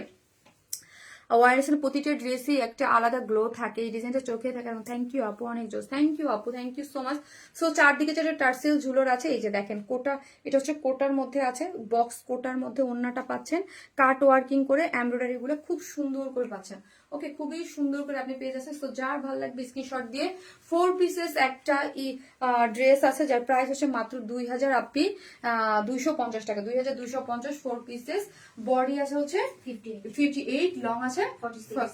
ওয়াইরসের প্রতিটা ড্রেসই একটা আলাদা গ্লো থাকে এই ডিজাইনটা চোখে থাকে থ্যাংক ইউ আপু অনেক জোস থ্যাংক ইউ আপু thank you so much so চারদিকে যেটা টার্সেল ঝুলোর আছে এই যে দেখেন কোটা এটা হচ্ছে কোটার মধ্যে আছে বক্স কোটার মধ্যে ওন্নাটা পাচ্ছেন কাট ওয়ার্কিং করে এমব্রয়ডারি গুলো খুব সুন্দর করে পাচ্ছেন ওকে খুবই সুন্দর করে আপনি পেয়ে যাচ্ছেন সো যার ভালো লাগবে স্ক্রিনশট দিয়ে 4 পিসেস একটা ড্রেস আছে যার প্রাইস হচ্ছে মাত্র 2000 আপি 250 টাকা 2250 4 পিসেস বডি আছে হচ্ছে 58 লং আছে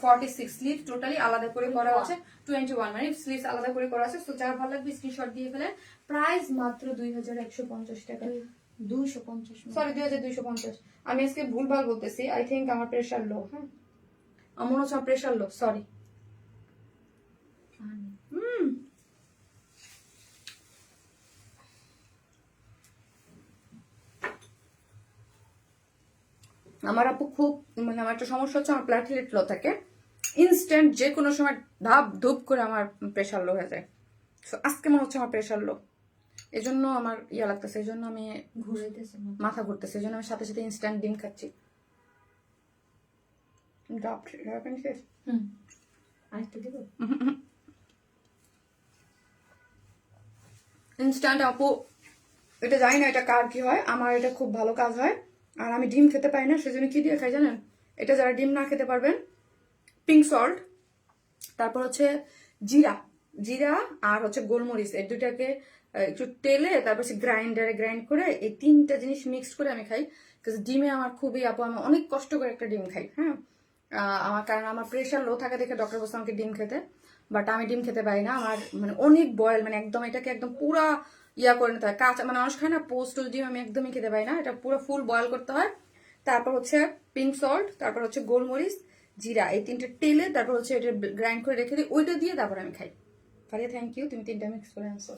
46 স্লিভ টোটালি আলাদা করে করা আছে 21 মানে স্লিভস আলাদা করে করা আছে সো যার ভালো লাগবে স্ক্রিনশট দিয়ে ফেলেন প্রাইস মাত্র 2150 টাকা 250 সরি 2250 আমি আজকে ভুলভাল বলতেছি আই থিংক আমার প্রেশার লো হ্যাঁ আমার হচ্ছে প্রেশার লো সরি আমার আপু খুব মানে আমার একটা সমস্যা হচ্ছে আমার প্ল্যাটলেট লো থাকে ইনস্ট্যান্ট যে কোনো সময় ধাপ ধুপ করে আমার প্রেশার লো হয়ে যায় সো আজকে মনে হচ্ছে আমার প্রেশার লো এজন্য আমার ইয়া লাগতেছে এজন্য আমি ঘুরাইতেছে মাথা ঘুরতেছে এজন্য আমি সাথে সাথে ইনস্ট্যান্ট ডিম খাচ্ছি ড্রপ শেষ। আরেকটা দেবো? ইনস্ট্যান্ট আপু, এটা জানি না এটা কার কি হয়, আমার এটা খুব ভালো কাজ হয়। আর আমি ডিম খেতে পাই না, সেজন্য কি দিয়ে খাই জানেন? এটা যারা ডিম না খেতে পারবেন, পিঙ্ক সল্ট, তারপর হচ্ছে জিরা, জিরা আর হচ্ছে গোলমরিচ, এই দুটাকে একটু তেলে তারপর হচ্ছে গ্রাইন্ডারে গ্রাইন্ড করে এই তিনটা জিনিস মিক্সড করে আমি খাই। বিকজ ডিমে আমার খুবই আপু, আমি অনেক কষ্ট করে একটা ডিম খাই। হ্যাঁ, আমার কারণ আমার প্রেশার লো থাকে দেখে ডক্টর বলছে আমাকে ডিম খেতে, বাট আমি ডিম খেতে পারি না। আমার মানে অনেক বয়েল, মানে একদম এটাকে একদম পুরা ইয়া করে নিতে হয়, কাঁচা মানে মানুষ খায় না পোস্ট ডিম, আমি একদমই খেতে পারি না, এটা পুরো ফুল বয়েল করতে হয়। তারপর হচ্ছে পিঙ্ক সল্ট, তারপর হচ্ছে গোলমরিচ, জিরা, এই তিনটে তেলে তারপর হচ্ছে এটা গ্রাইন্ড করে রেখে দিই, ওইটা দিয়ে তারপর আমি খাই। ফারিয়া থ্যাংক ইউ, তুমি তিনটা মিক্স করে আনছো।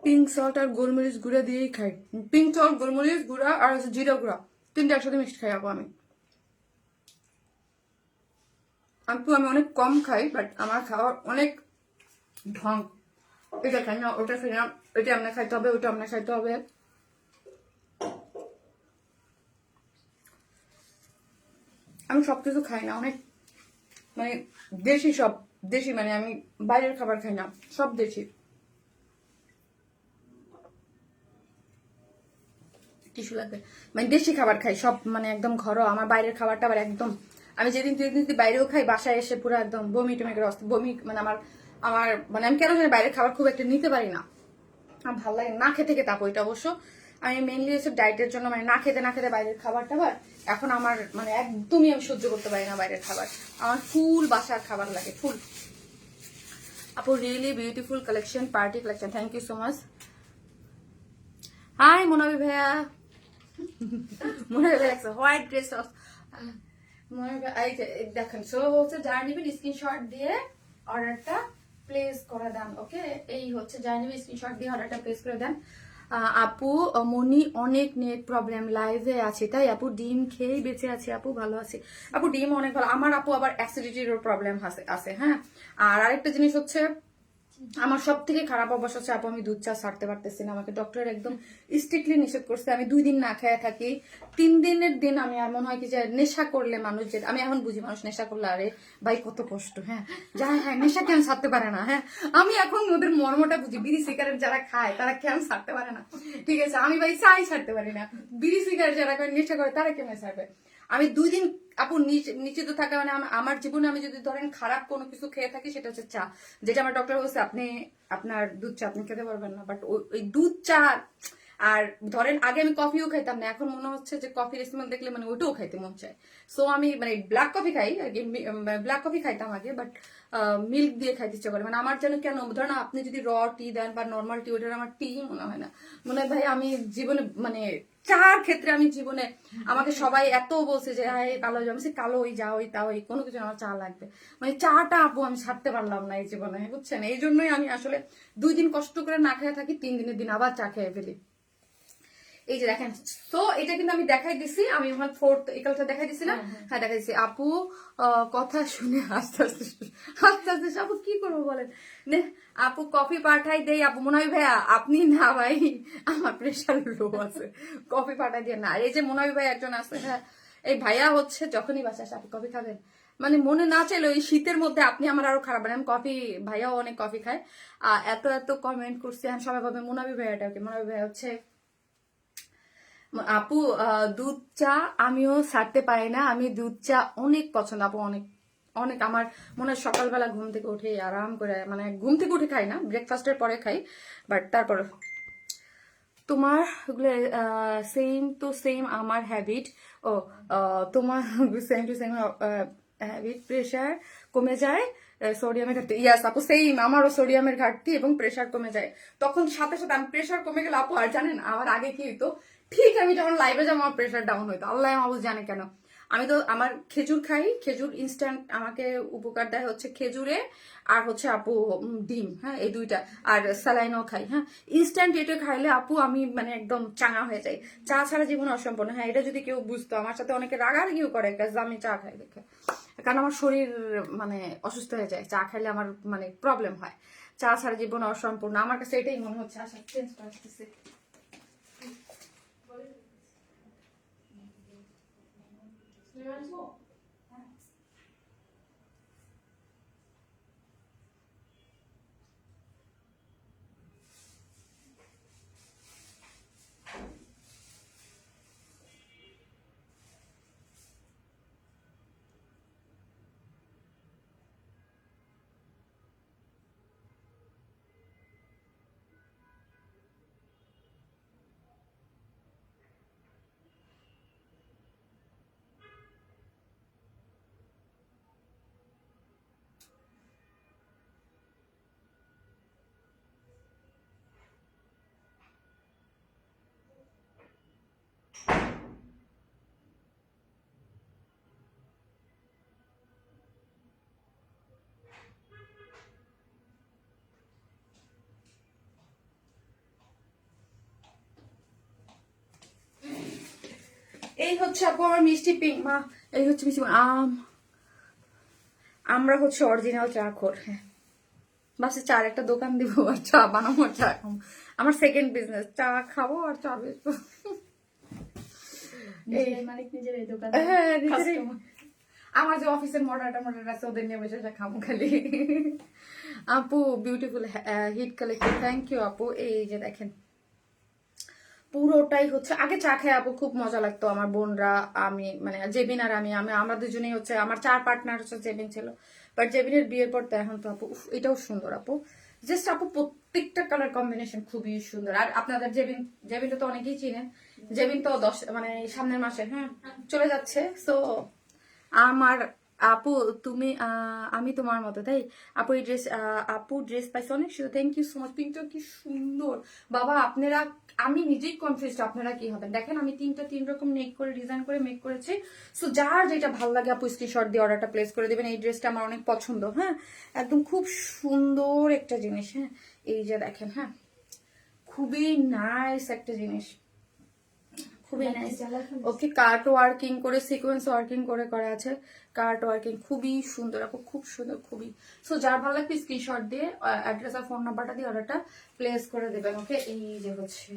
পিঙ্ক সল্ট আর গোলমরিচ গুঁড়া দিয়েই খাই। পিঙ্ক সল্ট, গোলমরিচ গুঁড়া আর হচ্ছে জিরা গুঁড়া, তিনটা একসাথে মিক্সড খাই আপু আমি। আমি অনেক কম খাই, বাট আমার খাওয়ার অনেক ঢং। এটা খাই না, ওটা খাই না, এটা আপনার খাইতে হবে, ওটা আপনার খাইতে হবে। আমি সবকিছু খাই না, অনেক মানে দেশি, সব দেশি, মানে আমি বাইরের খাবার খাই না, সব দেশি। টিস্যু লাগবে, মানে দেশি খাবার খাই সব, মানে একদম ঘরোয়া। আমার বাইরের খাবারটা আবার একদম, আমি যেদিন যদি বাইরেও খাই, বাসায় এসে পুরো একদম বমি টমি করে বমি, মানে আমার আমার মানে আমি কেন জানি বাইরের খাবার খুব একটা নিতে পারি না, আমার ভালো লাগে না খেতে খেতে আপু। এটা অবশ্য আমি মেনলি হচ্ছে ডায়েটের জন্য, মানে না খেতে না খেতে বাইরের খাবার টাবার এখন আমার মানে একদমই আমি সহ্য করতে পারি না বাইরের খাবার, আমার ফুল বাসার খাবার লাগে, ফুল। আপু really beautiful collection, party collection, thank you so much. Hi Monabi ভাইয়া, মোনাবি ভাইয়া হোয়াইট ড্রেস, দেখেন। সো হচ্ছে যারা নেবেন স্ক্রিনশট দিয়ে অর্ডারটা প্লেস করে দেন, ওকে? এই হচ্ছে যারা নেবেন স্ক্রিনশট দিয়ে অর্ডারটা প্লেস করে দেন। আপু মনি অনেক নেট প্রবলেম, লাইভে আছে তাই আপু ডিম খেয়েই বেঁচে আছে আপু, ভালো আছে আপু, ডিম অনেক ভালো। আমার আপু আবার অ্যাসিডিটির প্রবলেম আছে, হ্যাঁ। আর আরেকটা জিনিস হচ্ছে, আমার সব থেকে খারাপ অভ্যাস হচ্ছে আপু, আমি দুধ চা ছাড়তে পারতেছি না, আমাকে ডক্টর একদম স্ট্রিক্টলি নিষেধ করছে। আমি 2 দিন না খেয়ে থাকি, 3 দিনের দিন আমি আর মনে হয় কি যে নেশা করলে মানুষ, যে আমি এখন বুঝি মানুষ নেশা করলে আরে ভাই কত কষ্ট, হ্যাঁ যা, হ্যাঁ নেশা কেন ছাড়তে পারে না, হ্যাঁ আমি এখন ওদের মর্মটা বুঝি। বিড়ি সিগারেট যারা খায় তারা কেন ছাড়তে পারে না, ঠিক আছে? আমি ভাই চাই ছাড়তে পারি না, বিড়ি সিগারেট যারা করে নেশা করে তারা কেন ছাড়বে? আমি 2 দিন আপু নিচে তো থাকা, মানে আমার জীবনে আমি যদি ধরেন খারাপ কোনো কিছু খেয়ে থাকি সেটা হচ্ছে চা, যেটা আমার ডক্টর বলছে আপনি আপনার দুধ চা আপনি খেতে পারবেন না, বাট ওই দুধ চা। আর ধরেন আগে আমি কফিও খাইতাম না, এখন মনে হচ্ছে যে কফির স্মেল দেখলে মানে ওইটাও খাইতে মন চায়। সো আমি মানে ব্ল্যাক কফি খাই আর কি, ব্ল্যাক কফি খাইতাম আগে, বাট মিল্ক দিয়ে খাইতে ইচ্ছা করে। মানে আমার যেন কেন ধরেন আপনি যদি র টি দেন বা নর্মাল টি, ওটার আমার টি মনে হয় না, মনে হয় ভাই আমি জীবনে মানে চার ক্ষেত্রে আমি জীবনে, আমাকে সবাই এত বলছে যে হ্যাঁ কালো আমি কালো ওই যা ওই তা ওই কোনো কিছু আমার চা লাগবে, মানে চাটা আপু আমি ছাড়তে পারলাম না এই জীবনে, বুঝছেন? এই জন্যই আমি আসলে 2 দিন কষ্ট করে না খেয়ে থাকি, 3 দিনের দিন আবার চা খেয়ে ফেলি। এই যে দেখেন, তো এটা কিন্তু আমি দেখাই দিছি, আমি আমার 4th এই কালটা দেখাই দিছি না, হ্যাঁ দেখাই দিছি। আপু কথা শুনে আস্তে আস্তে আপু কি করবো বলেন, নে আপু কফি পাঠাই দেই আপু। মনে হয় ভাইয়া আপনি না ভাই, আমার প্রেশার লো আছে, কফি পাঠাই দিয়ে না। এই যে মনে হয় ভাই একজন আছে, হ্যাঁ এই ভাইয়া হচ্ছে যখনই বাসায় আসে আপু কফি খাবেন, মানে মনে না চাইলে ওই শীতের মধ্যে আপনি আমার আরো খারাপ, মানে আমি কফি, ভাইয়াও অনেক কফি খায়। এত এত কমেন্ট করছে, সবাই ভাবে মোনাবি ভাইয়াটাকে, মোনাবি ভাইয়া হচ্ছে আপু দুধ চা আমিও ছাড়তে পারি না, আমি দুধ চা অনেক পছন্দ আপু, অনেক অনেক। আমার মনে হয় সকালবেলা ঘুম থেকে উঠে আরাম করে, মানে ঘুম থেকে উঠে খাই না, ব্রেকফাস্টের পরে খাই, বাট তারপর তোমার সেম টু সেম আমার হ্যাবিট। ও তোমার same to same habit, pressure কমে যায়, সোডিয়ামের ঘাটতি। ইয়াস আপু সেম, আমারও সোডিয়ামের ঘাটতি এবং প্রেশার কমে যায়। তখন সাথে সাথে আমি প্রেশার কমে গেলে আপু, আর জানেন আমার আগে কি হইতো, ঠিক আমি যখন লাইভে যাবো আমার প্রেশার ডাউন হইতো, আল্লাহ মাহবুব জানে কেন। আমি তো আমার খেজুর খাই, খেজুর ইনস্ট্যান্ট আমাকে উপকার দেয় হচ্ছে খেজুরে, আর হচ্ছে আপু ডিম, হ্যাঁ এই দুইটা, আর স্যালাইনও খাই। হ্যাঁ ইনস্ট্যান্ট এটা খাইলে আপু আমি মানে একদম চাঙা হয়ে যাই। চা ছাড়া জীবন অসম্পূর্ণ। হ্যাঁ এটা যদি কেউ বুঝতো, আমার সাথে অনেকে রাগারাগিও করে কাজ আমি চা খাই দেখে, কারণ আমার শরীর মানে অসুস্থ হয়ে যায় চা খাইলে, আমার মানে প্রবলেম হয়। চা ছাড়া জীবন অসম্পূর্ণ, আমার কাছে এটাই মনে হচ্ছে। আচ্ছা চেঞ্জ করে আসতেছে। এই হচ্ছে আপু আমার মিষ্টি পিঙ্ক মা, এই হচ্ছে মিষ্টি আমরা হচ্ছে অরিজিনাল চা খোর। হ্যাঁ ভাবছি চার একটা দোকান দিব আর চা বানাবো আর চা খাবো। আমার সেকেন্ড বিজনেস, চা খাবো আর চা বেচবো। মালিক নিজের এই দোকান। হ্যাঁ আমার যে অফিসের মডার আছে ওদের নিয়ে বসে খাবো খালি। আপু beautiful hit collection, thank you আপু। এই যে দেখেন পুরোটাই হচ্ছে, আগে চা খেয়ে আপু খুব মজা লাগতো, আমার বোনরা আমি মানে জেবিন আর আমি আমরা দুজনেই হচ্ছে, আমার চার পার্টনার হচ্ছে জেবিন ছিল, বাট জেবিনের বিয়ের পর তো এখন তো আপু এটাও সুন্দর আপু, জাস্ট আপু প্রত্যেকটা কালার কম্বিনেশন খুবই সুন্দর। আর আপনাদের জেবিনটা তো অনেকেই চিনেন, জেবিন তো 10 মানে সামনের মাসে হ্যাঁ চলে যাচ্ছে। সো আমার আপু তুমি আমি তোমার মতো তাই আপু, এই ড্রেস আপু ড্রেস পাইছে অনেক সুন্দর, থ্যাংক ইউ সো মাচ। পিঙ্কটা কি সুন্দর বাবা, আপনারা আমি নিজেই কনফিউজ আপনারা কি হবেন। দেখেন আমি তিন রকম নেক করে ডিজাইন করে মেক করেছি। সো যার যেটা ভালো লাগে আপু স্ক্রিনশট দিয়ে অর্ডারটা প্লেস করে দেবেন। এই ড্রেসটা আমার অনেক পছন্দ। হ্যাঁ একদম খুব সুন্দর একটা জিনিস। হ্যাঁ এই যে দেখেন, হ্যাঁ খুবই নাইস একটা জিনিস, খুবই নাইস। ওকে কার্ট ওয়ার্কিং করে সিকোয়েন্স ওয়ার্কিং করে করা আছে, কার্ট ওয়ার্কিং খুবই সুন্দর আপু, খুব সুন্দর খুবই। সো যার ভালো লাগবে স্ক্রিনশট দিয়ে অ্যাড্রেস আর ফোন নাম্বারটা দিয়ে অর্ডারটা প্লেস করে দেবেন। ওকে এই যে হচ্ছে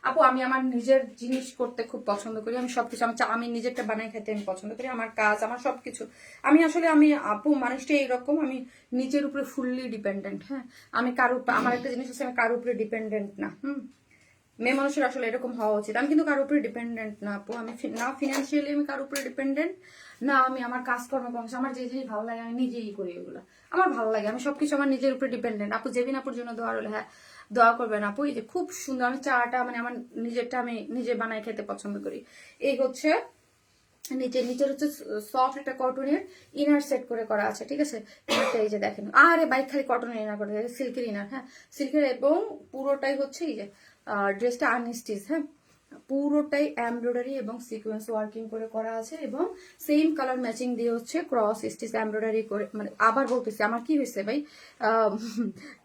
আপু আমি আমার নিজের জিনিস করতে খুব পছন্দ করি, আমি সবকিছু আমি নিজেরটা বানাই খেতে আমি পছন্দ করি, আমার কাজ আমার সবকিছু আমি আসলে আমি আপু মানুষটা এইরকম, আমি নিজের উপরে ফুললি ডিপেন্ডেন্ট। হ্যাঁ আমি কারো আমার একটা জিনিস আছে, আমি কারোর উপরে ডিপেন্ডেন্ট না। মেয়ে মানুষের আসলে এরকম হওয়া উচিত। আমি কিন্তু কারোর উপরে ডিপেন্ডেন্ট না আপু, আমি না ফিনান্সিয়ালি আমি কারোর উপরে ডিপেন্ডেন্ট না, আমি আমার কাজকর্ম বংশ আমার যে জিনিস ভালো লাগে আমি নিজেই করি, এগুলো আমার ভালো লাগে, আমি সবকিছু আমার নিজের উপরে ডিপেন্ডেন্ট। আপু জেবিন আপুর জন্য দোয়া রইল, হ্যাঁ দোয়া করবেন আপু। এই যে খুব সুন্দর, আমি চাটা মানে আমার নিজেরটা আমি নিজে বানাই খেতে পছন্দ করি। এই হচ্ছে নিচের হচ্ছে সফট একটা কটনের ইনার সেট করে করা আছে, ঠিক আছে। এই যে দেখেন আরে বাইক খালি কটনের ইনার করে সিল্কের ইনার, হ্যাঁ সিল্কের, এবং পুরোটাই হচ্ছে এই যে ড্রেসটা আনস্টিচ, হ্যাঁ পুরোটাই এমব্রয়ডারি এবং সিকোয়েন্স ওয়ার্কিং করে করা আছে, এবং সেম কালার ম্যাচিং দিয়ে হচ্ছে ক্রস স্টিচ এমব্রয়ডারি করে, মানে আবার বলতেছি আমার কি হয়েছে ভাই,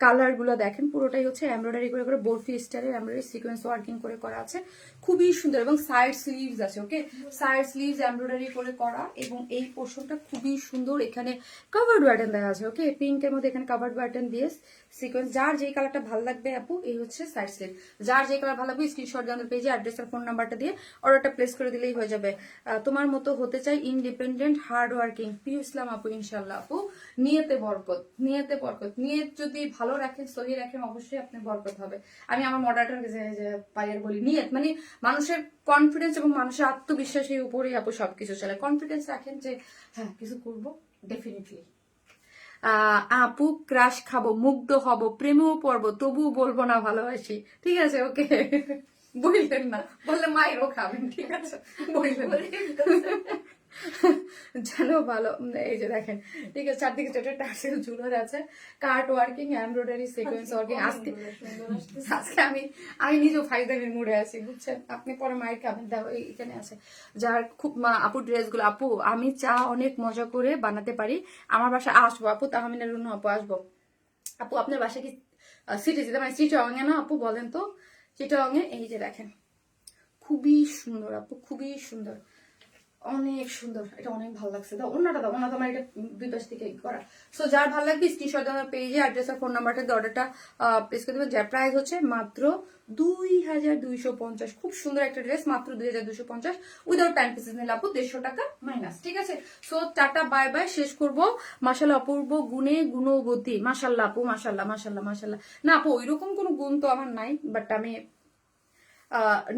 কালার গুলো দেখেন পুরোটাই হচ্ছে এমব্রয়ডারি করে করে বরফি স্টাইলের এমব্রয়ডারি সিকোয়েন্স ওয়ার্কিং করে করা আছে, খুবই সুন্দর। এবং সাইড স্লিভস আছে, ওকে সাইড স্লিভস এমব্রয়ডারি করে করা, এবং এই পোর্শনটা খুবই সুন্দর। এখানে কাভার্ড বাটন দেওয়া আছে, ওকে পিঙ্কের মধ্যে এখানে কাভার্ড বাটন দিয়ে সিকোয়েন্স, যার যেই কালারটা ভালো লাগবে আপু এই হচ্ছে সাইড স্লিভ, যার যে কালার ভালো লাগবে স্ক্রিনশট দিয়ে আমাদের পেজে অ্যাড্রেস আর ফোন নাম্বারটা দিয়ে অর্ডারটা প্লেস করে দিলেই হয়ে যাবে। তোমার মতো হতে চাই ইন্ডিপেন্ডেন্ট হার্ড ওয়ার্কিং, প্রিয় ইসলাম আপু ইনশাল্লাহ আপু। নিয়েতে বরকত, নিয়েতে বরকত, নিয়ত যদি ভালো রাখেন সহি রাখেন অবশ্যই আপনি বরকত হবে। আমি আমার মডারেটরকে যে পাইয়ার বলি নিয়ত মানে মানুষের কনফিডেন্স এবং মানুষের আত্মবিশ্বাসের উপরেই আপু সবকিছু চলে। কনফিডেন্স রাখেন যে হ্যাঁ কিছু করবো ডেফিনেটলি। আপু ক্রাশ খাবো, মুগ্ধ হব, প্রেমেও পড়বো, তবুও বলবো না ভালোবাসি, ঠিক আছে ওকে বললেন না, বললে মায়েরও খাবেন, ঠিক আছে বললেন যেন ভালো এই যে দেখেন, ঠিক আছে, চারদিকে ছোট টার্সেল ঝুলোর আছে, cart working, embroidery, sequence working. আজকে আজকে আমি নিজেও ফাইদারের মুডে আছি, বুঝছেন। আপনি পরে মায়ের খাবেন, দেখো এখানে আছে যার খুব আপু ড্রেসগুলো। আপু আমি চা অনেক মজা করে বানাতে পারি, আমার বাসায় আসবো আপু, তাহমিনা রুনু আপু আসবো। আপু আপনার বাসা কি সিটিতে, মানে চিটং এ না আপু? বলেন তো, চিটং এ। এই যে দেখেন, খুবই সুন্দর আপু, খুবই সুন্দর, অনেক সুন্দর, এটা অনেক ভালো লাগছে। দাও অন্যটা, দাও অন্য, তোমার এটা দুই পাশ থেকে করা। সো যার ভালো লাগবে স্ক্রিনশট আমার পেজে অ্যাড্রেস আর ফোন নাম্বারটা দিয়ে অর্ডারটা প্লেস করে দেবেন। যার প্রাইস হচ্ছে মাত্র 2250। খুব সুন্দর একটা ড্রেস, মাত্র 2250 উইদাউট প্যান্ট পিসেস নিলে আপু 150 টাকা মাইনাস, ঠিক আছে। সো টাটা বাই বাই, শেষ করবো। মাশাল্লাহ অপূর্ব গুণে গুণবতী, মাশাল্লাহ আপু, মাশাল্লাহ মাশাল্লাহ মাশাল্লাহ। না আপু ওইরকম কোনো গুণ তো আমার নাই, বাট আমি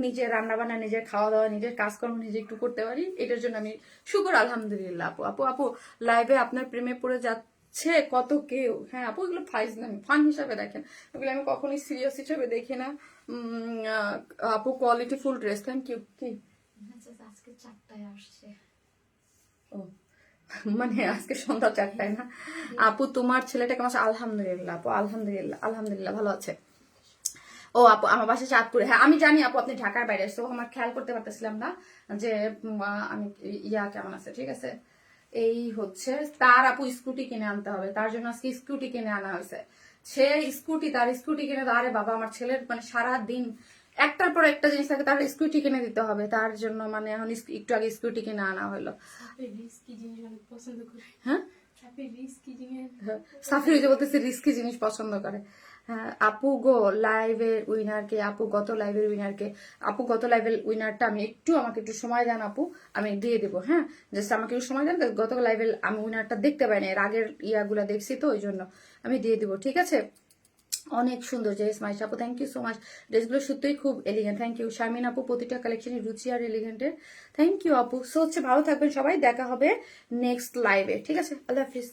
নিজের রান্না বান্না, নিজের খাওয়া দাওয়া, নিজের কাজকর্ম নিজে একটু করতে পারি, এটার জন্য আমি শুকর আলহামদুলিল্লাহ। আপু আপু আপু লাইভে আপনার প্রেমে পড়ে যাচ্ছে কত কেউ। হ্যাঁ আপু এগুলো ফান হিসাবে দেখেন, এগুলো আমি কখনোই সিরিয়াস হিসাবে দেখি না। আপু quality full dress, thank you. কি আজকে 4টায় আসছে? ও মানে আজকে সন্ধ্যা 4টায় না? আপু তোমার ছেলেটা কেমন আছে? আলহামদুলিল্লাহ আপু, আলহামদুলিল্লাহ আলহামদুলিল্লাহ ভালো আছে। ও আপু আমার বাসা চাঁদপুরে। হ্যাঁ আমি জানি আপু আপনি ঢাকার বাইরে, তো আমার খেয়াল করতে পারতেছিলাম না যে আমি কেমন আছে, ঠিক আছে। এই হচ্ছে তার আপু স্কুটি কিনে আনতে হবে, তার জন্য আজকে স্কুটি কিনে আনা হয়েছে। সে তার স্কুটি কিনে, আরে বাবা আমার ছেলের মানে সারা দিন একটার পর একটা জিনিস থাকে, তার স্কুটি কিনে দিতে হবে, তার জন্য মানে এখন একটু আগে স্কুটি কিনে আনা হলো। হ্যাঁ সাফি যে বলতেছে রিস্কি জিনিস পছন্দ করে। হ্যাঁ আপু গো লাইভের উইনারকে, আপু গত লাইভের উইনারকে, আপু গত লাইভের উইনারটা আমি আমাকে একটু সময় দেন আপু, আমি দিয়ে দেবো। হ্যাঁ জাস্ট আমাকে একটু সময় দেন, গত লাইভের আমি উইনারটা দেখতে পাই না, এর আগের ইয়াগুলা দেখছি তো ওই জন্য আমি দিয়ে দিব, ঠিক আছে। অনেক সুন্দর ড্রেস মাইশা আপু, থ্যাংক ইউ সো মাচ। ড্রেসগুলো সত্যিই খুব এলিগেন্ট, থ্যাংক ইউ। শারমিন আপু প্রতিটা কালেকশনের রুচি আর এলিগেন্টের, থ্যাংক ইউ আপু। সো হচ্ছে ভালো থাকবেন সবাই, দেখা হবে নেক্সট লাইভে, ঠিক আছে। আল্লাহ হাফিজ।